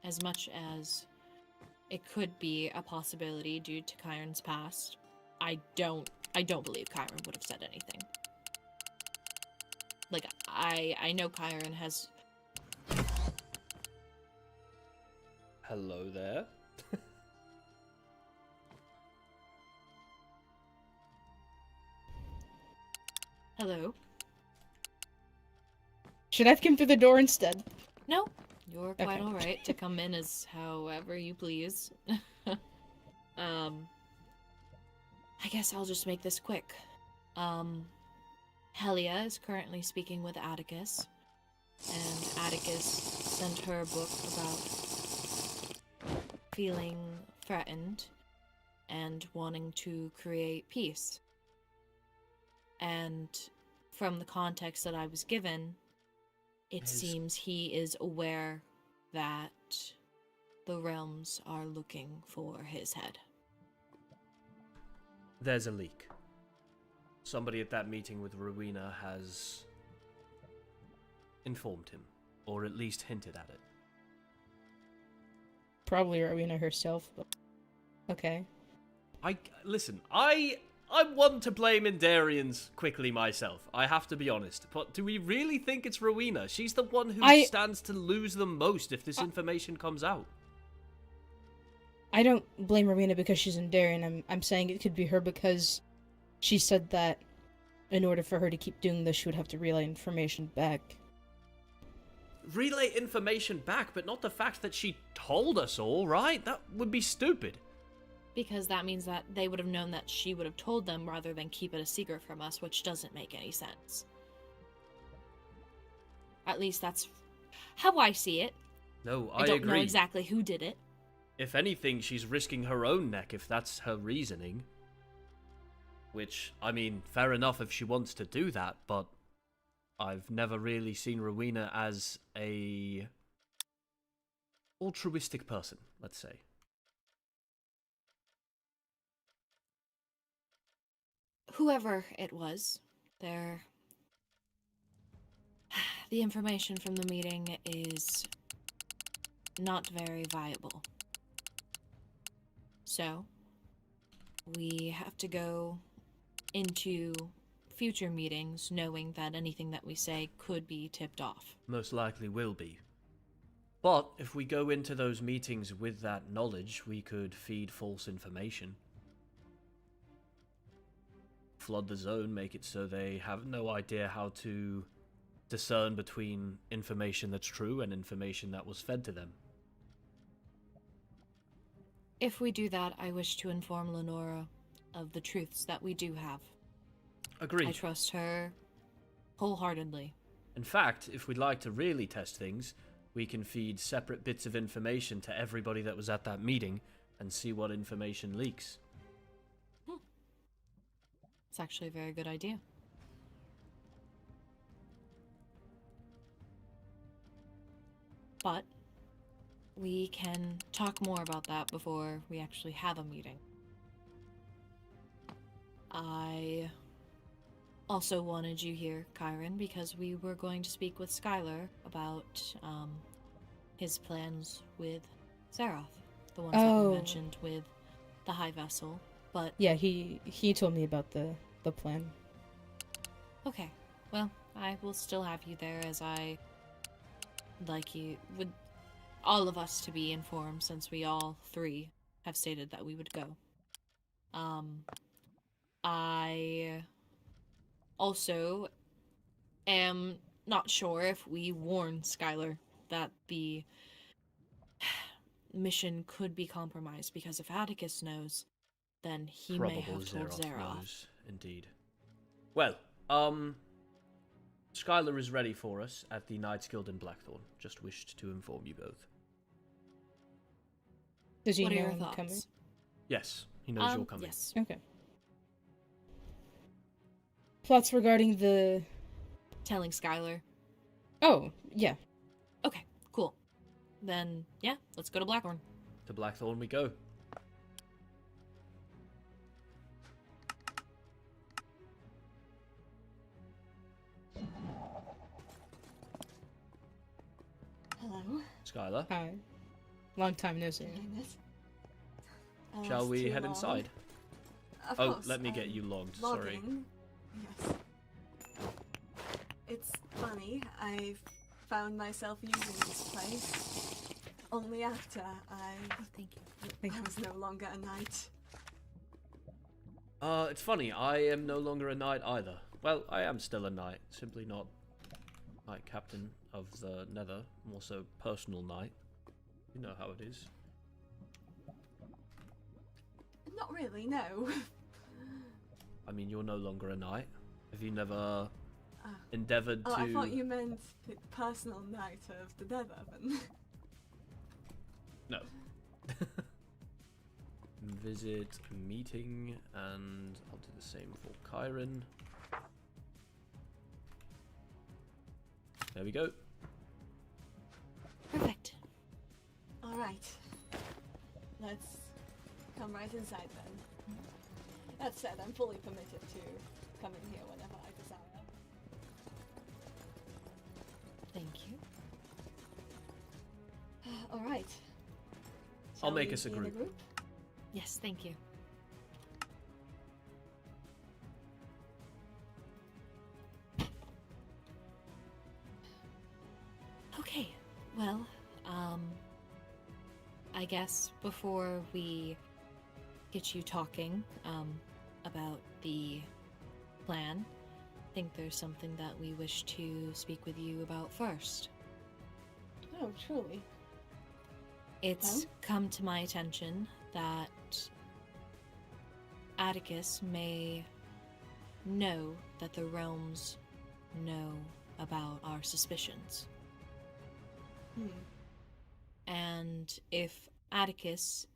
As much as it could be a possibility due to Chiron's past, I don't believe Chiron would have said anything. Like, I know Chiron has... Hello there. Hello? Should I have come through the door instead? No, you're quite Okay. alright to come in as however you please. I guess I'll just make this quick. Helia is currently speaking with Atticus, and Atticus sent her a book about feeling threatened and wanting to create peace. And from the context that I was given, it seems he is aware that the realms are looking for his head. There's a leak. Somebody at that meeting with Rowena has informed him, or at least hinted at it. Probably Rowena herself, but... Okay. Listen, I'm one to blame Indarians quickly myself. I have to be honest. But do we really think it's Rowena? She's the one who stands to lose the most if this information comes out. I don't blame Rowena because she's in Darien. I'm saying it could be her because she said that in order for her to keep doing this, she would have to relay information back. Relay information back, but not the fact that she told us all, right? That would be stupid. Because that means that they would have known that she would have told them rather than keep it a secret from us, which doesn't make any sense. At least that's how I see it. No, I don't know exactly who did it. If anything, she's risking her own neck if that's her reasoning. Which, I mean, fair enough if she wants to do that, but I've never really seen Rowena as a altruistic person, let's say. Whoever it was, the information from the meeting is not very viable. So, we have to go into future meetings knowing that anything that we say could be tipped off. Most likely will be. But if we go into those meetings with that knowledge, we could feed false information. Flood the zone, make it so they have no idea how to discern between information that's true and information that was fed to them. If we do that, I wish to inform Lenora of the truths that we do have. Agreed. I trust her wholeheartedly. In fact, if we'd like to really test things, we can feed separate bits of information to everybody that was at that meeting and see what information leaks. It's actually a very good idea. But we can talk more about that before we actually have a meeting. I also wanted you here, Kyron, because we were going to speak with Skylar about his plans with Zeroth, the ones that we mentioned with the High Vessel. But yeah, he told me about the plan. Okay, well, I will still have you there, as I like you would all of us to be informed, since we all three have stated that we would go. I also am not sure if we warn Skylar that the mission could be compromised, because if Atticus knows, then he may have told Zeroth. Knows, indeed. Well, Skylar is ready for us at the Knights Guild in Blackthorn. Just wished to inform you both. Does he What are know your I'm thoughts? coming? Yes, he knows you're coming. Yes. Okay. Plots regarding the... Telling Skylar. Oh, yeah. Okay, cool. Then, yeah, let's go to Blackthorn. To Blackthorn we go. Hello. Skylar, Hi. Long time no see. shall we Too head long. inside? Of Oh, course, let me get you logged, sorry. logging. Yes. It's funny, I found myself using this place only after Thank you. I was no longer a knight. It's funny, I am no longer a knight either. Well, I am still a knight, simply not knight captain of the Nether, more so personal knight. You know how it is. Not really, no. I mean, you're no longer a knight. Have you never endeavoured to... I thought you meant the personal knight of the Nether, then. No. Visit meeting, and I'll do the same for Kyron. There we go. Perfect. Alright. Let's come right inside then. That said, I'm fully permitted to come in here whenever I desire. Thank you. Alright. I'll make us a group. Yes, thank you. Okay, well, I guess before we get you talking, about the plan, I think there's something that we wish to speak with you about first. Oh, truly. It's Huh? come to my attention that Atticus may know that the realms know about our suspicions. And if Atticus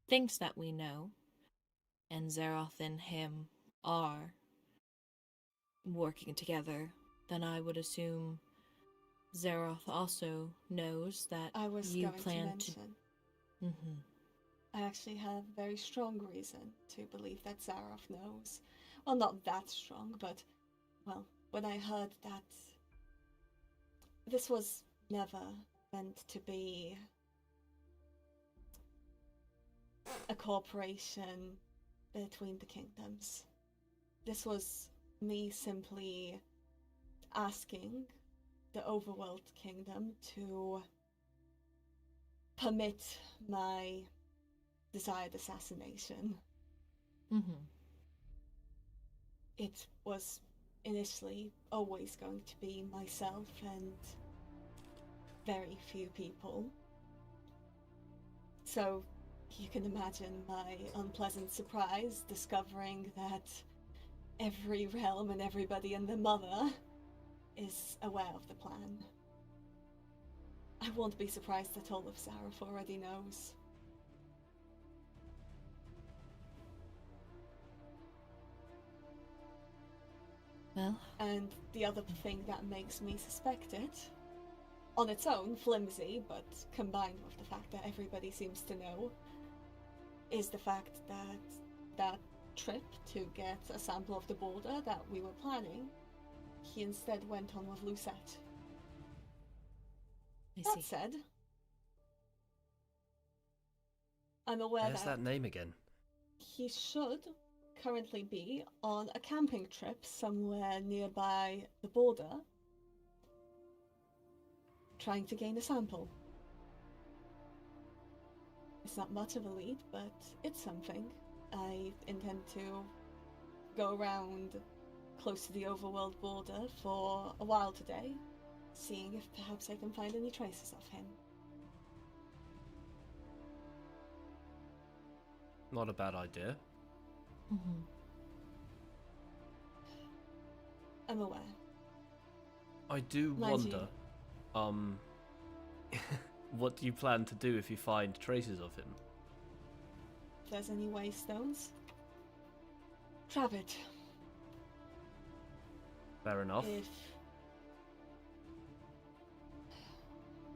thinks that we know, and Zeroth and him are working together, then I would assume Zeroth also knows that I was you going to plan mention. Mm-hmm. I actually have very strong reason to believe that Zaroff knows. Well, not that strong, but, well, when I heard that this was never meant to be a cooperation between the kingdoms. This was me simply asking the Overworld Kingdom to permit my desired assassination. Mm-hmm. It was initially always going to be myself and very few people. So you can imagine my unpleasant surprise discovering that every realm and everybody and their mother is aware of the plan. I won't be surprised that all of Zareth already knows. Well, And the other thing that makes me suspect it, on its own, flimsy, but combined with the fact that everybody seems to know, is the fact that that trip to get a sample of the border that we were planning, he instead went on with Lucette. I That see. said, I'm aware There's that name again. he should currently be on a camping trip somewhere nearby the border, trying to gain a sample. It's not much of a lead, but it's something. I intend to go around close to the overworld border for a while today, seeing if perhaps I can find any traces of him. Not a bad idea. Mm-hmm. I'm aware. I do Mind wonder, what do you plan to do if you find traces of him? If there's any waystones, trap it. Fair enough. If...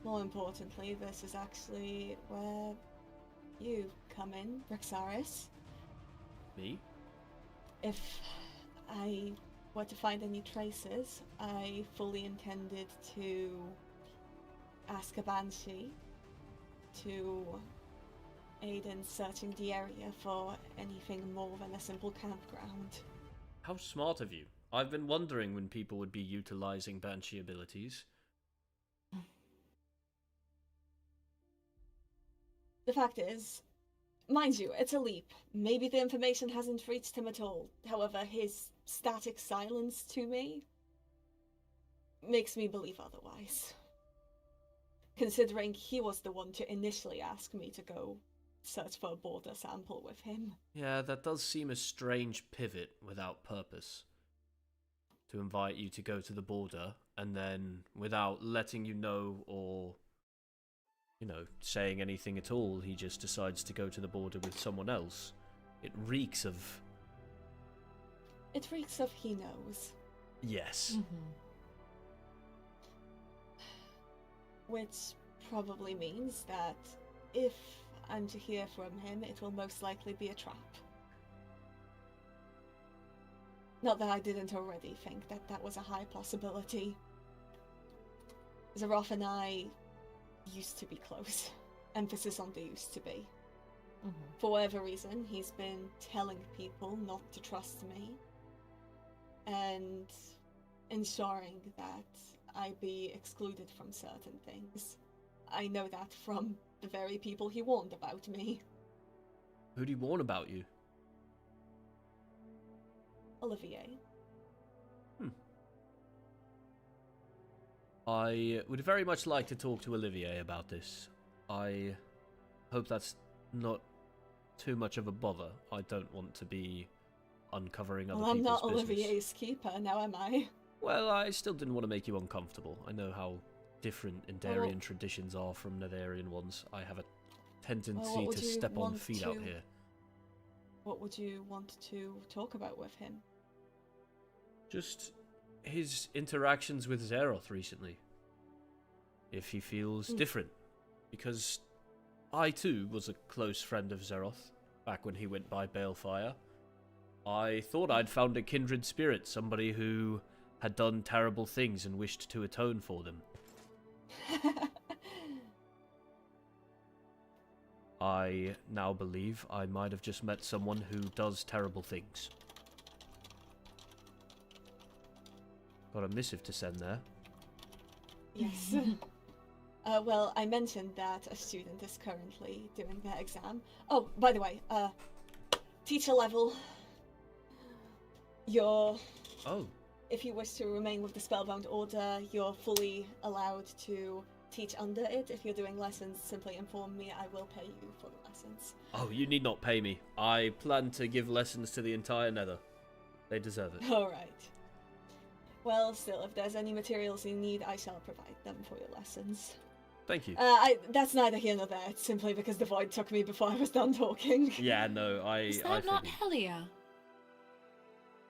More importantly, this is actually where you come in, Rexaris. Me? If I were to find any traces, I fully intended to ask a Banshee to aid in searching the area for anything more than a simple campground. How smart of you. I've been wondering when people would be utilizing Banshee abilities. The fact is, mind you, it's a leap. Maybe the information hasn't reached him at all. However, his static silence to me makes me believe otherwise. Considering he was the one to initially ask me to go search for a border sample with him. Yeah, that does seem a strange pivot without purpose. To invite you to go to the border, and then, without letting you know or, saying anything at all, he just decides to go to the border with someone else. It reeks of... It reeks of he knows. Yes. Mm-hmm. Which probably means that if I'm to hear from him, it will most likely be a trap. Not that I didn't already think that that was a high possibility. Zaroff and I used to be close. Emphasis on the used to be. Mm-hmm. For whatever reason, he's been telling people not to trust me and ensuring that I be excluded from certain things. I know that from the very people he warned about me. Who'd he warn about you? Olivier. I would very much like to talk to Olivier about this. I hope that's not too much of a bother. I don't want to be uncovering other Well, I'm people's not business. Olivier's keeper, now am I? Well, I still didn't want to make you uncomfortable. I know how different Endarian traditions are from Netherian ones. I have a tendency would to you step on want feet out to- here. What would you want to talk about with him? Just his interactions with Zeroth recently. If he feels different. Because I too was a close friend of Zeroth, back when he went by Balefire. I thought I'd found a kindred spirit, somebody who had done terrible things and wished to atone for them. I now believe I might have just met someone who does terrible things. Got a missive to send there. Yes. Well, I mentioned that a student is currently doing their exam. Oh, by the way, teacher level. Oh, If you wish to remain with the Spellbound Order, you're fully allowed to teach under it. If you're doing lessons, simply inform me. I will pay you for the lessons. oh, you need not pay me. I plan to give lessons to the entire Nether. They deserve it. Alright. Well, still, if there's any materials you need, I shall provide them for your lessons. Thank you. That's neither here nor there. It's simply because the void took me before I was done talking. Yeah, no, Is I that not figured. Helia?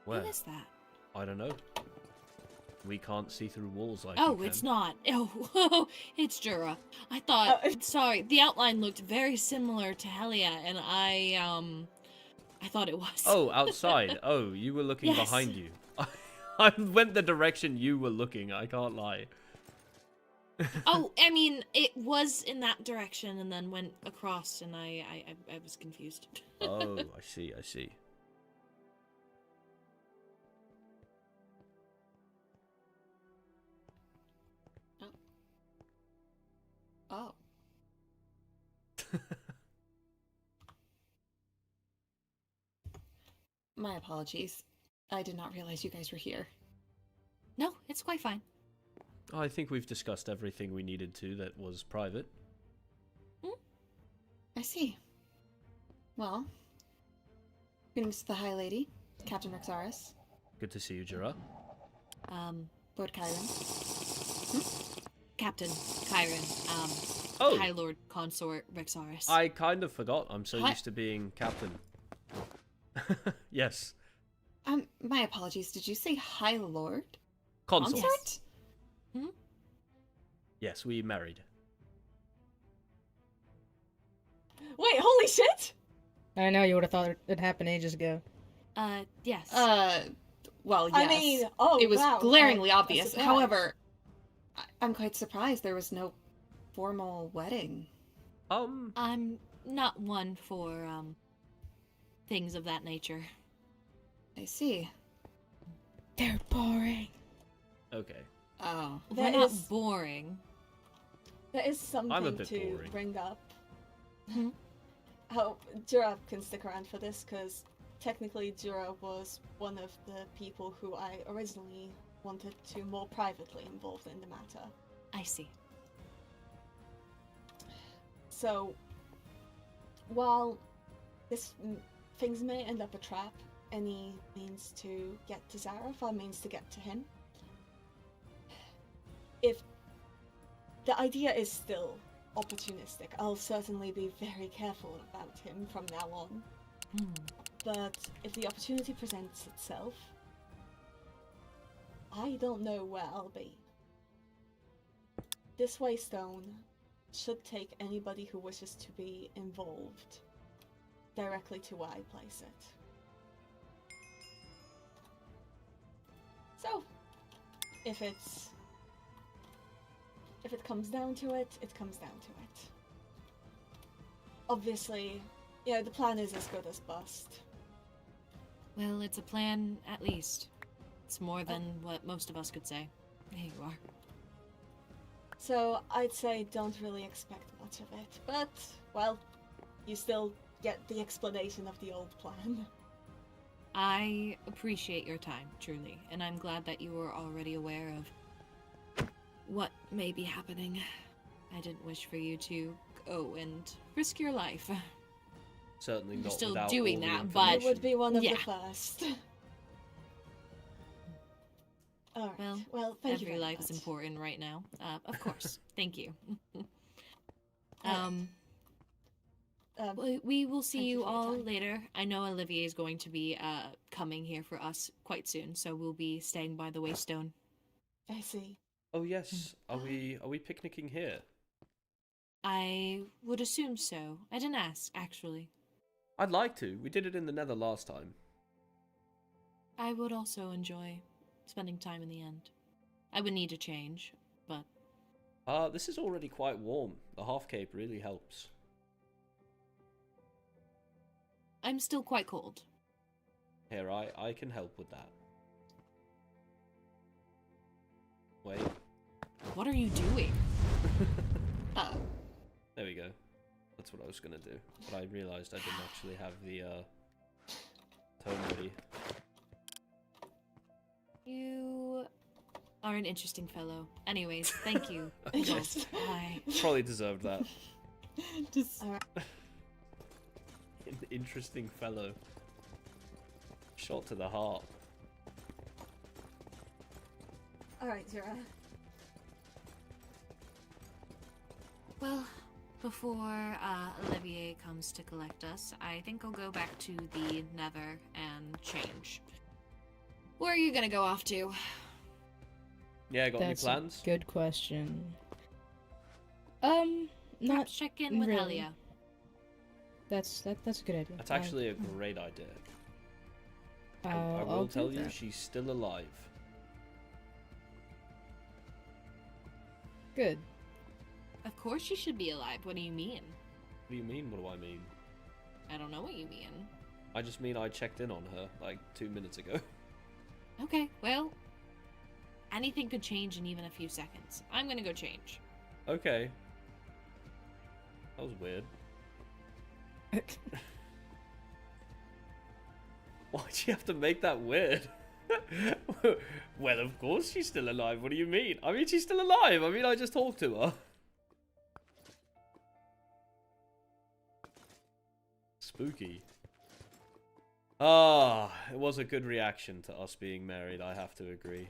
Where? Who is that? I don't know. We can't see through walls like Oh, you it's can. not. Oh, it's Jura. I thought. Oh, Sorry, the outline looked very similar to Helia, and I thought it was. Oh, outside. Oh, you were looking Yes. behind you. I went the direction you were looking. I can't lie. Oh, I mean, it was in that direction, and then went across, and I was confused. Oh, I see. I see. Oh. My apologies. I did not realize you guys were here. No, it's quite fine. I think we've discussed everything we needed to that was private. I see. Well, greetings to the High Lady, Captain Rexaris, Good to see you, Jura. Lord Chiron. Captain Chiron, Oh, High Lord Consort Rexaris. I kind of forgot. I'm so Hi- used to being captain. Yes. My apologies. Did you say High Lord? Consort. Consort? Yes, we married. Wait, holy shit! I know, you would have thought it happened ages ago. Yes. Well, yes. I mean, oh, it was wow, glaringly I'm obvious. surprised. However, I'm quite surprised there was no formal wedding. I'm not one for, things of that nature. I see. They're boring. Okay. Oh. We're That not is- boring. There is something bit to boring. bring up. Hmm? How Jura can stick around for this, because technically Jura was one of the people who I originally wanted to more privately involved in the matter. I see. So, while things may end up a trap, any means to get to Zareth are means to get to him. If the idea is still opportunistic, I'll certainly be very careful about him from now on. But if the opportunity presents itself, I don't know where I'll be. This waystone should take anybody who wishes to be involved directly to where I place it. So, if it comes down to it, it comes down to it. Obviously, the plan is as good as bust. Well, it's a plan, at least. It's more than what most of us could say. There you are. So, I'd say don't really expect much of it, but, well, you still get the explanation of the old plan. I appreciate your time, truly, and I'm glad that you were already aware of what may be happening. I didn't wish for you to go and risk your life. Certainly You're not still without doing all the that, but- It would be one of Yeah. the first. Alright. Well, Well, thank you Every very life is much. important right now. Of course. Thank you. Alright. We will see Thank you you for your all time. later. I know Olivier is going to be coming here for us quite soon, so we'll be staying by the Waystone. I see. Oh yes, are we picnicking here? I would assume so. I didn't ask, actually. I'd like to. We did it in the Nether last time. I would also enjoy spending time in the end. I would need a change, but This is already quite warm. The half cape really helps. I'm still quite cold. Here, I can help with that. Wait. What are you doing? There we go. That's what I was gonna do. But I realized I didn't actually have the tome ready. You are an interesting fellow. Anyways, thank you. Yes. Bye. Probably deserved that. Just alright. An interesting fellow. Shot to the heart. Alright, Zira. Well, before Olivier comes to collect us, I think I'll go back to the Nether and change. Where are you gonna go off to? Yeah, got That's any plans? a good question. Not Perhaps check in with really. Helia. that's a good idea. That's actually a great idea. I I'll will do tell you, that. she's still alive. Good. Of course she should be alive. What do you mean? What do you mean? What do I mean? I don't know what you mean. I just mean I checked in on her like 2 minutes ago. Okay, well, anything could change in even a few seconds. I'm gonna go change. Okay. That was weird. Why'd you have to make that weird? Well, of course she's still alive. What do you mean? I mean, she's still alive. I mean, I just talked to her. Spooky. Ah, it was a good reaction to us being married, I have to agree.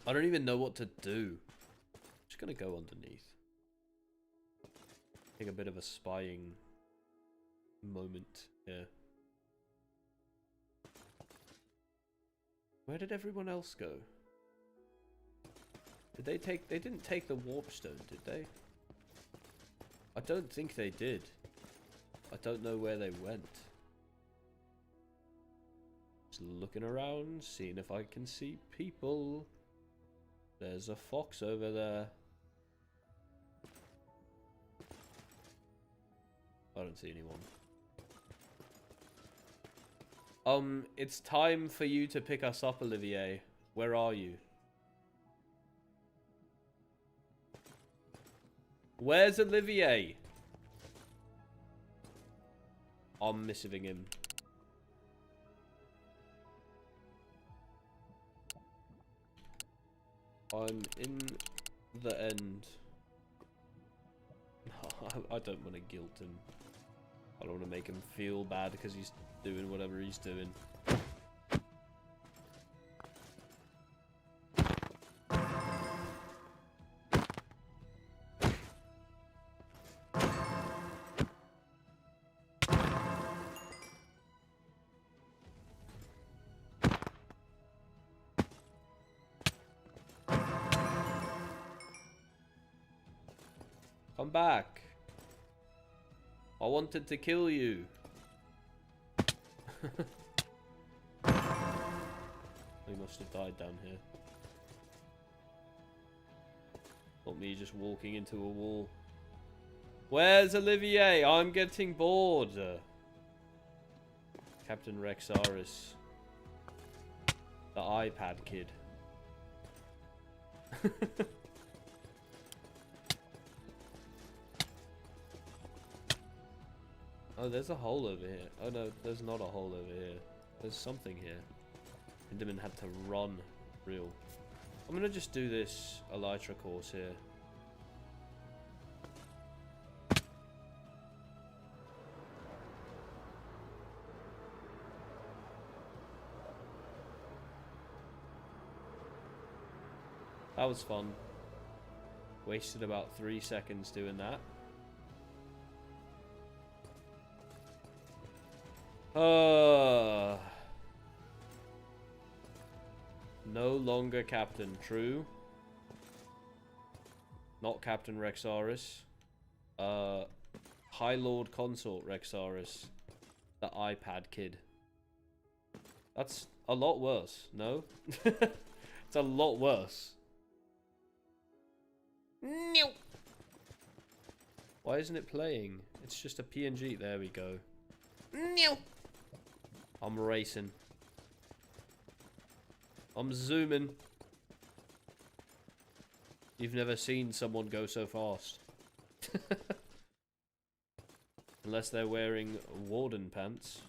I don't even know what to do. I'm just gonna go underneath. Take a bit of a spying moment here. Where did everyone else go? Did they take... They didn't take the warp stone, did they? I don't think they did. I don't know where they went. Just looking around, seeing if I can see people. There's a fox over there. I don't see anyone. It's time for you to pick us up, Olivier. Where are you? Where's Olivier? I'm missing him. I'm in the end. I don't want to guilt him. I don't want to make him feel bad because he's doing whatever he's doing. Come back. I wanted to kill you. He must have died down here. Not me just walking into a wall. Where's Olivier? I'm getting bored. Captain Rexaris. The iPad kid. Oh, there's a hole over here. Oh no, there's not a hole over here. There's something here. Enderman had to run real. I'm gonna just do this Elytra course here. That was fun. Wasted about 3 seconds doing that. No longer Captain, true. Not Captain Rexarus. High Lord Consort Rexarus. The iPad kid. That's a lot worse, no? It's a lot worse. No. Why isn't it playing? It's just a PNG. There we go. No. I'm racing. I'm zooming. You've never seen someone go so fast. Unless they're wearing warden pants.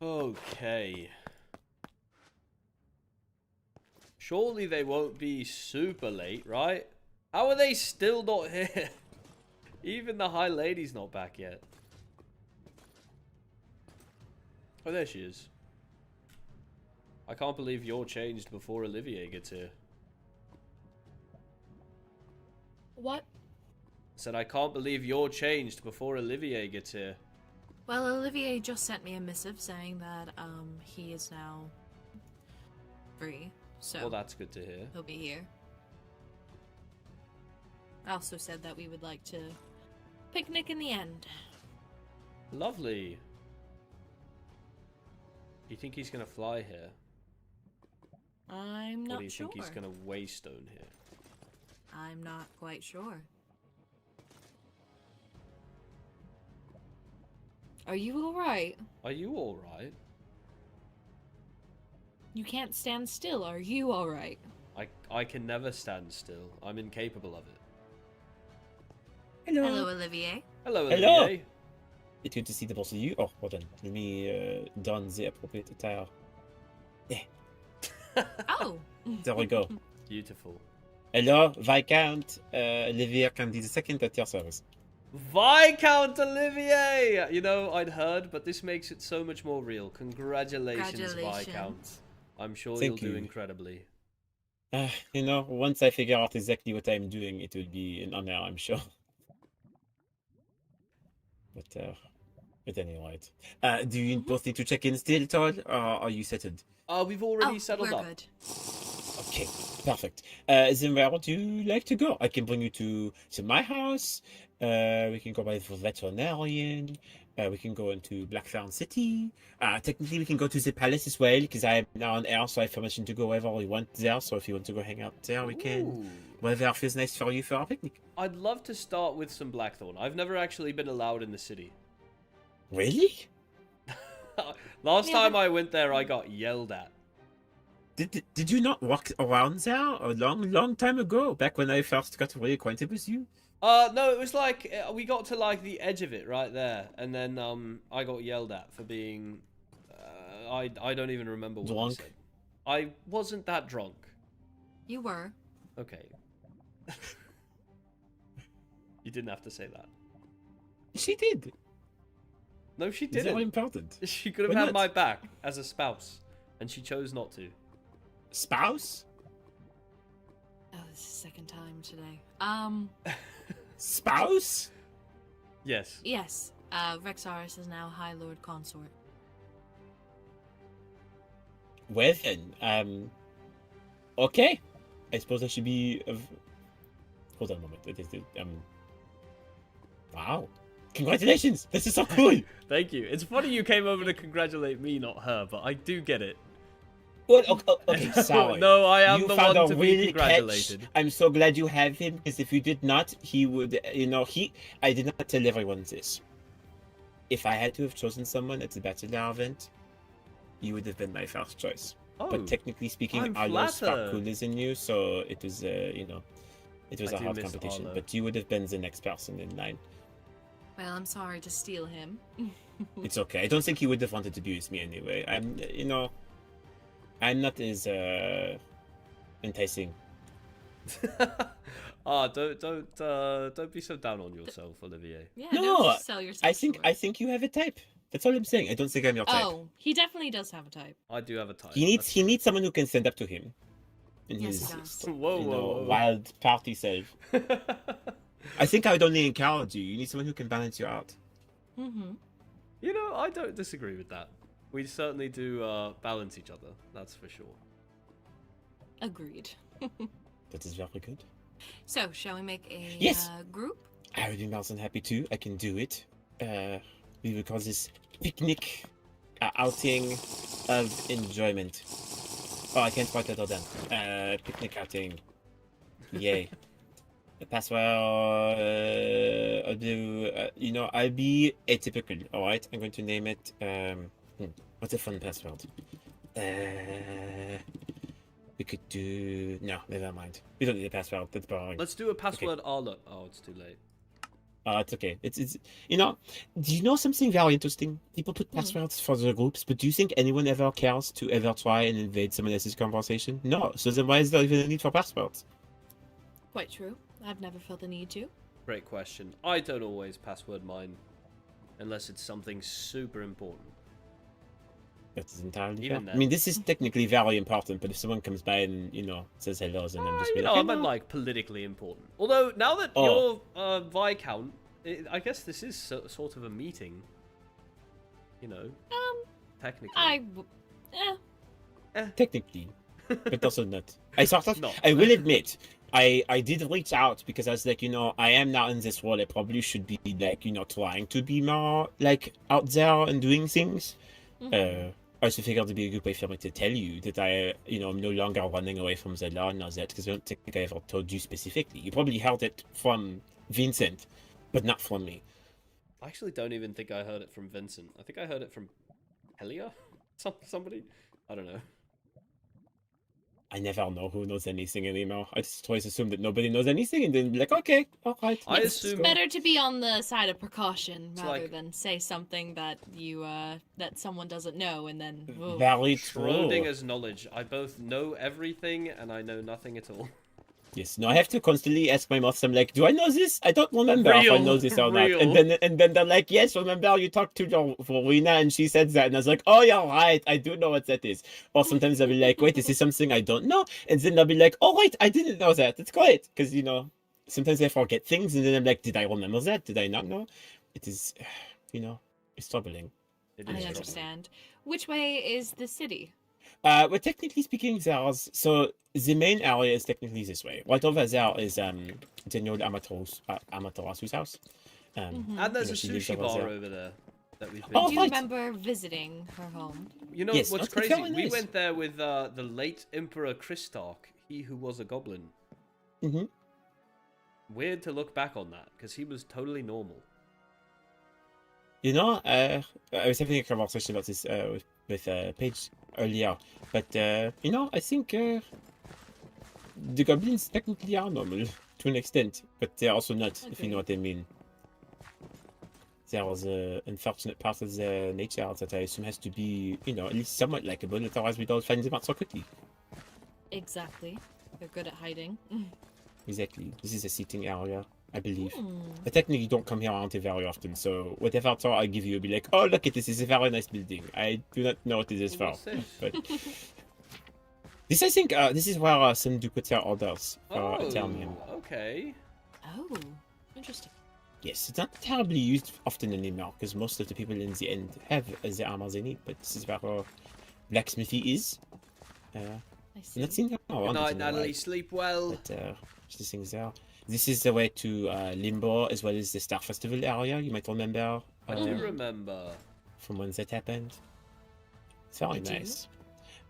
Okay. Surely they won't be super late, right? How are they still not here? Even the High Lady's not back yet. Oh, there she is. I can't believe you're changed before Olivier gets here. What? I said I can't believe you're changed before Olivier gets here. Well, Olivier just sent me a missive saying that he is now free. So Well, that's good to hear. he'll be here. I also said that we would like to picnic in the end. Lovely. Do you think he's gonna fly here? I'm Or not do you sure. think he's gonna waystone here? I'm not quite sure. Are you alright? Are you alright? You can't stand still. Are you alright? I can never stand still. I'm incapable of it. Hello, Olivier. Hello, Hello. Olivier. It's good to see the both of you. Oh, hold on. Let me don the appropriate attire. Oh. There we go. Beautiful. Hello, Viscount Olivier can be the second at your service. Viscount Olivier! You know, I'd heard, but this makes it so much more real. Congratulations, Congratulations. Viscount. I'm sure Thank you'll do you. incredibly. You know, once I figure out exactly what I'm doing, it will be an honor, I'm sure. But anyway. Do you both need to check in still, Todd, or are you settled? We've already settled we're up. good. Okay, perfect. Then where would you like to go? I can bring you to my house. We can go by the veterinarian. We can go into Blackthorn City. Technically, we can go to the palace as well, because I am now on air, so I have permission to go wherever we want there. So if you want to go hang out there, we can. Ooh. Whatever feels nice for you for our picnic. I'd love to start with some Blackthorn. I've never actually been allowed in the city. Really? Last Yeah, time but- I went there, I got yelled at. Did you not walk around there a long time ago, back when I first got really acquainted with you? No, it was like, we got to like the edge of it right there, and then I got yelled at for being, I don't even remember what Drunk? I said. I wasn't that drunk. You were. Okay. You didn't have to say that. She did. No, she Is that didn't. important? She could have Why had not? my back as a spouse, and she chose not to. Spouse? Oh, this is the second time today. Spouse? Yes. Yes. Rexarus is now High Lord Consort. Well then, okay. I suppose I should be. Hold on a moment. Wow! Congratulations! This is so cool. Thank you. It's funny you came over to congratulate me, not her, but I do get it. Well, okay, sorry. No, I am You the found one a to real be congratulated. catch. I'm so glad you have him, because if you did not, he would. I did not tell everyone this. If I had to have chosen someone at the Bachelor event, you would have been my first choice. Oh, but technically speaking, I'm Arlo's far flattered. cooler than you, so it was, it was I a do hard miss competition. Arlo. But you would have been the next person in line. Well, I'm sorry to steal him. It's okay. I don't think he would have wanted to be with me anyway. I'm not as enticing. Don't be so down on yourself, Olivier. Yeah, No, don't just sell yourself short. I think you have a type. That's all I'm saying. I don't think I'm your type. Oh, he definitely does have a type. I do have a type. He that's needs someone who can stand up to him. In Yes, his, he does. Whoa, whoa. wild party self. true. I think I would only encourage you. You need someone who can balance you out. Mm-hmm. You know, I don't disagree with that. We certainly do balance each other. That's for sure. Agreed. That is very good. So, shall we make a Yes. group? I would be more than happy to. I can do it. We will call this picnic outing of enjoyment. Oh, I can't write that all down. Picnic outing. Yay. The password. I'll do. I'll be atypical. All right. I'm going to name it. What's a fun password? We could do. No, never mind. We don't need a password. That's boring. Let's do a password Arlo. Oh, it's too late. It's okay. It's do you know something very interesting? People put passwords for the groups, but do you think anyone ever cares to ever try and invade someone else's conversation? No. So then why is there even a need for passwords? Quite true. I've never felt the need to. Great question. I don't always password mine unless it's something super important. That is entirely Even fair. then. I mean, this is technically very important, but if someone comes by and says hello, then I'm just be like, I meant hello. like politically important. Although now that Oh. you're Viscount, I guess this is sort of a meeting. Technically. Technically, but also not. I sort of. No. I will admit, I did reach out because I was like, I am now in this role. I probably should be like, trying to be more like out there and doing things. I also figured it'd be a good way for me to tell you that I'm no longer running away from the law and all that, because I don't think I ever told you specifically. You probably heard it from Vincent, but not from me. I actually don't even think I heard it from Vincent. I think I heard it from Helia? Somebody? I don't know. I never know who knows anything anymore. I just always assume that nobody knows anything and then be like, okay, all right. I let's assume- go. Better to be on the side of precaution rather like- than say something that you that someone doesn't know and then whoa. Very true. Schrodinger's knowledge. I both know everything and I know nothing at all. Yes, no, I have to constantly ask my mouth. I'm like, do I know this? I don't remember if I Real, know this or real. not. And then they're like, yes, remember you talked to your Rowena and she said that. And I was like, oh, you're right. I do know what that is. Or sometimes I'll be like, wait, this is something I don't know. And then they'll be like, oh, wait, I didn't know that. It's great. Because, sometimes I forget things. And then I'm like, did I remember that? Did I not know? It is, it's troubling. It I is troubling. understand. Which way is the city? Well, technically speaking, so the main area is technically this way. Right over there is the old Amaterasu's house. And there's a she lives sushi over bar there. over there that we've been Oh, Do you right. remember visiting her home? You know Yes, what's that's crazy? very We nice. went there with the late Emperor Christarch, he who was a goblin. Mm-hmm. Weird to look back on that, because he was totally normal. I was having a conversation about this with Paige earlier, but I think the goblins technically are normal to an extent, but they're also not, if you know what I mean. There was an unfortunate part of the nature that I assume has to be, at least somewhat likable, otherwise we don't find them out so quickly. Exactly. They're good at hiding. Exactly. This is a seating area, I believe. Hmm. I technically don't come here around here very often, so whatever tour I give you will be like, oh, look at this, is a very nice building. I do not know what it is for, What's this? but... This, I think, this is where some do put their orders for Oh, Termium. okay. Oh, interesting. Yes, it's not terribly used often anymore, because most of the people in the end have the armor they need, but this is where blacksmithy is. I I'm see. not seeing them Good around. night, Natalie. Sleep well. But these things there. This is the way to Limbo, as well as the Star Festival area. You might remember I do remember. from when that happened. It's very I do. nice.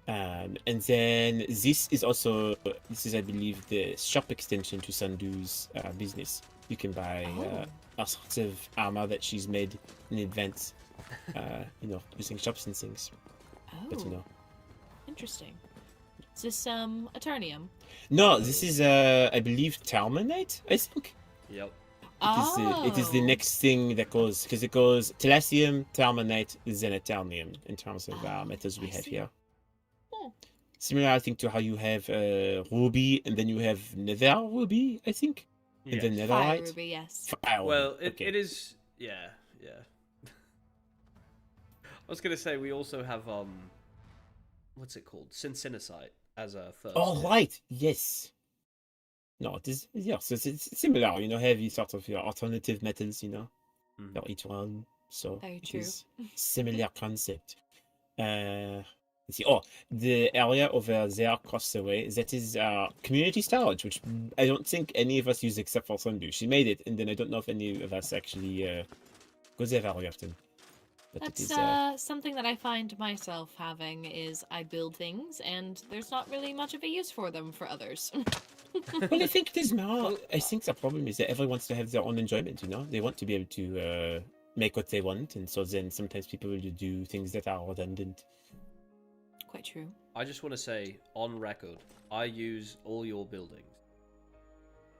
And then this is, I believe, the shop extension to Sandu's business. You can buy all sorts of armor that she's made in advance, using shops and things. Oh, But, Interesting. Is this Eternium? No, this is I believe Talmonite, I think. Yep. It is the next thing that goes, because it goes Telesium, Talmonite, then Eternium in terms of metals we I have see. here. Hmm. Similar, I think, to how you have Ruby, and then you have Nether Ruby, I think, and then Yes. Fire Netherite. Ruby, yes. Fire Well, Ruby, okay. it is. Yeah. I was gonna say we also have what's it called? Synthenicite as a first. Oh, right, yes. No, it is, yeah, so it's similar, heavy sort of alternative metals, Mhm. for each one. So Very it true. is similar concept. Let's see. Oh, the area over there across the way, that is community storage, which I don't think any of us use except for Sundu. She made it, and then I don't know if any of us actually go there very often. But That's it is, something that I find myself having is I build things and there's not really much of a use for them for others. well, I think there's more. I think the problem is that everyone wants to have their own enjoyment, They want to be able to make what they want, and so then sometimes people will do things that are redundant. Quite true. I just want to say on record, I use all your buildings.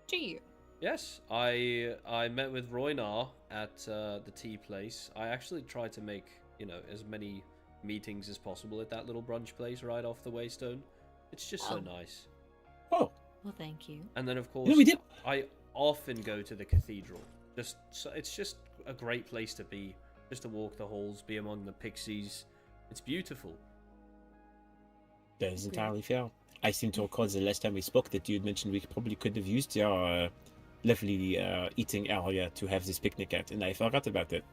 Do you? Yes, I met with Roynar at the tea place. I actually tried to make as many meetings as possible at that little brunch place right off the Waystone. It's just so Oh. nice. Oh, Well, thank you. And then of course we did. I often go to the cathedral. It's just a great place to be. Just to walk the halls, be among the pixies. It's beautiful. That is entirely fair. I seem to recall the last time we spoke that you had mentioned we probably could have used your lovely eating area to have this picnic at, and I forgot about it.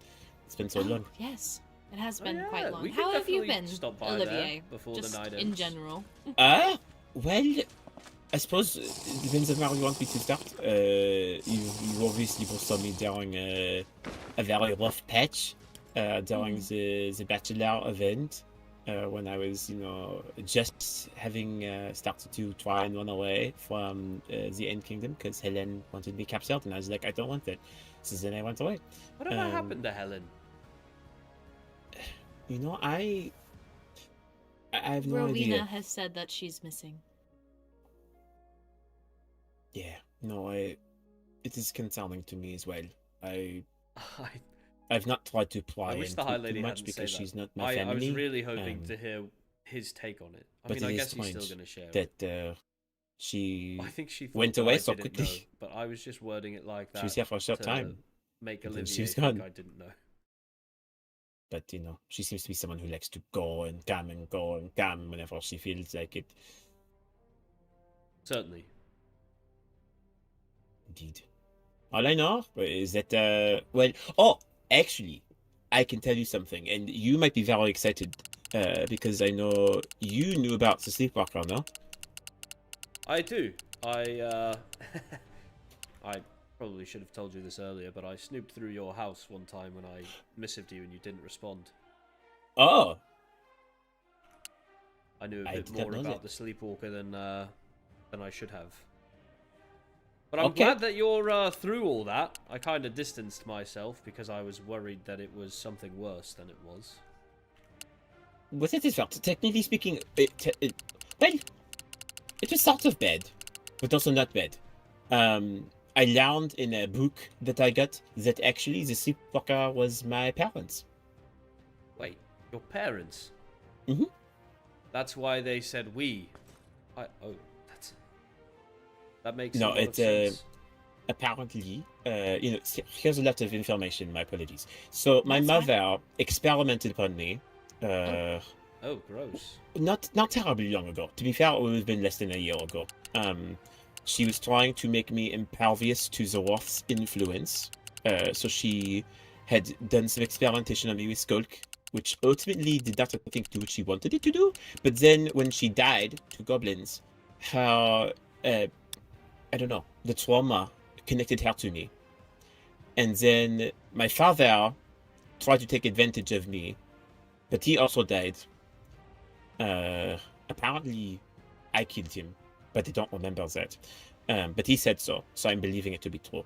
It's been so long. Yes, it has Oh, been yeah, quite long. we could How have you definitely been, stop by Olivier? there before the Just night in ends. general. Well, I suppose it depends on where you want me to start. You obviously both saw me during a very rough patch during the Bachelor event when I was, just having started to try and run away from the End Kingdom because Helen wanted me captured, and I was like, I don't want that. So then I went away. Whatever happened to Helen? I have no Rowena idea. has said that she's missing. Yeah, no, it is concerning to me as well. I I've not tried to pry wish and the High talk Lady too much hadn't because said she's that. not my I family. was really hoping to hear his take on it. I but mean, I it is guess he's still strange going to share it. that she I think she went thought that away I so didn't quickly. know, but I was just wording it like that. She was here for a short to time, make and then Olivier she was think gone. I didn't know. But she seems to be someone who likes to go and come whenever she feels like it. Certainly. Indeed. All I know is that actually, I can tell you something, and you might be very excited because I know you knew about the sleepwalker, no? I do. I probably should have told you this earlier, but I snooped through your house one time when I missived you and you didn't respond. Oh, I knew a I bit did not more know about that. the sleepwalker than I should have. But I'm Okay. glad that you're through all that. I kind of distanced myself because I was worried that it was something worse than it was. But it is fair. Technically speaking, it was sort of bad, but also not bad. I learned in a book that I got that actually the sleepwalker was my parents. Wait, your parents? Mhm. That's why they said we. That makes No, a lot of it's sense. apparently, here's a lot of information. My apologies. So my That's fine. mother experimented upon me. Oh, gross. Not terribly long ago. To be fair, it would have been less than a year ago. She was trying to make me impervious to the Roth's influence. So she had done some experimentation on me with Skulk, which ultimately did not, I think, do what she wanted it to do. But then when she died to goblins, her, I don't know, the trauma connected her to me. And then my father tried to take advantage of me, but he also died. Apparently, I killed him, but I don't remember that. But he said so I'm believing it to be true.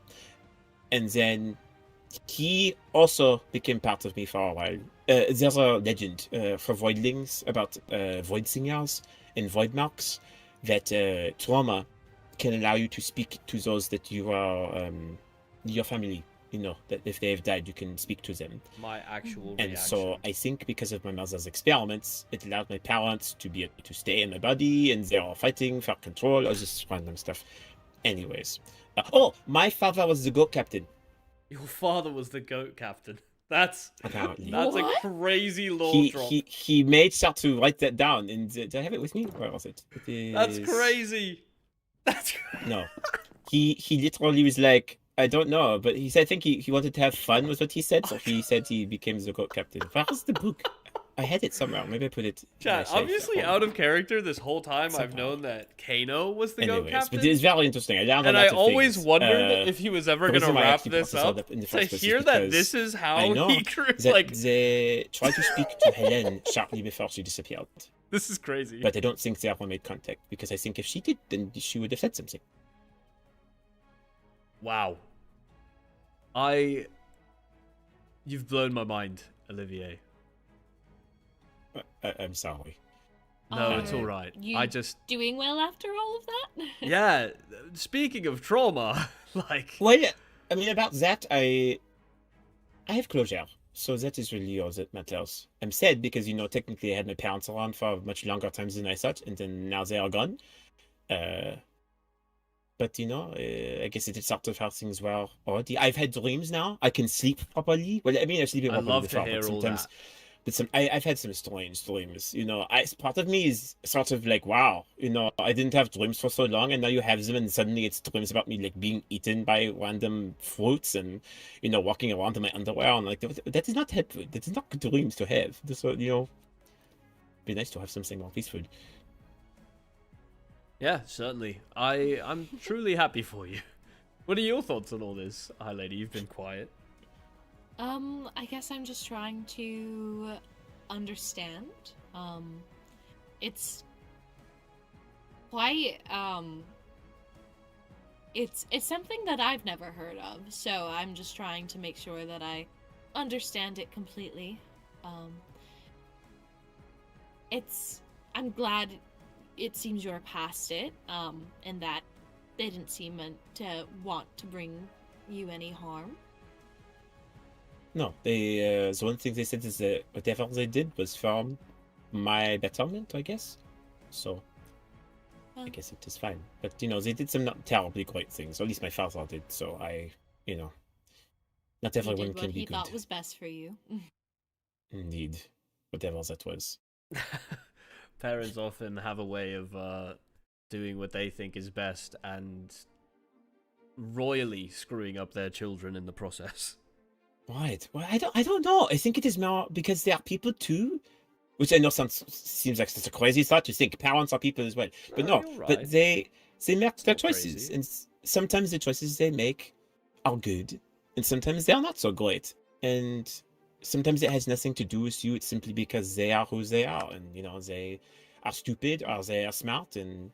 And then he also became part of me for a while. There's a legend for voidlings about void singers and void marks that trauma can allow you to speak to those that you are your family. You know, that if they have died, you can speak to them. My actual And reaction. so I think because of my mother's experiments, it allowed my parents to be to stay in my body, and they are fighting for control, or just random stuff. Anyways, my father was the goat captain. Your father was the goat captain. That's Apparently. that's What? a crazy lore drop. He made sure to write that down, and do I have it with me? Where was it? That's crazy. That's No, he literally was like, I don't know, but I think he wanted to have fun was what he said, so he said he became the goat captain. Where's the book? I had it somewhere. Maybe I put it. Chat, obviously out of character this whole time. I've known that Kano was the goat captain. But it's very interesting. I learned and a lot I of always things. wondered if he was ever the going to reason why I wrap actually this brought up. in the To first place is hear that because this is I how know he grew, that like they tried to speak to Helen shortly before she disappeared. this is crazy. But I don't think they ever made contact, because I think if she did, then she would have said something. Wow. You've blown my mind, Olivier. I'm sorry. No, it's all right. You I just doing well after all of that? yeah. Speaking of trauma, like Well, I mean, about that, I have closure, so that is really all that matters. I'm sad because, you know, technically I had my parents around for much longer times than I thought, and then now they are gone. But, you know, I guess it is sort of how things were already. I've had dreams now. I can sleep properly. Well, I mean, I'm sleeping I properly love to before, hear but all sometimes... that. But I've had some strange dreams, you know. Part of me is sort of like, wow, you know, I didn't have dreams for so long, and now you have them, and suddenly it's dreams about me like being eaten by random fruits, and, you know, walking around in my underwear, and like that is not helpful. That is not good dreams to have. This, you know, be nice to have something more peaceful. Yeah, certainly. I'm truly happy for you. What are your thoughts on all this, High Lady? You've been quiet. I guess I'm just trying to understand. It's quite, it's something that I've never heard of, so I'm just trying to make sure that I understand it completely. I'm glad it seems you're past it, and that they didn't seem to want to bring you any harm. No, the one thing they said is that whatever they did was for my betterment, I guess. So I guess it is fine. But, you know, they did some not terribly great things. Or at least my father did. So you know, not He everyone did what can be he good. thought was best for you. Indeed, whatever that was. Parents often have a way of doing what they think is best and royally screwing up their children in the process. Right. Well, I don't know. I think it is more because they are people too, which I know seems like such a crazy thought to think parents are people as well. But no, you're but right. they make their not choices, crazy. and sometimes the choices they make are good, and sometimes they are not so great, and sometimes it has nothing to do with you. It's simply because they are who they are, and, you know, they are stupid or they are smart, and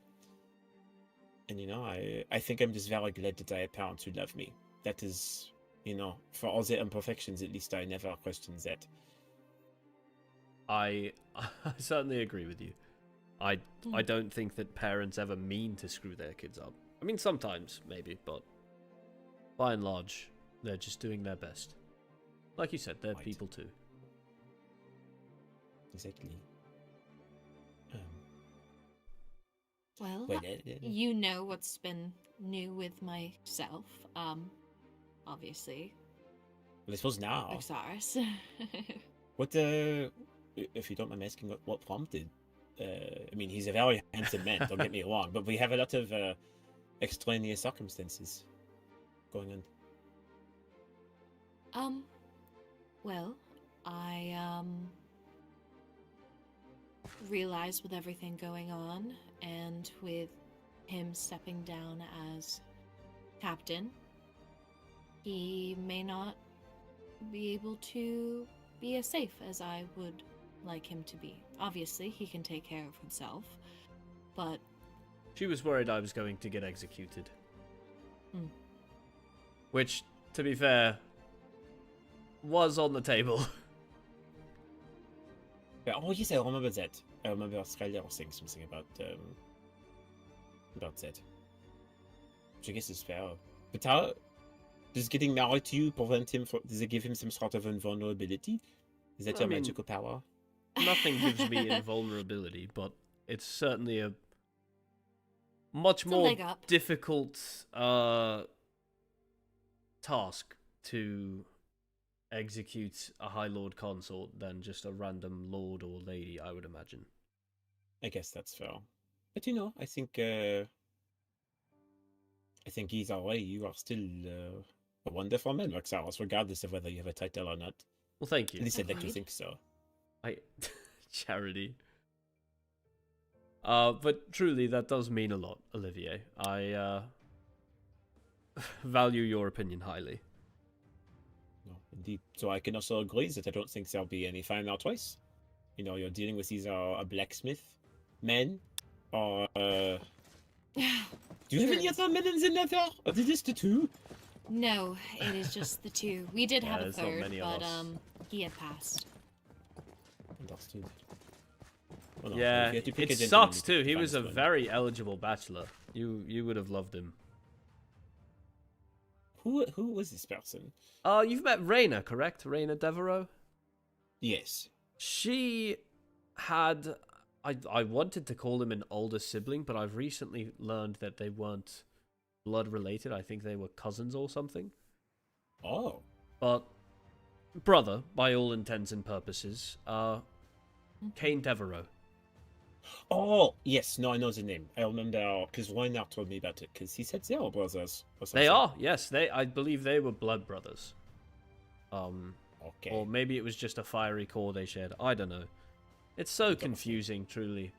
you know, I think I'm just very glad that I had parents who love me. That is, you know, for all their imperfections, at least I never questioned that. I certainly agree with you. I don't think that parents ever mean to screw their kids up. I mean, sometimes, maybe, but by and large, they're just doing their best. Like you said, they're Right. people too. Exactly. Well, Well, you know what's been new with myself. Obviously, I suppose now. Rexaris. What if you don't mind asking, what prompted? I mean, he's a very handsome man. Don't get me wrong, but we have a lot of extraneous circumstances going on. Well, I realized with everything going on, and with him stepping down as captain, he may not be able to be as safe as I would like him to be. Obviously, he can take care of himself, but... She was worried I was going to get executed. Hmm. Which, to be fair, was on the table. Yeah, oh yes, I remember that. I remember Australia was saying something about that. Which I guess is fair. But how does getting married to you prevent him from? Does it give him some sort of invulnerability? Is that I your mean, magical power? Nothing gives me invulnerability, but it's certainly a much It's a more leg up. difficult task to execute a High Lord Consort than just a random lord or lady, I would imagine. I guess that's fair. But I think either way, you are still a wonderful man, Rexarus, regardless of whether you have a title or not. Well, thank you. At least I'd like to Agreed. think so. Charity. But truly, that does mean a lot, Olivier. I value your opinion highly. No, indeed. So I can also agree that I don't think there'll be any final choice. You're dealing with either a blacksmith man or do you have any other men in the Nether? Or is this the two? No, it is just the two. We did Yeah, have a there's not third, many of but us. he had passed. Understood. Well, no, Yeah, if you had to pick a it gentleman, sucks you too. pick He the was a finest one. very eligible bachelor. You would have loved him. Who was this person? You've met Raina, correct? Raina Devereaux? Yes. She had... I wanted to call him an older sibling, but I've recently learned that they weren't blood related. I think they were cousins or something. Oh. But brother, by all intents and purposes. Kane Devereaux. Oh, yes. No, I know the name. I remember because Reinhardt told me about it because he said they are brothers. Or something. They are, yes. I believe they were blood brothers. Okay. Or maybe it was just a fiery core they shared. I don't know. It's so confusing, truly.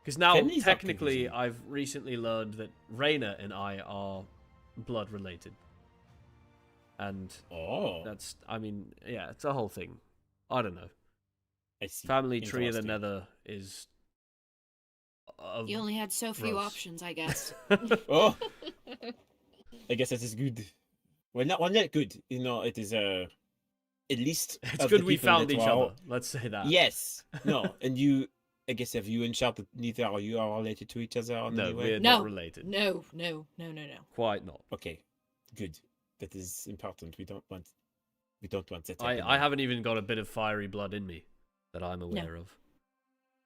Because now, Families are technically, confusing. I've recently learned that Raina and I are blood related. And Oh. that's, I mean, yeah, it's a whole thing. I don't know. I see. Family tree of the Interesting. Nether is... You only had so few gross. options, I guess. Oh. I guess that is good. Well, not good. It is at least It's of good the we people found that each were- other. Let's say that. Yes. No, and you. I guess have you and Charlotte neither are you are related to each other in No, any way? we're No. not related. No. Quite not. Okay, good. That is important. We don't want that. I haven't even got a bit of fiery blood in me that I'm aware of.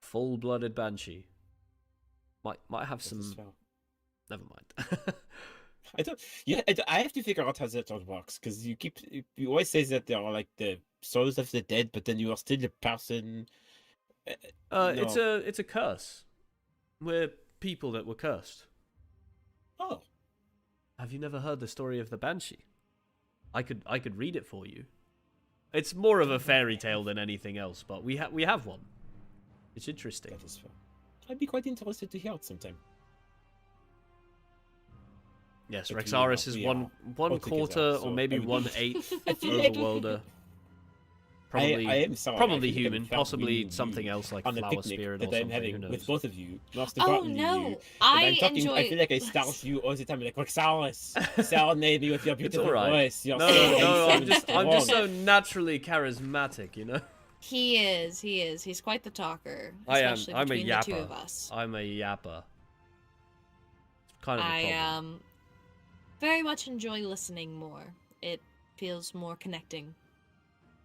Full-blooded banshee. Might have some. Never mind. I don't. Yeah, I have to figure out how that all works because you always say that they are like the souls of the dead, but then you are still a person. It's No. a curse. We're people that were cursed. Oh, Have you never heard the story of the banshee? I could read it for you. It's more of a fairy tale than anything else, but we have one. It's interesting. that is fair. I'd be quite interested to hear it sometime. Yes, But Rexaris is we one all quarter together, or so maybe I would- 1/8 I feel like- overworlder. I am sorry. Probably I feel like human, I'm found possibly meeting something you else like on a flower picnic spirit that or I'm something. Who having knows? with both of you. Most Oh importantly, no, you. And I I'm talking. enjoy. I feel like I start you all the time, like Rexaris, serenade me with your beautiful alright. voice. You're No, so no, handsome and I'm just strong. so naturally charismatic, you know. He is. He's quite the talker. I am. Especially I'm a between the two yapper. of us. I'm a yapper. It's kind of a I problem. very much enjoy listening more. It feels more connecting.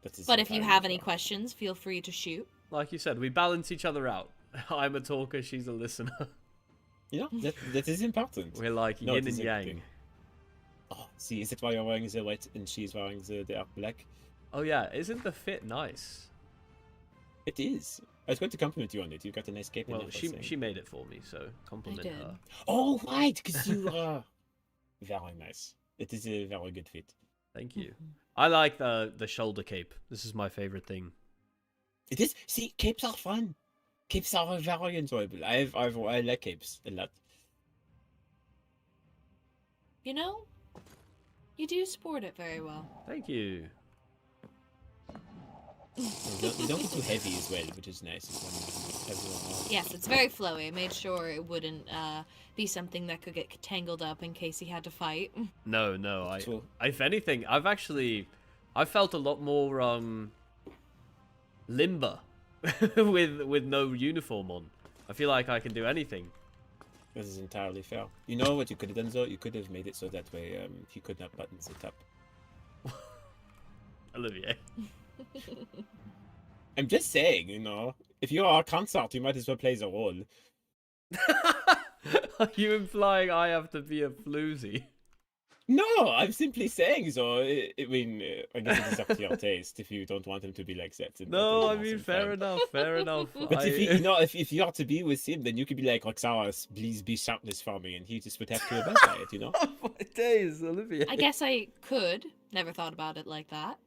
That is But what if you I have would any say. questions, feel free to shoot. Like you said, we balance each other out. I'm a talker, she's a listener. that is important. We're like No, yin it is and a good yang. thing. Oh, see, is it why you're wearing the white and she's wearing the dark black? Oh yeah, isn't the fit nice? It is. I was going to compliment you on it. You got a nice cape. Well, and she everything. made it for me, so compliment did. her. Oh, right, because you are very nice. It is a very good fit. Thank you. I like the shoulder cape. This is my favorite thing. It is. See, capes are fun. Capes are very enjoyable. I like capes a lot. You know, you do sport it very well. Thank you. You don't get too heavy as well, which is nice. It's when everyone- Yes, it's very flowy. I made sure it wouldn't be something that could get tangled up in case he had to fight. No, Cool. if anything, I've actually I felt a lot more limber with no uniform on. I feel like I can do anything. This is entirely fair. You know what you could have done though? You could have made it so that way he could not buttons it up. Olivier. I'm just saying, you know, if you are a consort, you might as well play the role. Are you implying I have to be a floozy? No, I'm simply saying so. I mean, I guess it is up to your taste if you don't want him to be like that. No, I mean, fair enough, fair enough. But if you know, if you are to be with him, then you could be like, Rexarus, please be shirtless for me, and he just would have to abide by it, you know? Oh my days, Olivier. I guess I could. Never thought about it like that.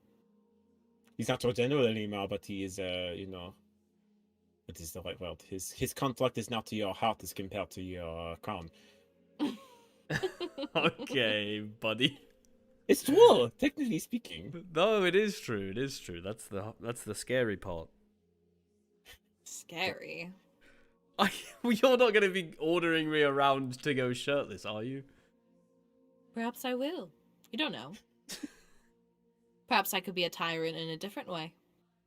He's not your general anymore, but he is, you know, what is the right word? His contract is not to your heart as compared to your crown. Okay, buddy. It's true, technically speaking. No, it is true. It is true. That's the scary part. Scary. You're not going to be ordering me around to go shirtless, are you? Perhaps I will. You don't know. Perhaps I could be a tyrant in a different way.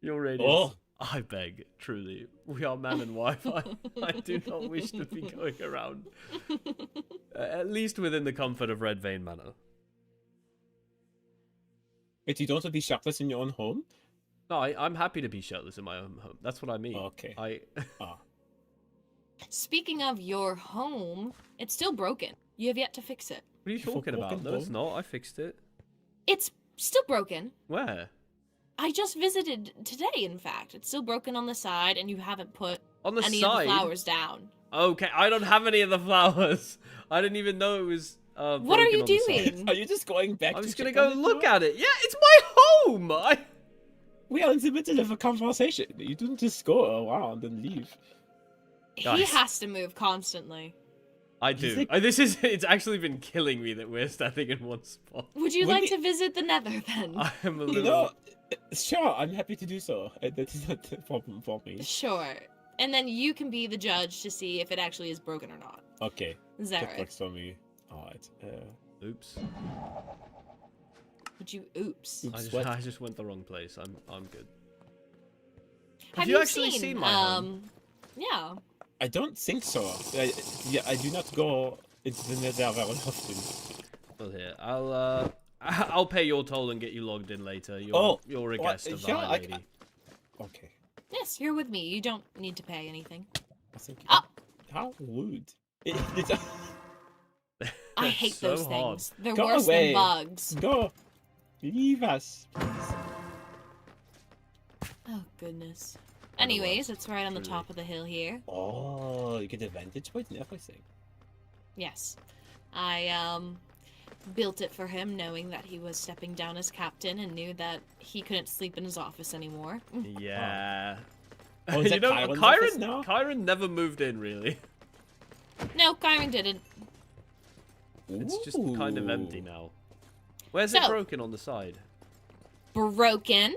Your radius. I beg, truly. We are man and wife. I do not wish to be going around. At least within the comfort of Red Vein Manor. Wait, you don't want to be shirtless in your own home? No, I'm happy to be shirtless in my own home. That's what I mean. Okay. Speaking of your home, it's still broken. You have yet to fix it. What are you talking about? No, it's not. I fixed it. It's still broken. Where? I just visited today, in fact. It's still broken on the side, and you haven't put on the any side? of the flowers down. Okay, I don't have any of the flowers. I didn't even know it was what are you doing? Are you just going back I'm to just going to go look at it. Yeah, it's my home! We are in the middle of a conversation. You don't just go around and leave. He has to move constantly. I do. It's actually been killing me that we're standing in one spot. Would you like to visit the Nether, then? I am a little... No, sure, I'm happy to do so. That is not a problem for me. Sure. And then you can be the judge to see if it actually is broken or not. Okay. Is that That right? works for me. Alright. Oops. Would you... Oops. I just went the wrong place. I'm good. Have you actually seen my home? Yeah. I don't think so. I do not go into the Nether very often. Well, here, I'll pay your toll and get you logged in later. You're a guest of the High Lady. Okay. Yes, you're with me. You don't need to pay anything. I think. Oh! How rude. I hate so those hard. things. They're Go worse away. than bugs. Go. Leave us, please. Oh, goodness. Anyways, it's right on the top of the hill here. Oh, you get a vantage point and everything. Yes. I, built it for him knowing that he was stepping down as captain and knew that he couldn't sleep in his office anymore. Yeah. Oh, is You that know, Kyron's office now? Kyron never moved in, really. No, Kyron didn't. It's just kind of empty now. Where's it broken on the side? Broken.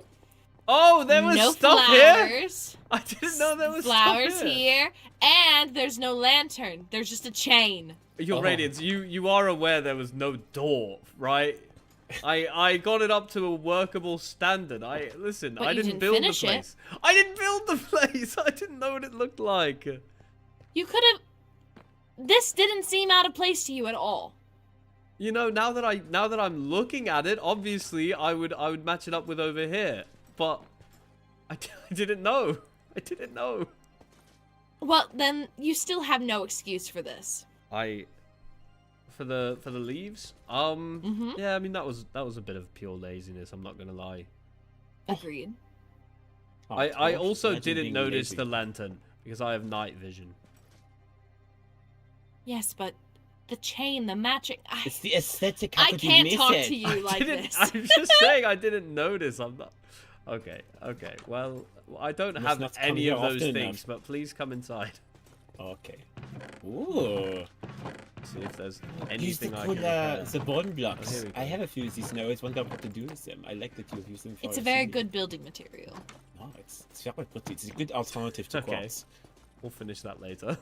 Oh, there was no stuff flowers. here? I didn't know there was flowers stuff here. And there's no lantern. There's just a chain. Your Radiance, you are aware there was no door, right? I got it up to a workable standard. Listen, But I you didn't build the finish it. place. I didn't build the place. I didn't know what it looked like. You could have... This didn't seem out of place to you at all. You know, now that I'm looking at it, obviously I would match it up with over here. But I didn't know. I didn't know. Well, then you still have no excuse for this. For the leaves? Yeah, I mean that was a bit of pure laziness, I'm not gonna lie. Agreed. I also Imagine didn't being notice lazy. the lantern because I have night vision. Yes, but the chain, the matching... It's the aesthetic. How I could can't you miss talk it? to you like this. I'm just saying I didn't notice. I'm not. Okay. Well, I don't Must have not come any here of those often things, enough. but please come inside. Okay. Ooh. See if there's Use the anything I cool, can repair. the bone blocks. here we go. I have a few of these now. I always wonder what to do with them. I like that you've used them for It's a a very CD. good building material. No, it's very pretty. It's a good alternative to Okay. quartz. We'll finish that later.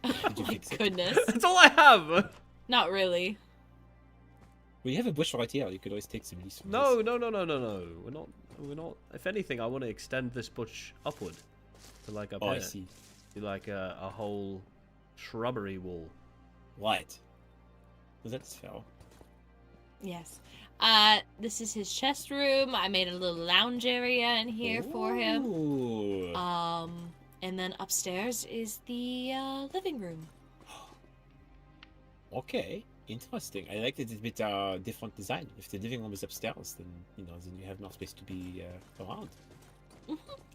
Did you Oh my fix it? goodness. That's all I have. Not really. We have a bush right here. You could always take some leaves from No, this. no, no, no, no, no. We're not. If anything, I want to extend this bush upward to like up Oh, here. I see. Do like a whole shrubbery wall. Right. Well, that's fair. Yes. This is his chest room. I made a little lounge area in here for him. Ooh. And then upstairs is the living room. Okay. Interesting. I like that it's a bit different design. If the living room is upstairs, then then you have more space to be around.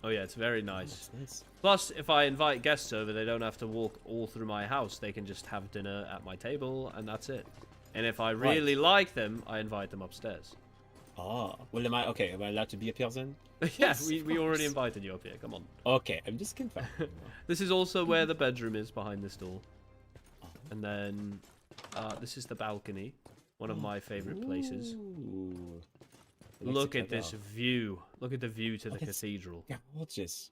Oh yeah, it's very nice. That's nice. Plus, if I invite guests over, they don't have to walk all through my house. They can just have dinner at my table, and that's it. And if I really like them, I invite them upstairs. Ah. Well, am I allowed to be up here then? Yeah, Yes, we of already course. invited you up here. Come on. Okay. I'm just confirming. This is also where the bedroom is behind this door. And then this is the balcony. One of my favorite places. Ooh. Look at this view. Look at the view to the that's- cathedral. Gorgeous.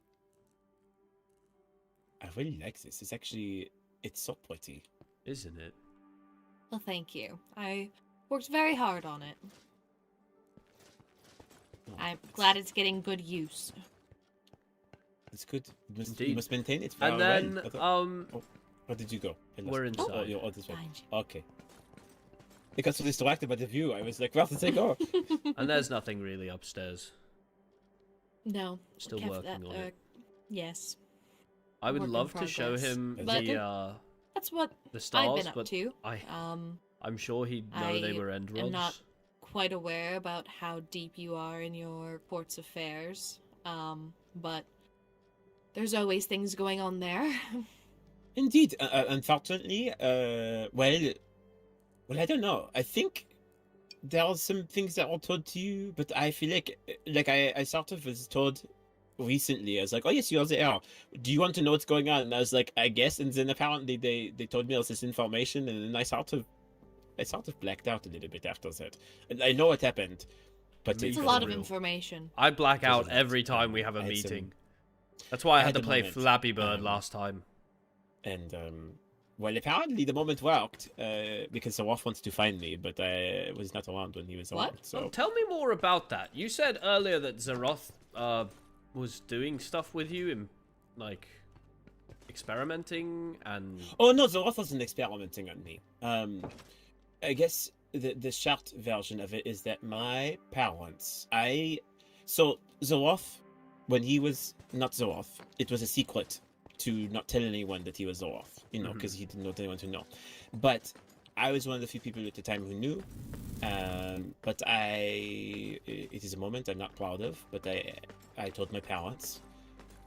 I really like this. It's so pretty. Isn't it? Well, thank you. I worked very hard on it. Oh, I'm it's- glad it's getting good use. It's good. You Indeed. must maintain it very And then, well. Where did you go? I lost we're it. inside. Oh, you're this way. Behind you. Okay. I got so distracted by the view. I was like, where did I go? and there's nothing really upstairs. No. Still kept working on it. Yes. I would work in love to show progress. him But- That's what the stars, I've been up but to. I Um, I'm sure he'd know they I were end am rods. not quite aware about how deep you are in your port's affairs. But there's always things going on there. Indeed. Unfortunately, well, I don't know. I think there are some things that were told to you, but I feel like I sort of was told recently. I was like, oh yes, you're there. Do you want to know what's going on? And I was like, I guess. And then apparently they told me all this information, and then I sort of blacked out a little bit after that. And I know what happened, but Me It's for a lot of real. information. I black out Doesn't it? every time we have a I had some- meeting. That's why I I had had to a play moment, Flappy Bird um, last time. And well, apparently the moment worked because the wolf wants to find me, but I was not around when he was What? around. So Oh, tell me more about that. You said earlier that Zeroth was doing stuff with you in like experimenting and oh no, the wolf wasn't experimenting on me. I guess the short version of it is that my parents, so the wolf, when he was not the wolf, it was a secret to not tell anyone that he was the wolf, because he didn't want anyone to know. But I was one of the few people at the time who knew. But it is a moment I'm not proud of. But I told my parents.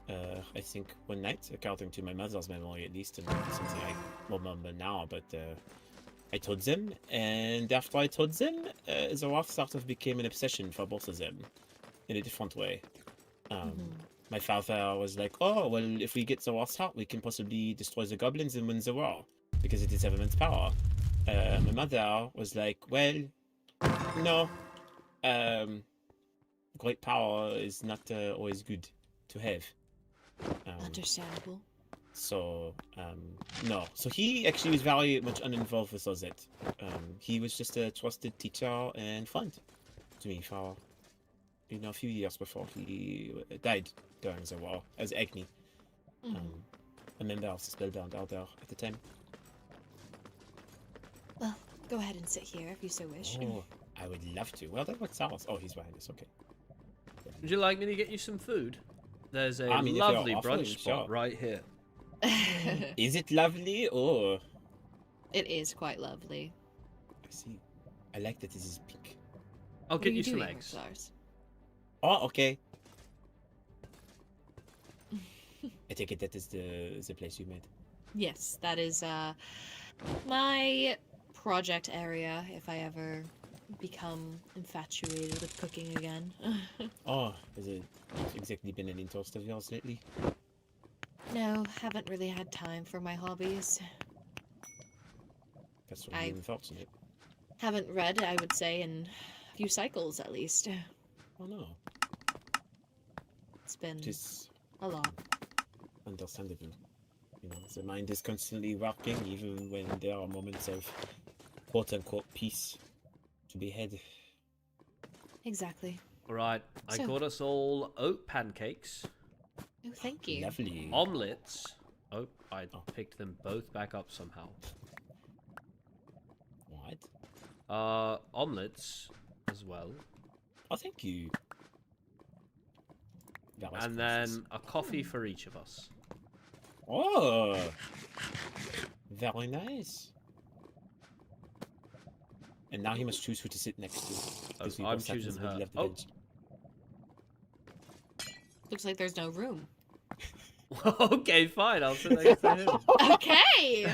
I think one night, according to my mother's memory at least, and something I remember now. But I told them, and after I told them, the wolf sort of became an obsession for both of them, in a different way. My father was like, oh, well, if we get the wolf's heart, we can possibly destroy the goblins and win the war, because it is of immense power. My mother was like, well, no. Great power is not always good to have. Understandable. So, no. So he actually was very much uninvolved with all that. He was just a trusted teacher and friend to me for, a few years before he died during the war as Agni. A member of the Spellbound order at the time. Well, go ahead and sit here if you so wish. Oh, I would love to. Well, that was ours. Oh, he's behind us. Okay. would you like me to get you some food? There's a I mean, if you're lovely offering, brunch spot sure. right here. Is it lovely? Oh, It is quite lovely. I see. I like that this is pink. I'll What get are you some doing, eggs. Rexarus? Oh, okay. I take it that is the place you made. Yes, that is my project area if I ever become infatuated with cooking again. Oh, has it exactly been an interest of yours lately? No, haven't really had time for my hobbies. That's really unfortunate. Haven't read, I would say, in a few cycles at least. Oh no. It's been Just a lot. understandable. The mind is constantly working, even when there are moments of quote-unquote peace. to behead. Exactly. Right, I So- got us all oat pancakes, Oh, thank you. Lovely. omelets. Oh, I picked them both back up somehow. What? Omelets as well, Oh, thank you. That was and precious. then a coffee for each of us. Oh, very nice. And now he must choose who to sit next to. because we I'm both sat in the choosing middle her. of the Oh. bench. Looks like there's no room. Okay, fine. I'll sit next to him. Okay.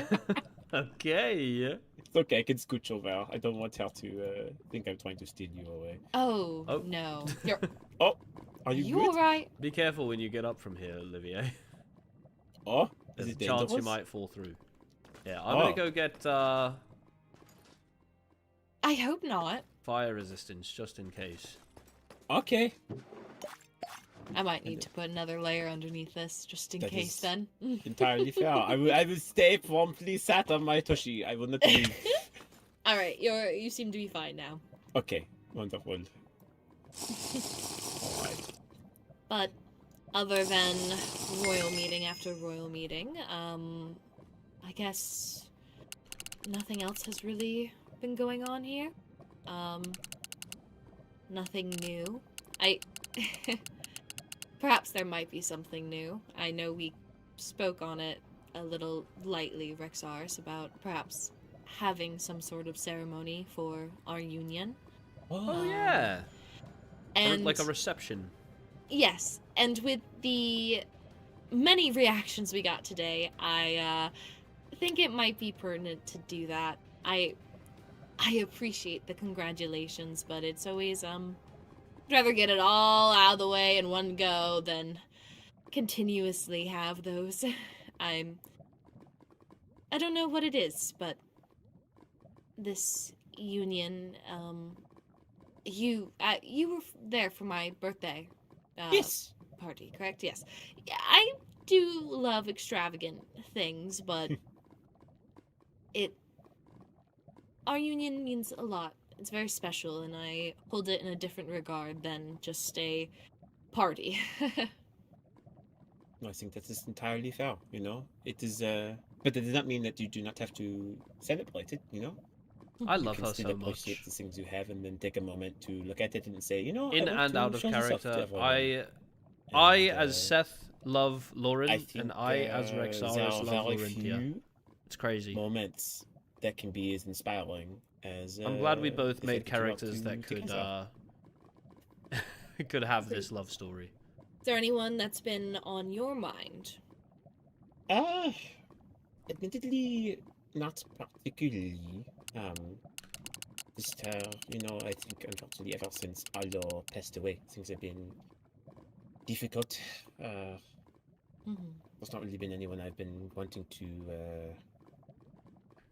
Okay. It's okay, I can scooch over. I don't want her to think I'm trying to steal you away. Oh, Oh. no. You're Oh, are you good? all right? Be careful when you get up from here, Olivier. Oh, is There's a it chance you dangerous? might fall through. Yeah, I'm Oh. gonna go get I hope not. fire resistance just in case. Okay. I might need to put another layer underneath this, just in That case is- then. Entirely fair. I will stay promptly sat on my Toshi. I will not leave. Alright, you seem to be fine now. Okay, wonderful. Alright. But other than royal meeting after royal meeting, I guess nothing else has really been going on here. Nothing new. Perhaps there might be something new. I know we spoke on it a little lightly, Rexaris, about perhaps having some sort of ceremony for our union. Oh yeah. And Like a reception. yes, and with the many reactions we got today, I think it might be pertinent to do that. I appreciate the congratulations, but it's always I'd rather get it all out of the way in one go than continuously have those. I don't know what it is, but this union, you were there for my birthday Yes. party, correct? Yes. Yeah, I do love extravagant things, but our union means a lot. It's very special, and I hold it in a different regard than just a party. No, I think that is entirely fair, you know? It is, but it does not mean that you do not have to celebrate it, you know? I You love can her still so appreciate much. the things you have and then take a moment to look at it and say, you know, In I want and to out of show this off to character. everyone. I And, as Seth love Lauren, I think, and I as there Rexaris are love very Laurentia. few It's crazy. moments that can be as inspiring as. I'm glad we both the made fact that you want characters to that take could us off. could have this love story. Is there anyone that's been on your mind? Admittedly, not particularly. Just, you know, I think unfortunately ever since Aldo passed away, things have been difficult. There's not really been anyone I've been wanting to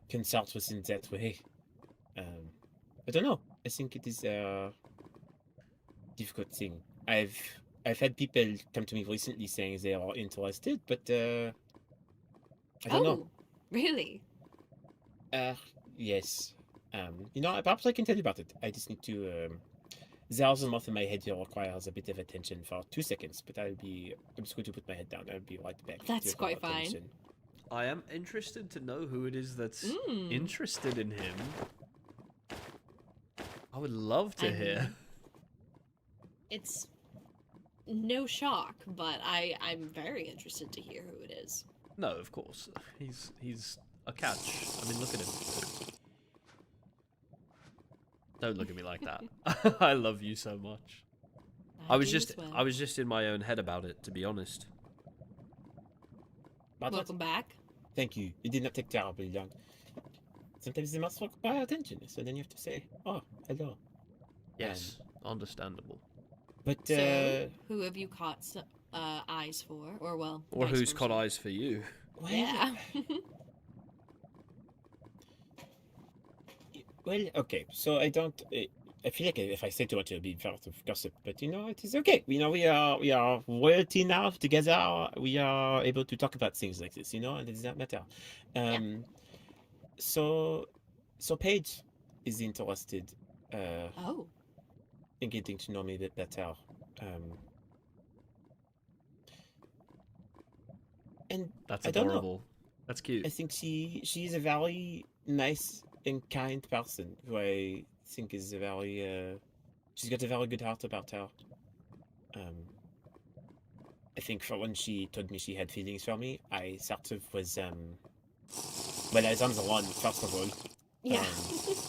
consult with in that way. I don't know. I think it is a difficult thing. I've had people come to me recently saying they are interested, but I don't know. Really? Yes. You know, perhaps I can tell you about it. I just need to. There's a mouth in my head here requires a bit of attention for 2 seconds, but I'm just going to put my head down. I'll be right back. That's With quite more fine. attention. I am interested to know who it is that's Mm. interested in him. I would love to I hear. mean, it's no shock, but I'm very interested to hear who it is. No, of course. He's a catch. I mean, look at him. Don't look at me like that. I love you so much. I was do just as well. I was just in my own head about it, to be honest. But Welcome back. thank you. It did not take terribly long. Sometimes they must require attention, so then you have to say, "Oh, hello." Yes, understandable. But So, who have you caught eyes for, or well, Or vice who's caught versa? eyes for you? well, Yeah. well, okay. So I don't. I feel like if I say too much, it'll be part of gossip. But you know, it is okay. You know, we are royalty now together. We are able to talk about things like this. You know, and it does not matter. So Paige is interested Oh. and getting to know me a bit better. And That's I don't know. adorable. That's cute. I think she's a very nice and kind person who I think is a very she's got a very good heart about her. I think for when she told me she had feelings for me, I sort of was well, I was on the run first of all. Yeah.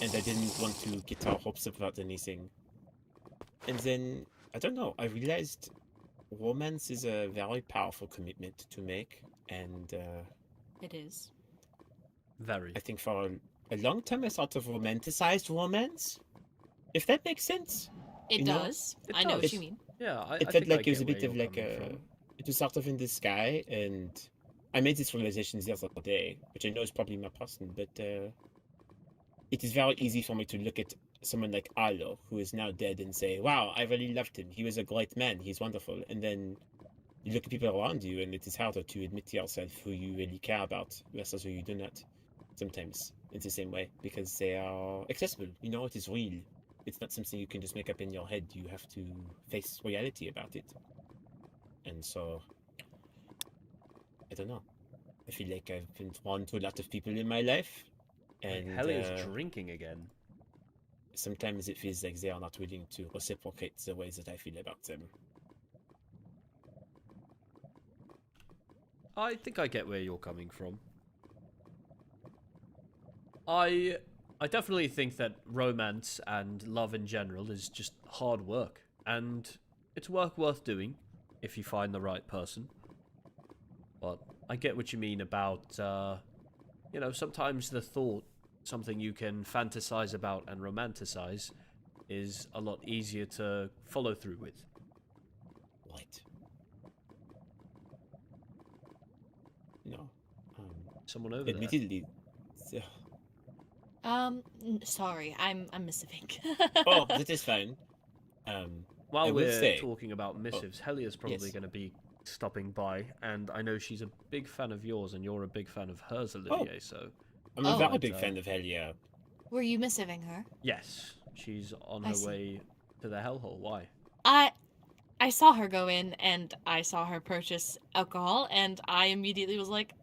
And I didn't want to get her hopes up about anything. And then I don't know, I realized romance is a very powerful commitment to make, and It is. Very. I think for a long time I sort of romanticized romance, if that makes sense. It You know, does. it I know what does. you mean. Yeah, I It think felt I like it was a get bit where of you're like coming a. from. It was sort of in the sky, and I made this realization the other day, which I know is probably my person, but it is very easy for me to look at someone like Arlo, who is now dead, and say, "Wow, I really loved him. He was a great man. He's wonderful." And then you look at people around you, and it is harder to admit to yourself who you really care about versus who you do not. Sometimes it's the same way because they are accessible. You know, it is real. It's not something you can just make up in your head. You have to face reality about it. And so, I don't know. I feel like I've been drawn to a lot of people in my life, and Helia's drinking again. sometimes it feels like they are not willing to reciprocate the way that I feel about them. I think I get where you're coming from. I definitely think that romance and love in general is just hard work, and it's work worth doing if you find the right person. But I get what you mean about, you know, sometimes the thought, something you can fantasize about and romanticize, is a lot easier to follow through with. Right. No. Someone over there. Admittedly. Sorry, I'm missing. Oh, that is fine. While I will we're say- talking about missives, Helia's probably yes. going to be stopping by, and I know she's a big fan of yours, and you're a big fan of hers, Olivier, so... I'm a Oh. very But, big fan of Helia. Were you missiving her? Yes, she's on I her see. way to the hellhole. Why? I saw her go in, and I saw her purchase alcohol, and I immediately was like,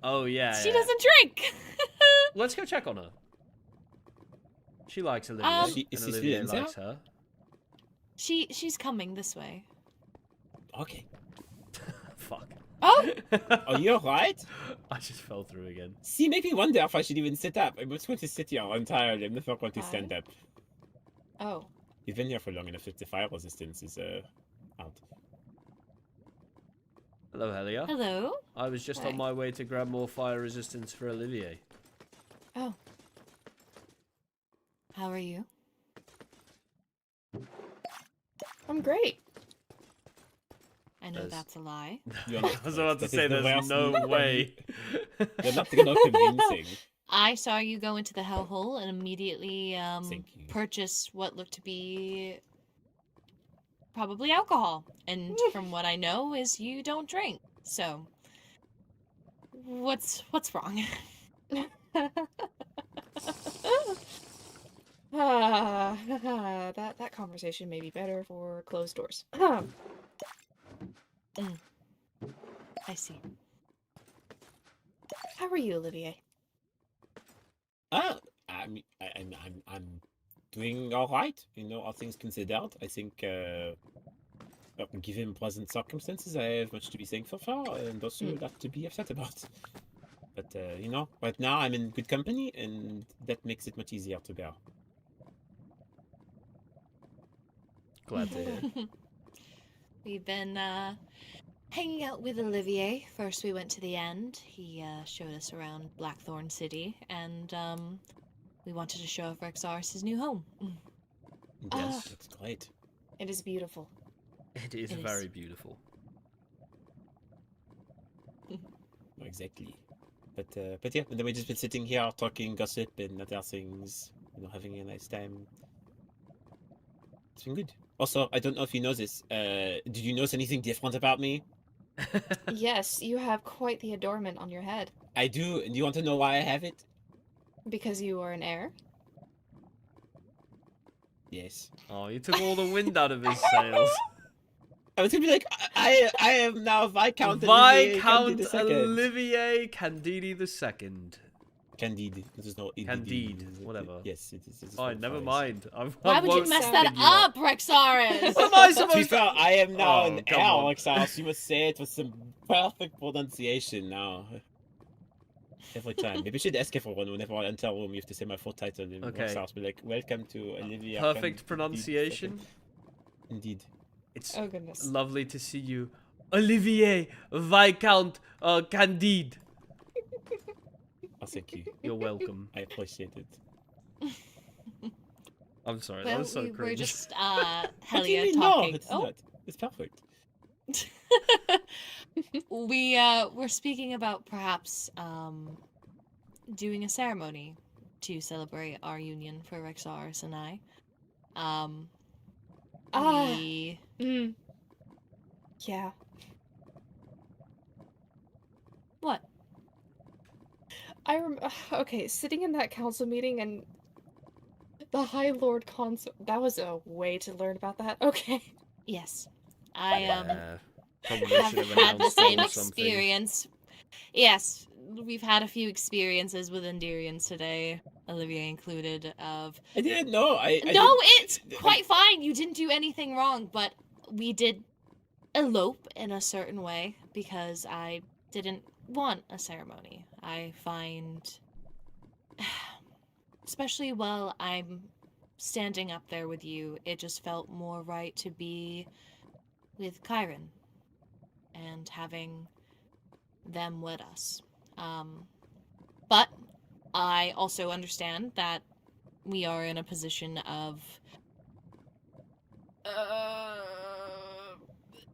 Oh, yeah, she yeah. doesn't drink! Let's go check on her. She likes Olivier, Um, Is she and still Olivier in there? likes her. She's coming this way. Okay. Fuck. Oh! Are you alright? I just fell through again. See, make me wonder if I should even sit up. I'm just going to sit here entirely. I'm not going to stand up. Oh. You've been here for long enough that the fire resistance is out. Hello, Helia. Hello? I was just Hi. on my way to grab more fire resistance for Olivier. Oh. How are you? I'm great. I know There's- that's a lie. You're I not- was about to that is say the there's worst no move way. You're not convincing. I saw you go into the hellhole and immediately Thank you. purchase what looked to be probably alcohol. And from what I know is you don't drink. So what's wrong? That conversation may be better for closed doors. I see. How are you, Olivier? I'm doing all right. You know, all things considered. I think, given present circumstances, I have much to be thankful for, and also a lot to be upset about. But you know, right now I'm in good company, and that makes it much easier to bear. Glad to hear. We've been hanging out with Olivier. First we went to the end. He showed us around Blackthorn City, and we wanted to show off Rexarus' new home. Yes, that's great. It is beautiful. It is It is. very beautiful. Exactly. But yeah, and then we just been sitting here talking gossip and other things, you know, having a nice time. It's been good. Also, I don't know if you know this. Did you notice anything different about me? Yes, you have quite the adornment on your head. I do. And do you want to know why I have it? Because you are an heir? Yes. Oh, you took all the wind out of his sails. I was gonna be like, I am now Viscount Olivier Viscount Candide II. Olivier Candide II. Candide. There's no Candide, whatever. Yes, it is. Fine, never mind. Why would you mess that up, Rexaris? What am I To be supposed fair, to... I am now Oh, an come on. Rexarus. You must say it with some perfect pronunciation now. Every time. Maybe you should ask everyone whenever I enter a room, you have to say my full title in Okay. Rexarus. Be like, welcome to Olivia. Perfect Candide pronunciation. II. Indeed. It's Oh goodness. lovely to see you. Olivier Viscount Candide. Oh, thank you. You're welcome. I appreciate it. I'm sorry, that Well, was so we cringe. were just What do you Helia mean? talking. No, it's Oh. not. It's perfect. We're speaking about perhaps doing a ceremony to celebrate our union for Rexaris and I. We Yeah. what? Okay, sitting in that council meeting and the High Lord Consort. That was a way to learn about that. Okay. Yes, I Probably have should have had the announced it same or something. experience. Yes, we've had a few experiences with Endurians today, Olivia included. Of I didn't know. no, it's quite fine. You didn't do anything wrong, but we did elope in a certain way because I didn't want a ceremony. I find, especially while I'm standing up there with you, it just felt more right to be with Kyron and having them with us. But I also understand that we are in a position of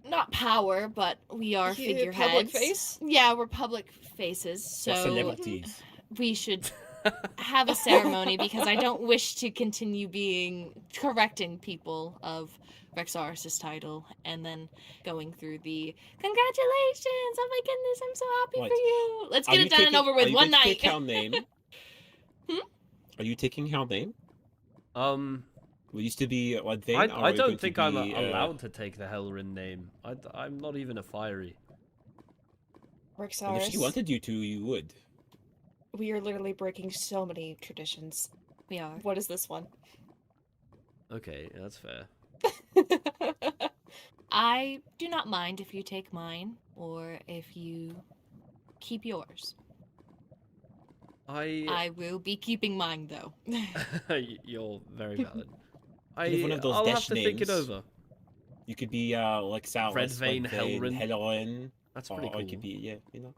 not power, but we are figureheads. Public face? Yeah, we're public faces, For so celebrities. we should have a ceremony because I don't wish to continue correcting people of Rexaris' title and then going through the congratulations, oh my goodness, I'm so happy Right. for you. Let's Are get you it done and taking- over with are you one going to night. Take her name? Hmm? Are you taking her name? I We used to be Red Vein. or are you going don't to think I'm be, allowed to take the Helrin name. I'm not even a fiery. But Rexaris. if she wanted you to, you would. We are literally breaking so many traditions. We are. What is this one? Okay, that's fair. I do not mind if you take mine or if you keep yours. I will be keeping mine though. You're very valid. You have one of those I'll have dash to think it names. over. You could be like Rexarus, Red Vein, Helrin. Helrin. That's Or pretty it cool. could be, yeah, you know.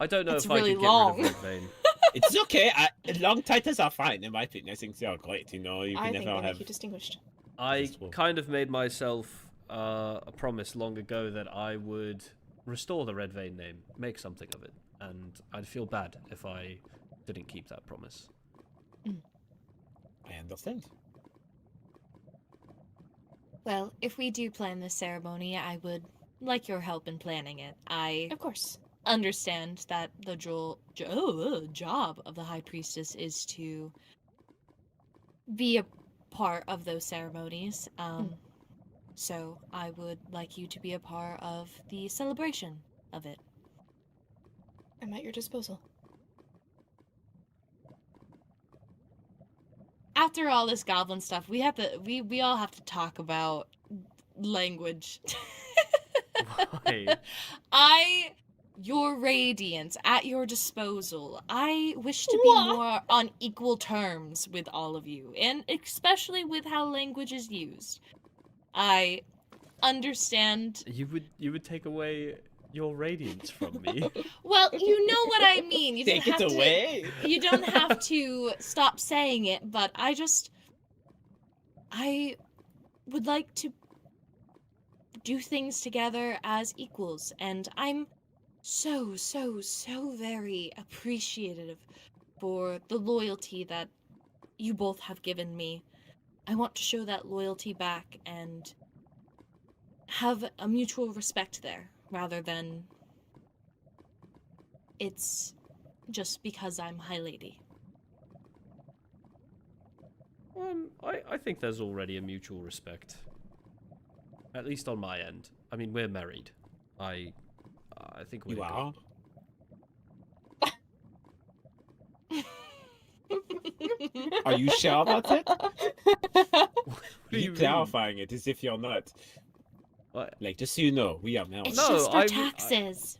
I don't know It's if really I could long. get rid of Red Vein. It's okay. Long titles are fine, in my opinion. I think they are great, you know. You I can think never they have... make you distinguished. I That's cool. kind of made myself a promise long ago that I would restore the Red Vein name, make something of it, and I'd feel bad if I didn't keep that promise. I understand. Well, if we do plan this ceremony, I would like your help in planning it. I Of course. understand that the job of the High Priestess is to be a part of those ceremonies. So I would like you to be a part of the celebration of it. I'm at your disposal. After all this goblin stuff, we all have to talk about language. Why? Your radiance at your disposal. I wish to be What? more on equal terms with all of you, and especially with how language is used. I understand. You would take away your radiance from me. Well, you know what I mean. You don't Take it have away! to. You don't have to stop saying it, but I would like to do things together as equals, and I'm so very appreciative for the loyalty that you both have given me. I want to show that loyalty back and have a mutual respect there, rather than it's just because I'm High Lady. I think there's already a mutual respect. At least on my end. I mean, we're married. I think we're You good. are? Are you sure about it? do you You clarifying it as if you're not. What? Like, just so you know, we are married. It's No, just for I- taxes.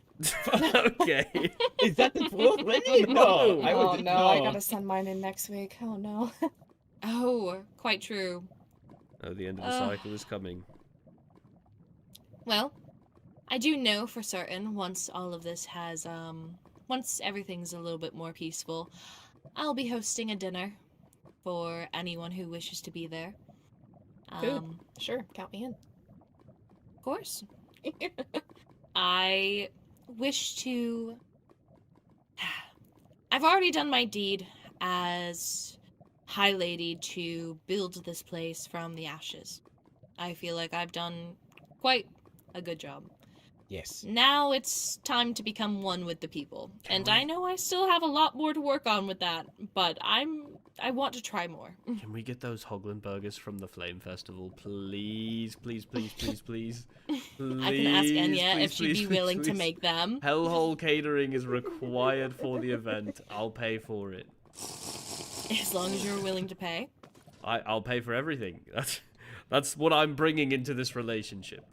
Okay. Is that the proof? Really? No. I Oh wouldn't no, I know. gotta send mine in next week. Oh no. Oh, quite true. Oh, the end of the cycle is coming. Well, I do know for certain once all of this has, once everything's a little bit more peaceful, I'll be hosting a dinner for anyone who wishes to be there. Food. Sure, count me in. Of course. I wish to. I've already done my deed as High Lady to build this place from the ashes. I feel like I've done quite a good job. Yes. Now it's time to become one with the people. And I know I still have a lot more to work on with that, but I want to try more. Can we get those Hoglin burgers from the Flame Festival, please, please, please, please, please? I can ask Enya please, if she'd please, be please, willing to please. make them. Hellhole catering is required for the event. I'll pay for it. As long as you're willing to pay. I'll pay for everything. That's what I'm bringing into this relationship.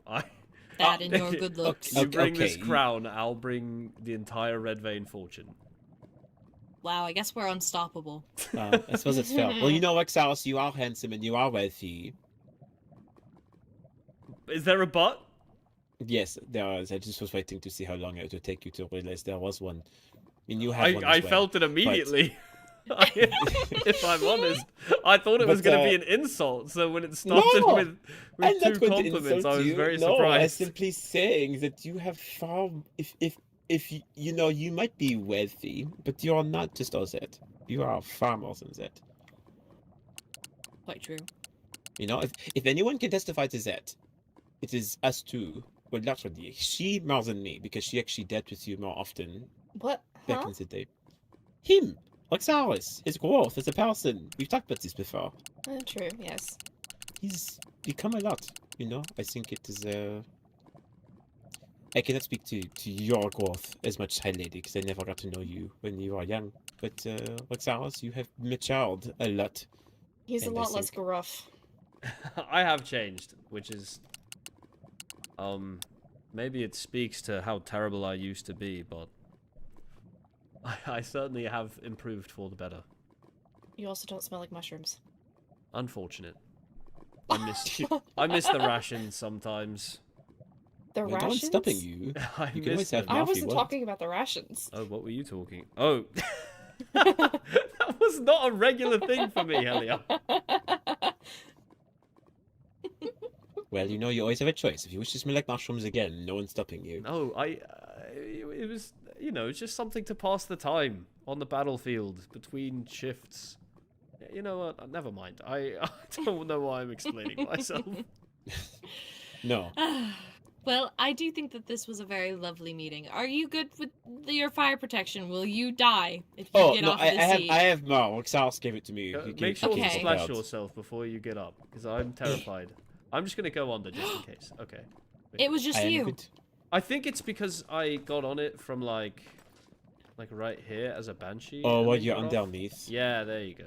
That and your good looks. You bring this Okay. crown, I'll bring the entire Red Vein fortune. Wow, I guess we're unstoppable. I suppose it's fair. Well, you know, Rexarus, you are handsome and you are wealthy. Is there a but? Yes, there is. I just was waiting to see how long it would take you to realize there was one. I mean, you have one I as well, felt it immediately. If I'm honest, I thought it was But, going to be an insult. So when it started No! with I'm two not going to compliments, insult I was you. very No, I'm surprised. simply saying that you have far. If you know, you might be wealthy, but you are not just all that. You are far more than that. Quite true. You know, if anyone can testify to that, it is us two. Well, literally, she more than me because she actually dealt with you more often What? back Huh? in the day. Him, Rexaris, his growth as a person. We've talked about this before. True, yes. He's become a lot. You know, I think it is. I cannot speak to your growth as much, High Lady, because I never got to know you when you were young. But Rexaris, you have matured a lot. He's a And I lot less think- gruff. I have changed, which is, maybe it speaks to how terrible I used to be, but I certainly have improved for the better. You also don't smell like mushrooms. Unfortunate. I miss the rations sometimes. The Well, no rations? one's stopping you. I You can always miss have them. I Mouth, you wasn't want. talking about the rations. Oh, what were you talking? Oh, that was not a regular thing for me, Helia. Well, you know, you always have a choice. If you wish to smell like mushrooms again, no one's stopping you. No, it was, you know, it's just something to pass the time on the battlefield between shifts. You know what? Never mind. I don't know why I'm explaining myself. No. Well, I do think that this was a very lovely meeting. Are you good with your fire protection? Will you die if you Oh get no, off I the have seat? I have more. Rexaris gave it to me. He Make sure came you Okay. splash prepared. yourself before you get up, because I'm terrified. I'm just gonna go under just in case. Okay. It was just I am you. good. I think it's because I got on it from like right here as a banshee. Oh, and well, then you're got off. underneath. Yeah, there you go.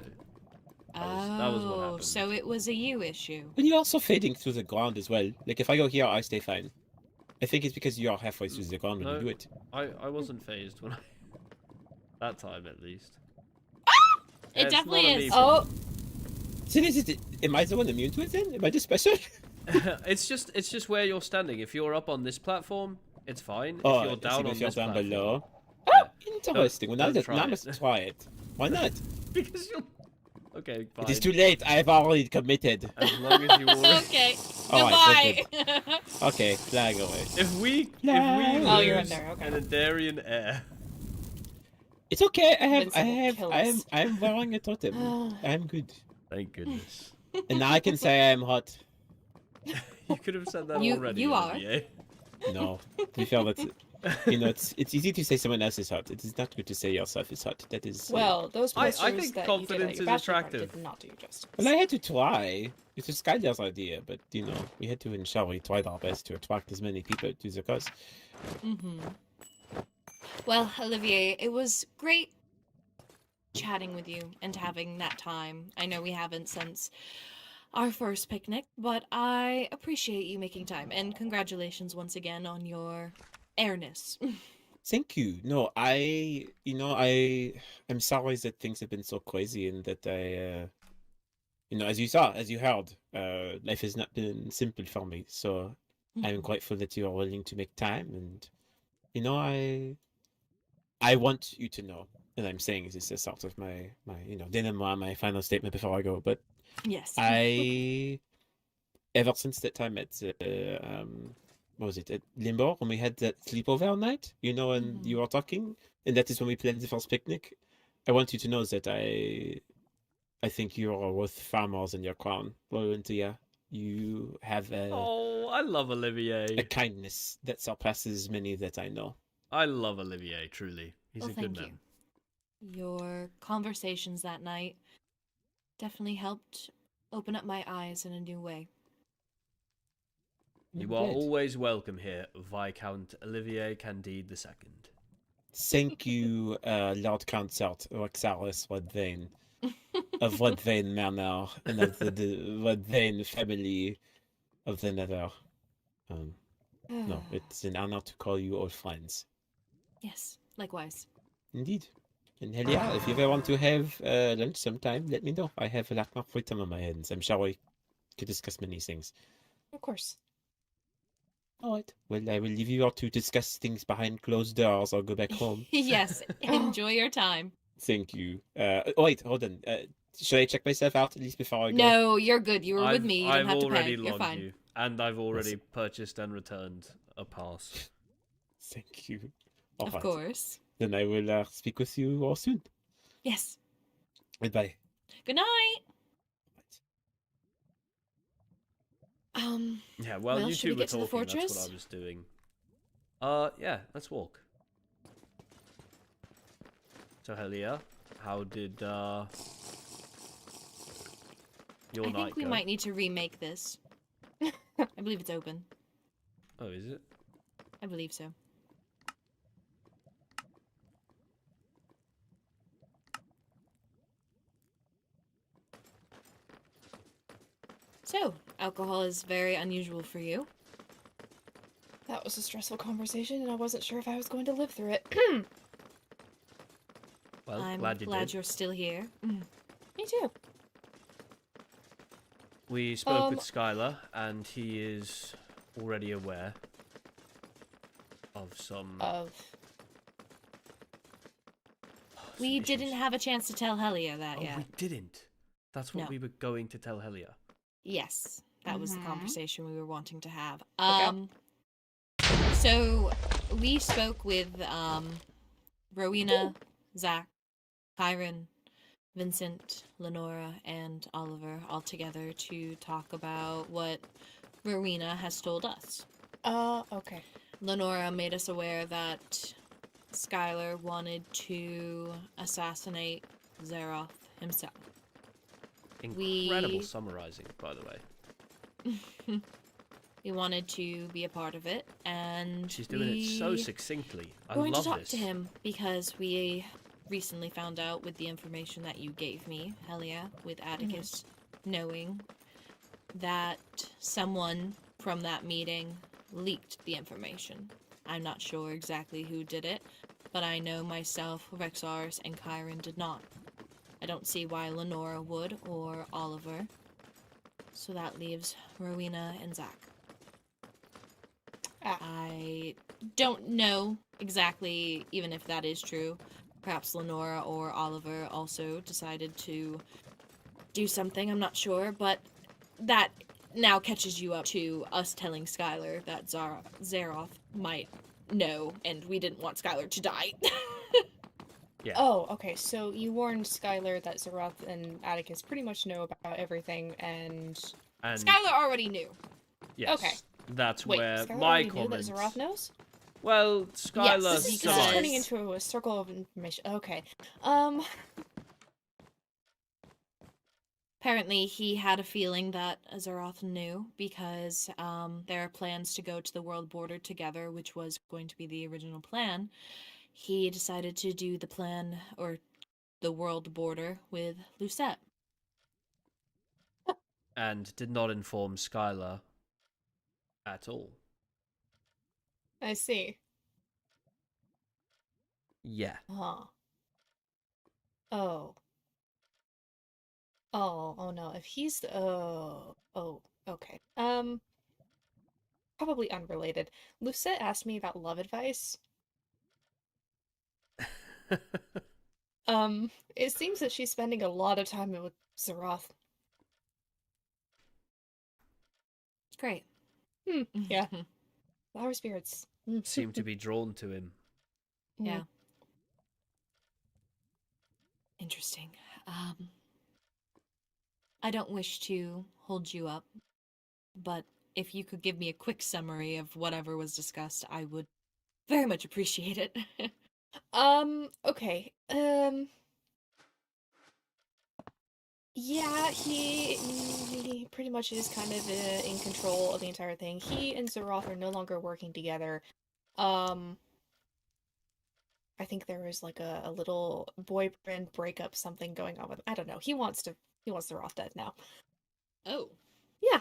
That was what Oh, happened. so it was a you issue. But you're also fading through the ground as well. Like if I go here, I stay fine. I think it's because you are halfway through the ground when No. you do it. I wasn't phased when I that time at least. It It's definitely not a is. me Oh, So am I the one immune to it then? Am I just special? it's just where you're standing. If you're up on this platform, it's fine. Oh, if you're down on if you're this down platform, below. yeah. Interesting. Well, now don't try I it. must try it. Why not? because you're okay. Fine. It is too late. I have already committed. As long as you already... Okay. Alright, Goodbye. Okay, flag away. If we Oh, you're in lose there, okay. an Endarian heir, It's okay. Vincent will kill us. I'm wearing a totem. I'm good. thank goodness. And now I can say I'm hot. You could have said that You- already. you are. Olivier. No, we feel that You know, it's easy to say someone else is hot. It is not good to say yourself is hot. That is. Well, those I posters think that confidence you did at your is bachelor party attractive. did not do you justice. Well, I had to try. It was Skylar's idea, but you know, we had to ensure we tried our best to attract as many people to the cause. Well, Olivier, it was great chatting with you and having that time. I know we haven't since our first picnic, but I appreciate you making time, and congratulations once again on your airness. Thank you. No, I'm sorry that things have been so crazy and that as you heard, life has not been simple for me. So I'm grateful that you are willing to make time, and I want you to know, and I'm saying this as sort of my denouement, my final statement before I go, but Yes. ever since that time at what was it, at Limbo, when we had that sleepover night, and you were talking, and that is when we planned the first picnic. I want you to know that I think you are worth far more than your crown, Lorentia. You have Oh, I love Olivier. a kindness that surpasses many that I know. I love Olivier, truly. He's Well, a good thank man. Your conversations that night definitely helped open up my eyes in a new way. You are always welcome here, Viscount Olivier Candide II. Thank you, Lord Consort Rexarus Redvane, of Redvane Manor, and of the Redvane family of the Nether. No, it's an honor to call you old friends. Yes, likewise. Indeed. And Helia, if you ever want to have lunch sometime, let me know. I have a lot more free time on my hands. I'm sure we could discuss many things. Of course. All right. Well, I will leave you all to discuss things behind closed doors or go back home. Yes, enjoy your time. Thank you. Wait, hold on. Should I check myself out at least before I go? No, you're good. You were with me. You I've don't have to already pay. You're logged fine. you, and I've already purchased and returned a pass. Thank you. All Of right. course. Then I will speak with you all soon. Yes. Goodbye. Good night. Yeah, well, you should two we were get to the talking, that's fortress? what I was doing. Yeah, let's walk. So, Helia, how did, your I night think we go? might need to remake this. I believe it's open. Oh, is it? I believe so. So, alcohol is very unusual for you. That was a stressful conversation, and I wasn't sure if I was going to live through it. Well, I'm glad you did. you're still here. Me too. We spoke with Skylar, and he is already aware of some... We issues. didn't have a chance to tell Helia that Oh, yet. we didn't? That's what No. we were going to tell Helia. Yes, that was the conversation we were wanting to have. Okay. So we spoke with Rowena, Zach, Kyron, Vincent, Lenora, and Oliver all together to talk about what Rowena has told us. Okay. Lenora made us aware that Skylar wanted to assassinate Zeroth himself. Incredible summarizing, by the way. We wanted to be a part of it, and She's doing it so succinctly. I going love to talk this. to him because we recently found out with the information that you gave me, Helia, with Atticus knowing that someone from that meeting leaked the information. I'm not sure exactly who did it, but I know myself, Rexarus, and Kyron did not. I don't see why Lenora would, or Oliver. So that leaves Rowena and Zach. I don't know exactly, even if that is true. Perhaps Lenora or Oliver also decided to do something, I'm not sure, but that now catches you up to us telling Skylar that Zeroth might know, and we didn't want Skylar to die. Yeah. Oh, okay. So you warned Skylar that Zeroth and Atticus pretty much know about everything, and And Skylar already knew. yes, okay. that's Wait, where Skylar my already knew that comment. Zeroth knows? Well, Skylar This is survived. turning into a circle of information. Okay. Apparently, he had a feeling that Azeroth knew because there are plans to go to the world border together, which was going to be the original plan. He decided to do the plan, or the world border, with Lucette. And did not inform Skylar at all. I see. Yeah. Huh. Oh. Oh no. If he's okay. Probably unrelated. Lucette asked me about love advice. It seems that she's spending a lot of time with Zeroth. Great. Yeah. Flower spirits. Seem to be drawn to him. Yeah. Interesting. I don't wish to hold you up, but if you could give me a quick summary of whatever was discussed, I would very much appreciate it. Okay. Yeah, he pretty much is kind of in control of the entire thing. He and Zeroth are no longer working together. I think there was like a little boyfriend breakup something going on with him. I don't know. He wants Zeroth dead now. Oh. Yeah.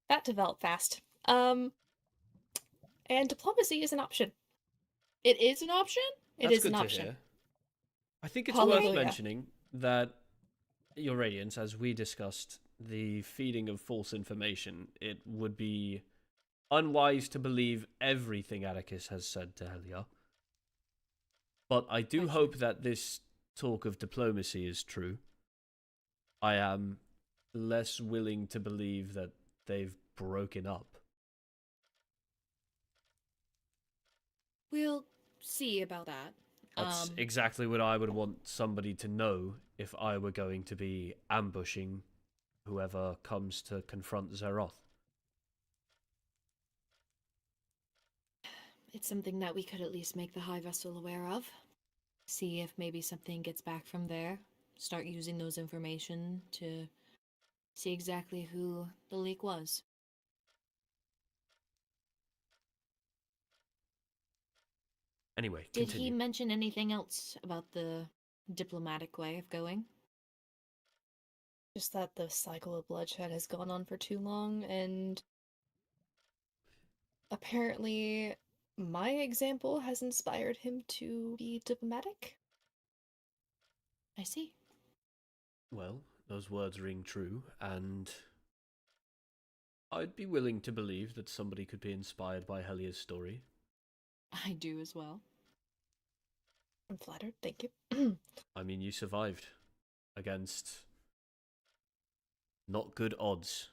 That developed fast. And diplomacy is an option. It is an option? It That's is good an to option. hear. I think it's Hallelujah. worth mentioning that Your Radiance, as we discussed, the feeding of false information, it would be unwise to believe everything Atticus has said to Helia. But I do hope that this talk of diplomacy is true. I am less willing to believe that they've broken up. We'll see about that. That's exactly what I would want somebody to know if I were going to be ambushing whoever comes to confront Zeroth. It's something that we could at least make the High Vessel aware of. See if maybe something gets back from there. Start using those information to see exactly who the leak was. Anyway, Did continue. he mention anything else about the diplomatic way of going? Just that the cycle of bloodshed has gone on for too long, and apparently my example has inspired him to be diplomatic. I see. Well, those words ring true, and I'd be willing to believe that somebody could be inspired by Helia's story. I do as well. I'm flattered, thank you. I mean, you survived against not good odds.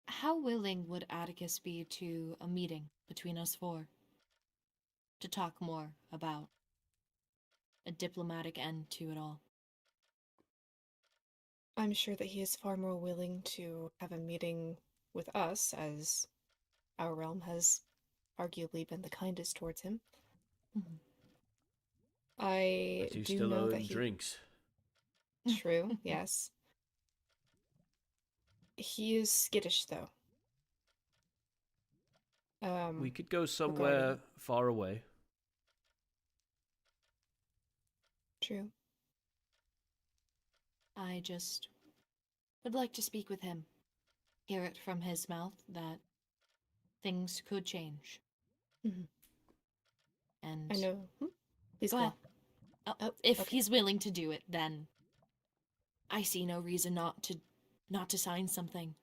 How willing would Atticus be to a meeting between us four? To talk more about a diplomatic end to it all. I'm sure that he is far more willing to have a meeting with us, as our realm has arguably been the kindest towards him. Mm-hmm. I But you do still know owe that him he... drinks. True, yes. He is skittish, though. We could go somewhere regarding- far away. True. I just would like to speak with him. Hear it from his mouth that things could change. Mhm. And I know. Please go go ahead. on. Oh, if okay. he's willing to do it, then I see no reason not to sign something.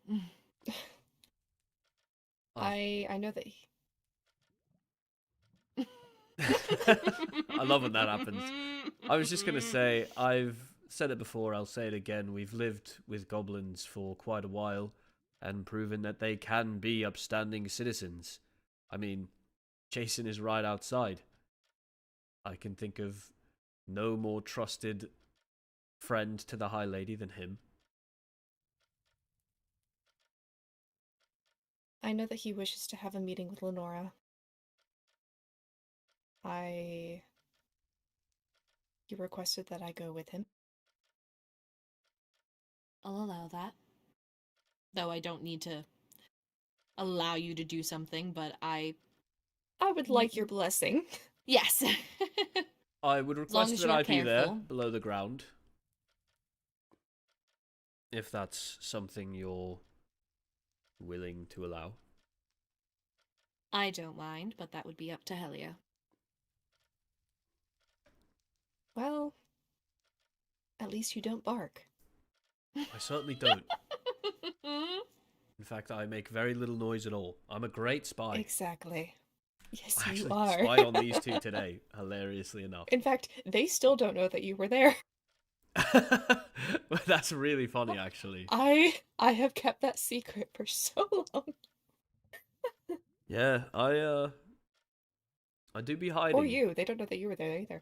I know that I love when that happens. I was just going to say, I've said it before, I'll say it again. We've lived with goblins for quite a while and proven that they can be upstanding citizens. I mean, Jason is right outside. I can think of no more trusted friend to the High Lady than him. I know that he wishes to have a meeting with Lenora. He requested that I go with him. I'll allow that. Though I don't need to allow you to do something, but I would like your blessing. Yes. I would As long request as that you're I be there, careful. below the ground. If that's something you're willing to allow. I don't mind, but that would be up to Helia. Well, at least you don't bark. I certainly don't. In fact, I make very little noise at all. I'm a great spy. Exactly. Yes, I you actually are. spied on these two today, hilariously enough. In fact, they still don't know that you were there. That's really funny, actually. I have kept that secret for so long. Yeah, I do be hiding. Or you. They don't know that you were there either.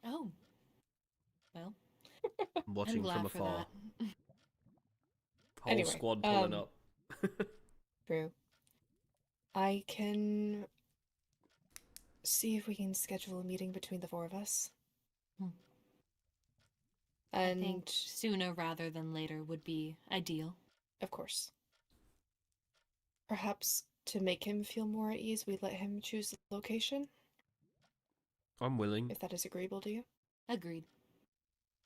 Oh. Well, I'm watching I'm glad from for afar. that. Whole Anyway, squad pulling up. True. I can see if we can schedule a meeting between the four of us. I think And, sooner rather than later would be ideal. of course, perhaps to make him feel more at ease, we let him choose the location, I'm willing. if that is agreeable to you. Agreed.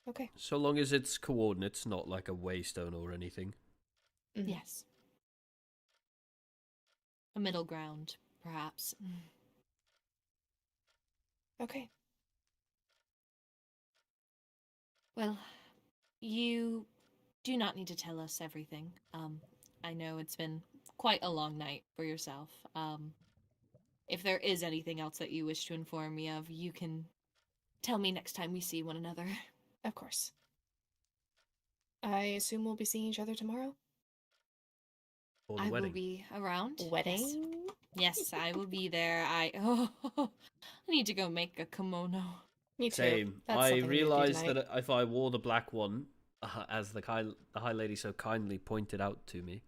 Okay. So long as it's coordinates, not like a waystone or anything. Mhm. Yes. A middle ground, perhaps. Okay. Well, you do not need to tell us everything. I know it's been quite a long night for yourself. If there is anything else that you wish to inform me of, you can tell me next time we see one another. Of course. I assume we'll be seeing each other tomorrow? Or the I wedding. will be around. Wedding? Yes, I will be there. I need to go make a kimono. Me too. Same. That's I something we need to do realized tonight. that if I wore the black one, as the High Lady so kindly pointed out to me,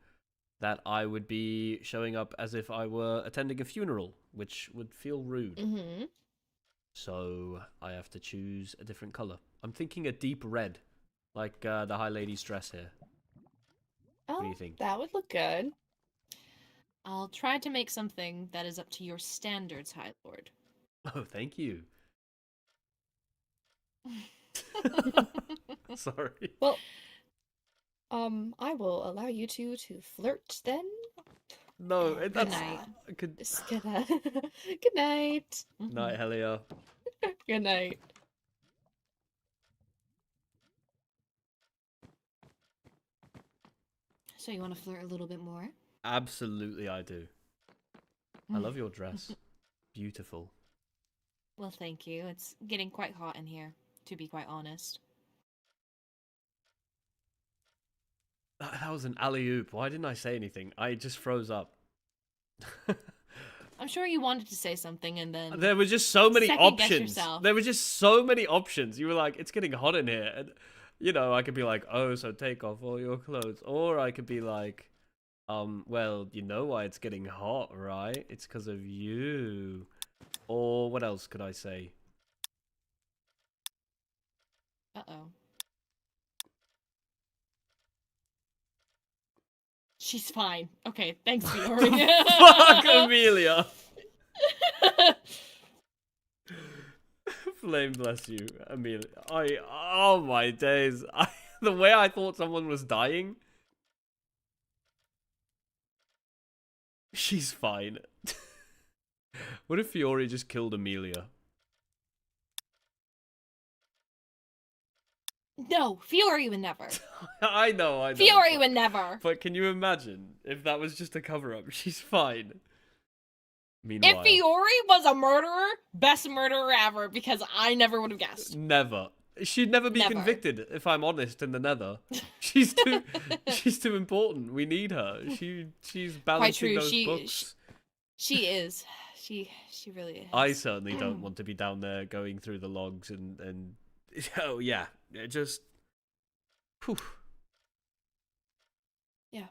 that I would be showing up as if I were attending a funeral, which would feel rude. Mm-hmm. So I have to choose a different color. I'm thinking a deep red, like the High Lady's dress here. Oh, What do you think? that would look good. I'll try to make something that is up to your standards, High Lord. Oh, thank you. Sorry. Well, I will allow you two to flirt then. No, Good that's night. good. Just gonna... Good night. Night, Helia. Good night. So you want to flirt a little bit more? Absolutely, I do. I love your dress. Beautiful. Well, thank you. It's getting quite hot in here, to be quite honest. That was an alley-oop. Why didn't I say anything? I just froze up. I'm sure you wanted to say something and then... There were just so many Second-guess options. yourself. There were just so many options. You were like, it's getting hot in here. And, you know, I could be like, oh, so take off all your clothes. Or I could be like, well, you know why it's getting hot, right? It's because of you. Or what else could I say? Uh-oh. She's fine. Okay, thanks, Fiori. Fuck Amelia. Flame bless you, Amelia. Oh my days. The way I thought someone was dying. She's fine. What if Fiori just killed Amelia? No, Fiori would never. I know. Fiori would never. But can you imagine if that was just a cover-up? She's fine. Meanwhile, If Fiori was a murderer, best murderer ever, because I never would have guessed. never. She'd never be Never. convicted, if I'm honest, in the Nether. She's too she's too important. We need her. She's balancing true. those books. She is. She really is. I certainly don't want to be down there going through the logs and oh yeah, just Yeah.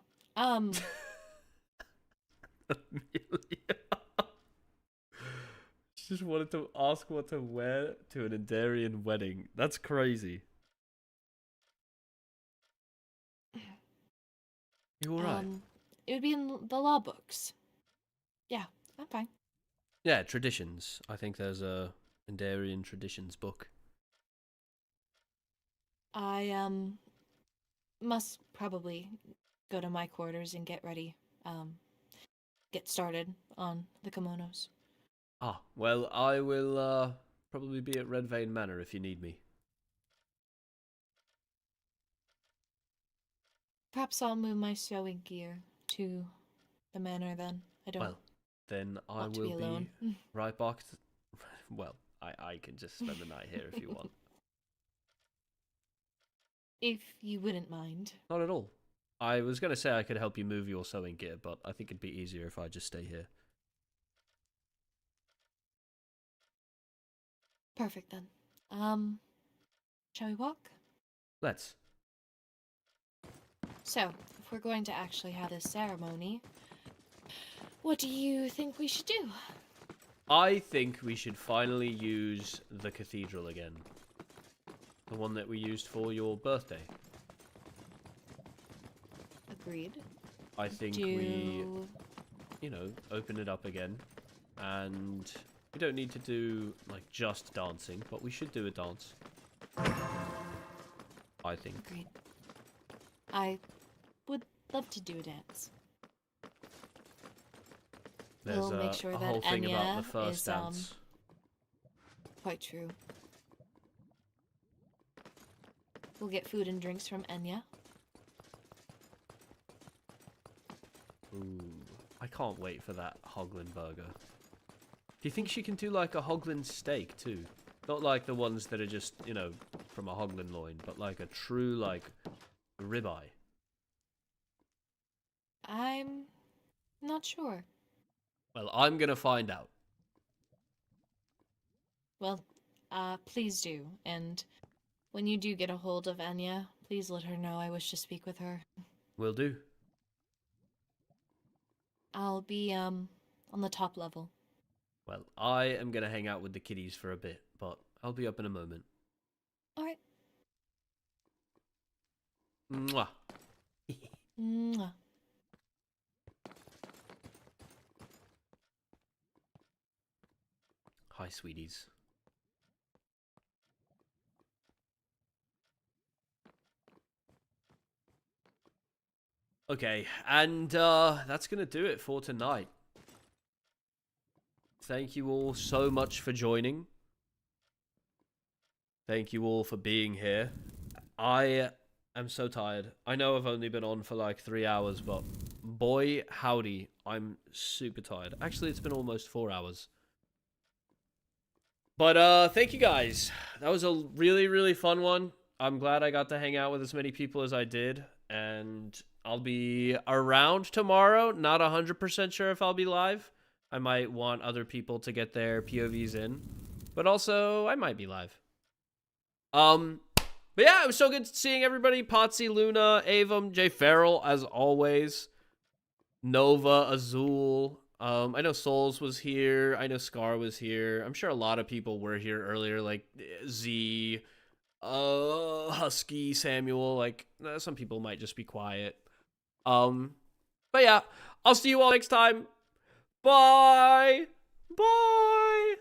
Amelia. She just wanted to ask what to wear to an Endarian wedding. That's crazy. You alright? It would be in the law books. Yeah, I'm fine. Yeah, traditions. I think there's a Endarian traditions book. I must probably go to my quarters and get ready. Get started on the kimonos. Ah, well, I will probably be at Red Vein Manor if you need me. Perhaps I'll move my sewing gear to the manor then. I don't Well, then I want to will be alone. be right back. Well, I can just spend the night here if you want. If you wouldn't mind. Not at all. I was going to say I could help you move your sewing gear, but I think it'd be easier if I just stay here. Perfect then. Shall we walk? Let's. So, if we're going to actually have this ceremony, what do you think we should do? I think we should finally use the cathedral again. The one that we used for your birthday. Agreed. I think we, you know, open it up again. And we don't need to do, like, just dancing, but we should do a dance. I think. Agreed. I would love to do a dance. There's We'll make sure a that whole thing about Enya the first is, dance. Quite true. We'll get food and drinks from Enya. Ooh, I can't wait for that Hoglin burger. Do you think she can do like a Hoglin steak too? Not like the ones that are just, you know, from a Hoglin loin, but like a true, like, ribeye. I'm not sure. Well, I'm gonna find out. Well, please do. And when you do get a hold of Enya, please let her know I wish to speak with her. Will do. I'll be, on the top level. Well, I am gonna hang out with the kiddies for a bit, but I'll be up in a moment. Alright. Mwah. Mwah. Hi, sweeties. Okay, and that's gonna do it for tonight. Thank you all so much for joining. Thank you all for being here. I am so tired. I know I've only been on for like 3 hours, but boy howdy, I'm super tired. Actually, it's been almost 4 hours. But thank you guys. That was a really, really fun one. I'm glad I got to hang out with as many people as I did, and I'll be around tomorrow. Not 100% sure if I'll be live. I might want other people to get their POVs in, but also I might be live. But yeah, it was so good seeing everybody. Potsy, Luna, Avum, Jay Farrell, as always. Nova, Azul. I know Souls was here. I know Scar was here. I'm sure a lot of people were here earlier, like Z, Husky, Samuel. Like, some people might just be quiet. But yeah, I'll see you all next time. Bye. Bye.